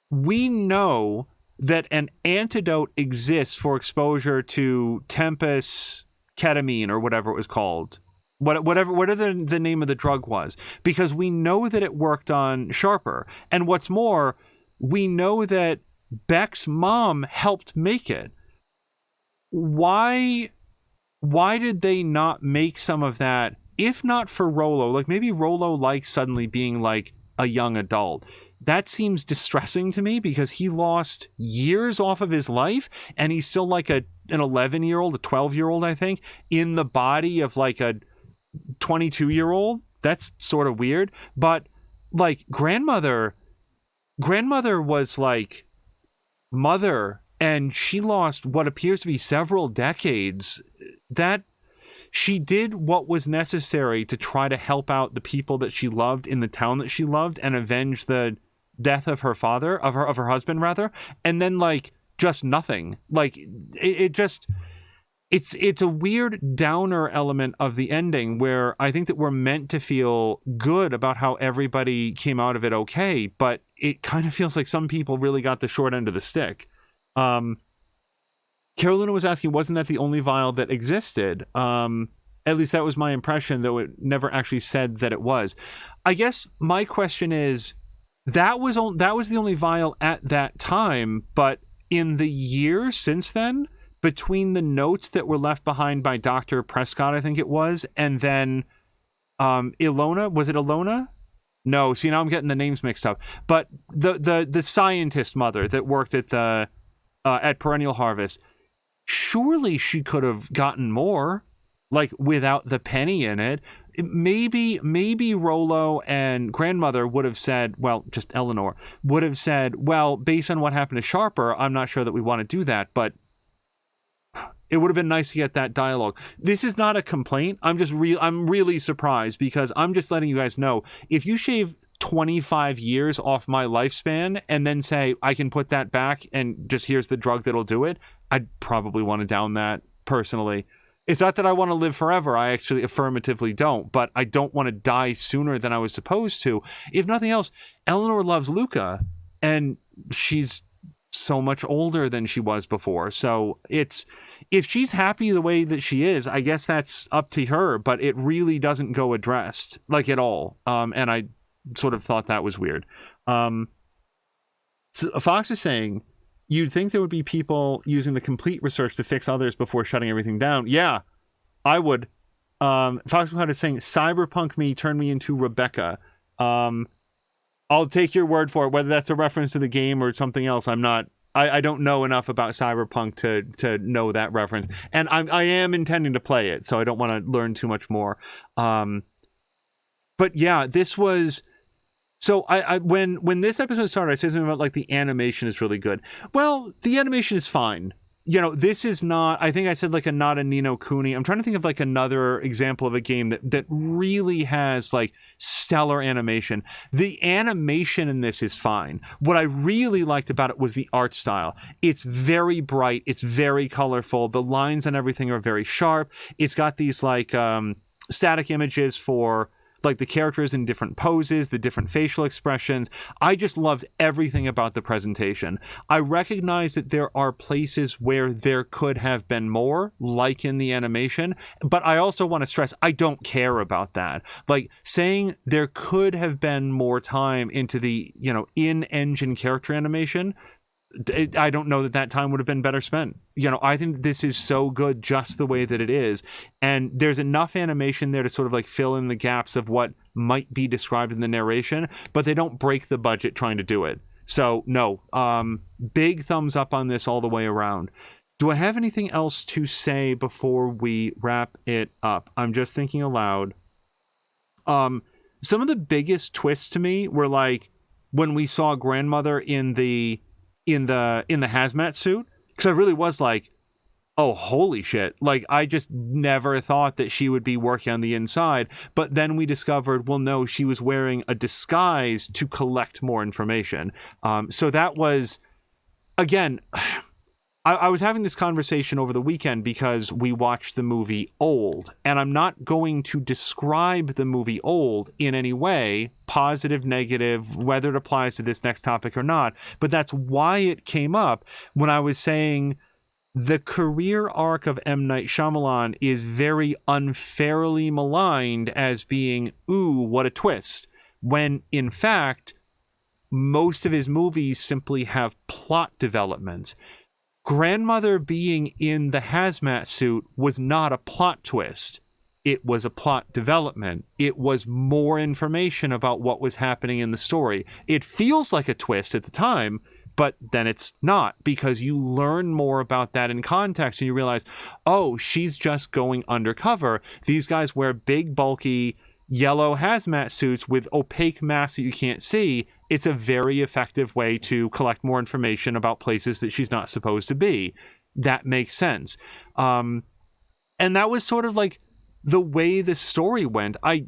We know that an antidote exists for exposure to Tempus ketamine, or whatever it was called. Whatever the name of the drug was, because we know that it worked on Sharper. And what's more, we know that Beck's mom helped make it. Why did they not make some of that, if not for Rollo? Like, maybe Rollo likes suddenly being like a young adult. That seems distressing to me, because he lost years off of his life, and he's still like an 11-year-old, a 12-year-old, I think, in the body of like a 22-year-old. That's sort of weird. But like grandmother was like mother, and she lost what appears to be several decades. That she did what was necessary to try to help out the people that she loved in the town that she loved, and avenge the death of her father, of her husband rather, and then like just nothing. Like it just, it's a weird downer element of the ending where I think that we're meant to feel good about how everybody came out of it okay, but it kind of feels like some people really got the short end of the stick. Carolina was asking, wasn't that the only vial that existed? At least that was my impression, though it never actually said that it was. I guess my question is, that was the only vial at that time, but in the years since then, between the notes that were left behind by Dr. Prescott, I think it was, and then Ilona, was it Ilona? No, see, now I'm getting the names mixed up. But the scientist mother that worked at the at Perennial Harvest, surely she could have gotten more, like without the penny in it. Maybe Rollo and grandmother would have said, well, just Eleanor would have said, well, based on what happened to Sharper, I'm not sure that we want to do that, but it would have been nice to get that dialogue. This is not a complaint. I'm really surprised, because I'm just letting you guys know, if you shave 25 years off my lifespan and then say I can put that back and just here's the drug that'll do it, I'd probably want to down that personally. It's not that I want to live forever. I actually affirmatively don't, but I don't want to die sooner than I was supposed to. If nothing else, Eleanor loves Luca, and she's so much older than she was before. So if she's happy the way that she is, I guess that's up to her, but it really doesn't go addressed, like, at all. And I sort of thought that was weird. So Fox is saying, you'd think there would be people using the complete research to fix others before shutting everything down. Yeah, I would. Fox is saying, cyberpunk me turned me into Rebecca. I'll take your word for it, whether that's a reference to the game or something else. I don't know enough about cyberpunk to know that reference. And I am intending to play it, so I don't want to learn too much more. But yeah, this was... So when this episode started, I said something about, like, the animation is really good. Well, the animation is fine. You know, this is not, I think I said, like, not a Ni no Kuni. I'm trying to think of, like, another example of a game that really has, like, stellar animation. The animation in this is fine. What I really liked about it was the art style. It's very bright. It's very colorful. The lines and everything are very sharp. It's got these, like, static images for, like, the characters in different poses, the different facial expressions. I just loved everything about the presentation. I recognize that there are places where there could have been more, like in the animation, but I also want to stress, I don't care about that. Like, saying there could have been more time into the, you know, in-engine character animation, I don't know that time would have been better spent. You know, I think this is so good just the way that it is. And there's enough animation there to sort of, like, fill in the gaps of what might be described in the narration, but they don't break the budget trying to do it. So, no, big thumbs up on this all the way around. Do I have anything else to say before we wrap it up? I'm just thinking aloud. Some of the biggest twists to me were, like, when we saw grandmother in the hazmat suit, because I really was like, oh, holy shit. Like, I just never thought that she would be working on the inside. But then we discovered, well, no, she was wearing a disguise to collect more information. So that was, again, I was having this conversation over the weekend because we watched the movie Old, and I'm not going to describe the movie Old in any way, positive, negative, whether it applies to this next topic or not, but that's why it came up when I was saying the career arc of M. Night Shyamalan is very unfairly maligned as being, ooh, what a twist, when in fact, most of his movies simply have plot developments. Grandmother being in the hazmat suit was not a plot twist. It was a plot development. It was more information about what was happening in the story. It feels like a twist at the time, but then it's not, because you learn more about that in context and you realize, oh, she's just going undercover. These guys wear big, bulky, yellow hazmat suits with opaque masks that you can't see. It's a very effective way to collect more information about places that she's not supposed to be. That makes sense. And that was sort of like the way the story went. I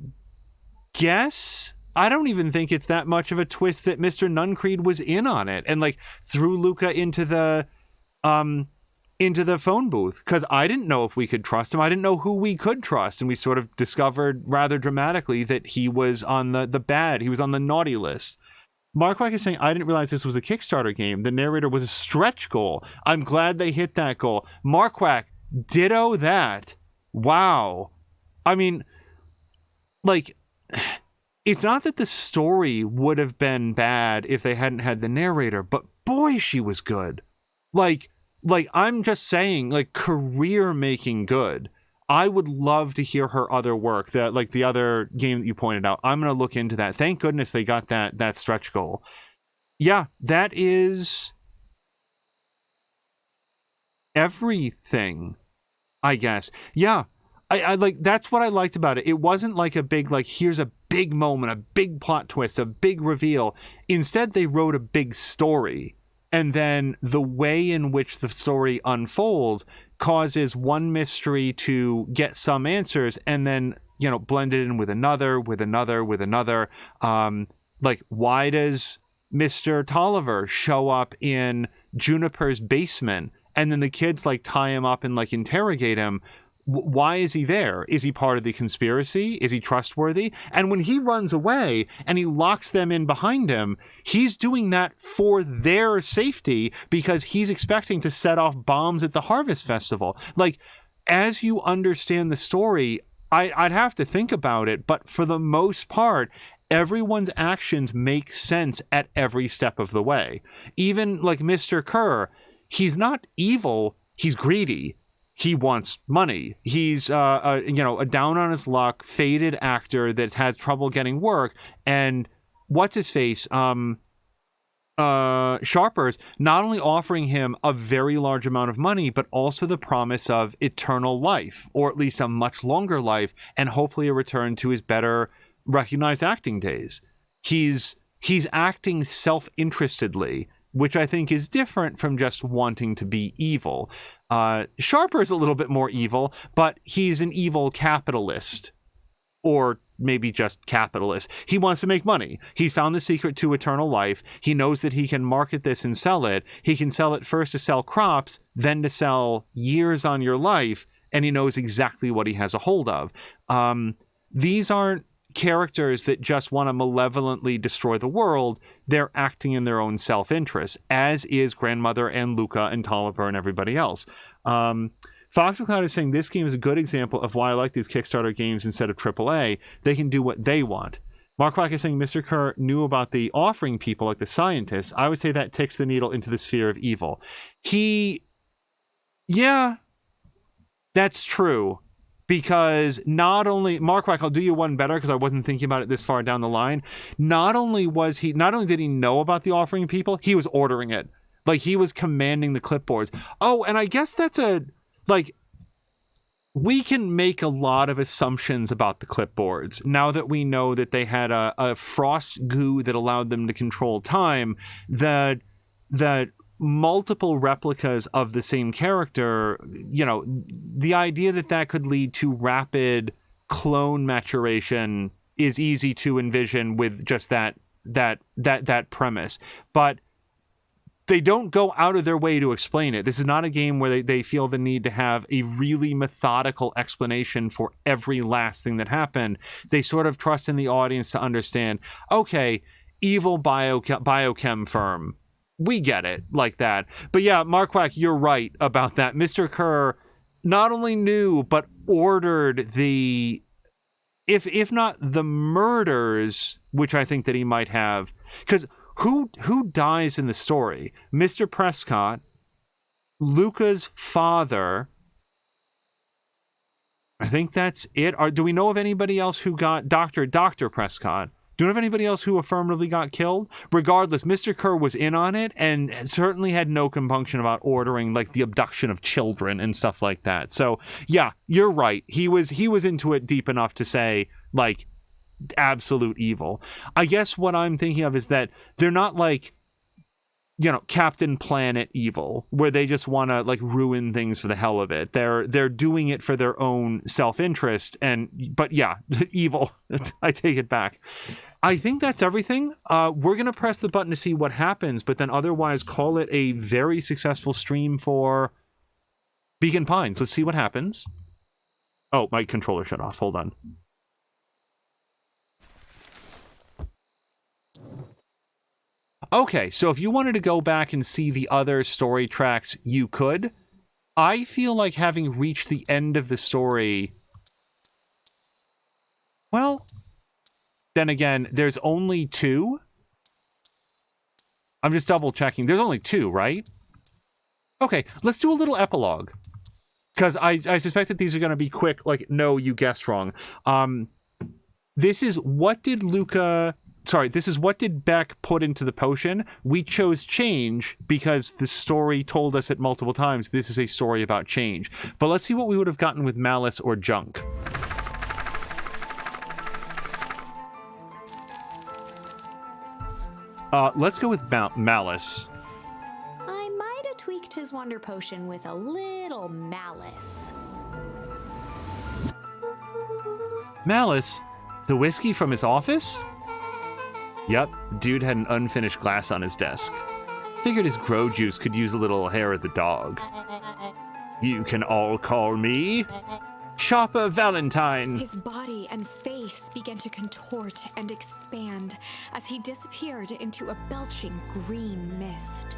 guess I don't even think it's that much of a twist that Mr. Nuncreed was in on it and, like, threw Luca into the into the phone booth because I didn't know if we could trust him. I didn't know who we could trust. And we sort of discovered rather dramatically that he was on the bad. He was on the naughty list. Mark Wack is saying, I didn't realize this was a Kickstarter game. The narrator was a stretch goal. I'm glad they hit that goal. Mark Wack, ditto that. Wow. I mean, like, it's not that the story would have been bad if they hadn't had the narrator, but boy, she was good. Like I'm just saying, like, career making good. I would love to hear her other work, that like the other game that you pointed out. I'm going to look into that. Thank goodness they got that stretch goal. Yeah, that is everything, I guess. Yeah, I like, that's what I liked about it. It wasn't like a big, like, here's a big moment, a big plot twist, a big reveal. Instead, they wrote a big story. And then the way in which the story unfolds causes one mystery to get some answers and then, you know, blend it in with another. Like, why does Mr. Tolliver show up in Juniper's basement? And then the kids, like, tie him up and, like, interrogate him. Why is he there? Is he part of the conspiracy? Is he trustworthy? And when he runs away and he locks them in behind him, he's doing that for their safety because he's expecting to set off bombs at the Harvest Festival. Like, as you understand the story, I'd have to think about it, but for the most part, everyone's actions make sense at every step of the way. Even, like, Mr. Kerr, he's not evil, he's greedy. He wants money. He's, a down on his luck, faded actor that has trouble getting work. And what's his face? Sharpers not only offering him a very large amount of money, but also the promise of eternal life, or at least a much longer life, and hopefully a return to his better recognized acting days. He's acting self-interestedly, which I think is different from just wanting to be evil. Sharper is a little bit more evil, but he's an evil capitalist, or maybe just capitalist. He wants to make money. He's found the secret to eternal life. He knows that he can market this and sell it. He can sell it first to sell crops, then to sell years on your life, and he knows exactly what he has a hold of. These aren't characters that just want to malevolently destroy the world. They're acting in their own self-interest, as is Grandmother and Luca and Tolliver and everybody else. Fox McCloud is saying this game is a good example of why I like these Kickstarter games instead of AAA. They can do what they want. Mark Black is saying Mr. Kerr knew about the offering people, like the scientists. I would say that takes the needle into the sphere of evil. Yeah, that's true. Because not only, Mark Wack, I'll do you one better because I wasn't thinking about it this far down the line. Not only did he know about the offering people, he was ordering it. Like, he was commanding the clipboards. Oh, and I guess we can make a lot of assumptions about the clipboards now that we know that they had a frost goo that allowed them to control time, that multiple replicas of the same character, you know, the idea that could lead to rapid clone maturation is easy to envision with just that premise. But they don't go out of their way to explain it. This is not a game where they feel the need to have a really methodical explanation for every last thing that happened. They sort of trust in the audience to understand, okay, evil biochem firm. We get it like that. But yeah, Mark Wack, you're right about that. Mr. Kerr not only knew, but ordered the, if not the murders, which I think that he might have. Because who dies in the story? Mr. Prescott, Luca's father. I think that's it. Do we know of anybody else who got Dr. Prescott? Do you know of anybody else who affirmatively got killed? Regardless, Mr. Kerr was in on it and certainly had no compunction about ordering, like, the abduction of children and stuff like that. So, yeah, you're right. He was into it deep enough to say, like, absolute evil. I guess what I'm thinking of is that they're not like, you know, Captain Planet evil, where they just want to, like, ruin things for the hell of it. They're doing it for their own self-interest, but yeah, evil. I take it back. I think that's everything. We're going to press the button to see what happens, but then otherwise call it a very successful stream for Beacon Pines, let's see what happens. Oh, my controller shut off. Hold on. Okay, so if you wanted to go back and see the other story tracks, you could. I feel like having reached the end of the story... Well, then again, there's only 2. I'm just double checking. There's only 2, right? Okay, let's do a little epilogue. Because I suspect that these are going to be quick, like, no, you guessed wrong. This is what did Beck put into the potion? We chose change because the story told us it multiple times. This is a story about change. But let's see what we would have gotten with Malice or Junk. Let's go with Malice. I might have tweaked his wonder potion with a little malice. Malice? The whiskey from his office? Yep, dude had an unfinished glass on his desk. Figured his grow juice could use a little hair of the dog. You can all call me Shopper Valentine. His body and face began to contort and expand as he disappeared into a belching green mist.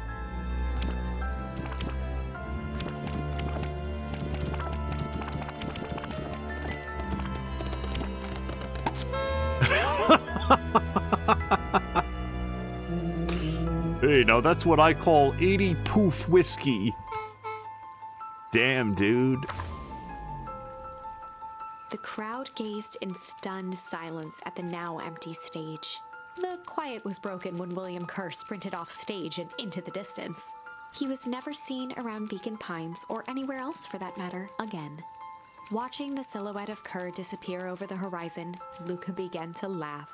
Hey, now that's what I call 80 proof whiskey. Damn, dude. The crowd gazed in stunned silence at the now empty stage. The quiet was broken when William Kerr sprinted off stage and into the distance. He was never seen around Beacon Pines, or anywhere else for that matter, again. Watching the silhouette of Kerr disappear over the horizon, Luca began to laugh.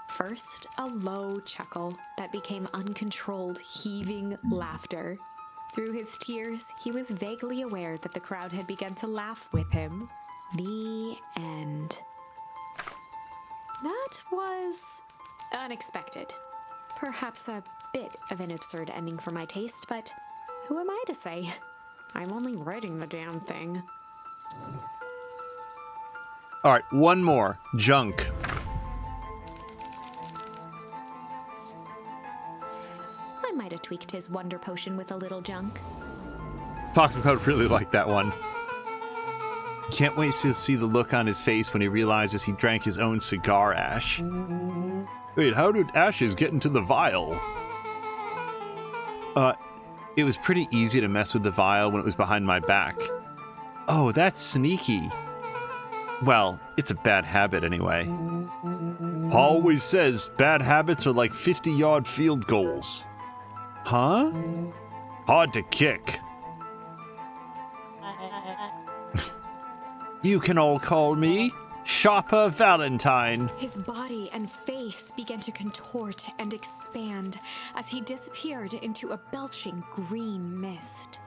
First, a low chuckle that became uncontrolled, heaving laughter. Through his tears, he was vaguely aware that the crowd had begun to laugh with him. The end. That was unexpected. Perhaps a bit of an absurd ending for my taste, but who am I to say? I'm only writing the damn thing. All right, one more. Junk. I might have tweaked his wonder potion with a little junk. Fox McCloud really liked that one. Can't wait to see the look on his face when he realizes he drank his own cigar ash. Wait, how did ashes get into the vial? It was pretty easy to mess with the vial when it was behind my back. Oh, that's sneaky. Well, it's a bad habit anyway. Paul always says bad habits are like 50-yard field goals. Huh? Hard to kick. You can all call me Shopper Valentine. His body and face began to contort and expand as he disappeared into a belching green mist.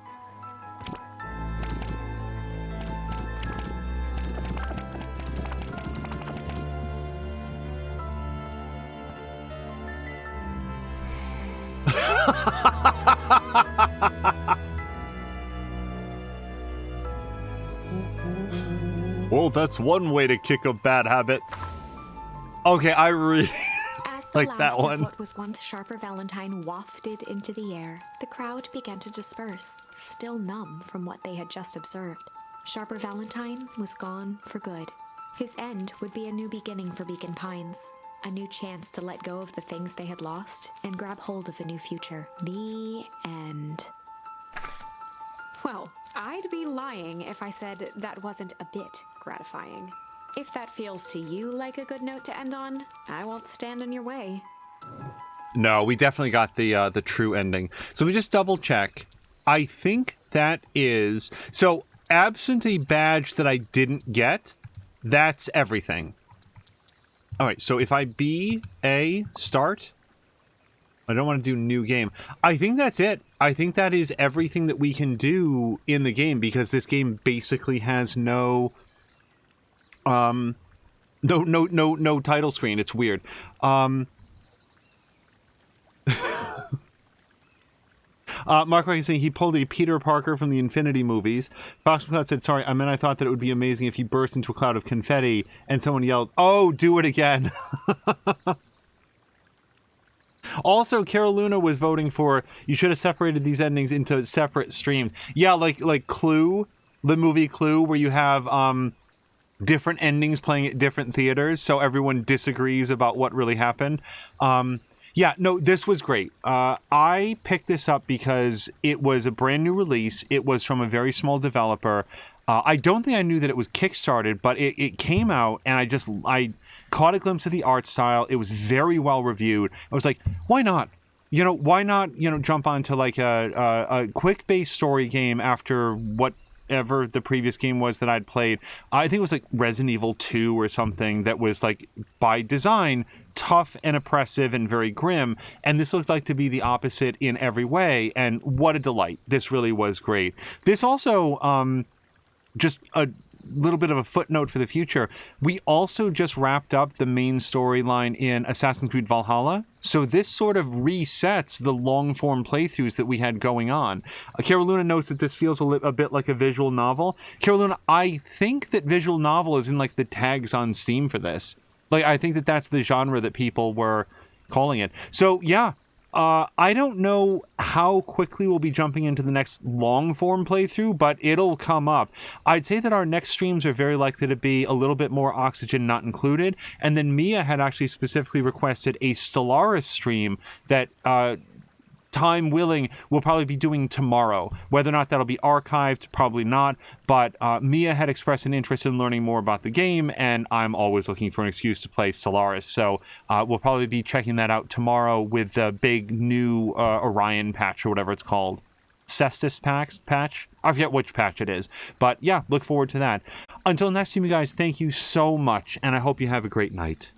Well, that's one way to kick a bad habit. Okay, I really like that one. As what was once Sharper Valentine wafted into the air, the crowd began to disperse, still numb from what they had just observed. Sharper Valentine was gone for good. His end would be a new beginning for Beacon Pines, a new chance to let go of the things they had lost and grab hold of a new future. The end. Well, I'd be lying if I said that wasn't a bit gratifying. If that feels to you like a good note to end on, I won't stand in your way. No, we definitely got the true ending. So we just double check. I think that is... So, absent a badge that I didn't get, that's everything. All right, so if I B, A, start... I don't want to do new game. I think that's it. I think that is everything that we can do in the game because this game basically has no title screen. It's weird. Mark Rocky saying he pulled a Peter Parker from the Infinity movies. Fox McCloud said, sorry, I thought that it would be amazing if he burst into a cloud of confetti and someone yelled, oh, do it again. Also, Carol Luna was voting for, you should have separated these endings into separate streams. Yeah, like Clue, the movie Clue, where you have different endings playing at different theaters, so everyone disagrees about what really happened. Yeah, no, this was great. I picked this up because it was a brand new release. It was from a very small developer. I don't think I knew that it was Kickstarted, but it came out, and I caught a glimpse of the art style. It was very well reviewed. I was like, why not? Why not, jump onto like a quick-based story game after whatever the previous game was that I'd played. I think it was like Resident Evil 2 or something that was like, by design, tough and oppressive and very grim, and this looked like to be the opposite in every way, and what a delight. This really was great. This also, just a little bit of a footnote for the future, we also just wrapped up the main storyline in Assassin's Creed Valhalla, so this sort of resets the long-form playthroughs that we had going on. Carol Luna notes that this feels a bit like a visual novel. Carol Luna, I think that visual novel is in like the tags on Steam for this. Like, I think that that's the genre that people were calling it. So, yeah, I don't know how quickly we'll be jumping into the next long-form playthrough, but it'll come up. I'd say that our next streams are very likely to be a little bit more Oxygen Not Included, and then Mia had actually specifically requested a Stellaris stream that, time willing, we'll probably be doing tomorrow. Whether or not that'll be archived, probably not, but Mia had expressed an interest in learning more about the game, and I'm always looking for an excuse to play Stellaris, so we'll probably be checking that out tomorrow with the big new Orion patch, or whatever it's called. Cestus patch? I forget which patch it is, but yeah, look forward to that. Until next time, you guys, thank you so much, and I hope you have a great night.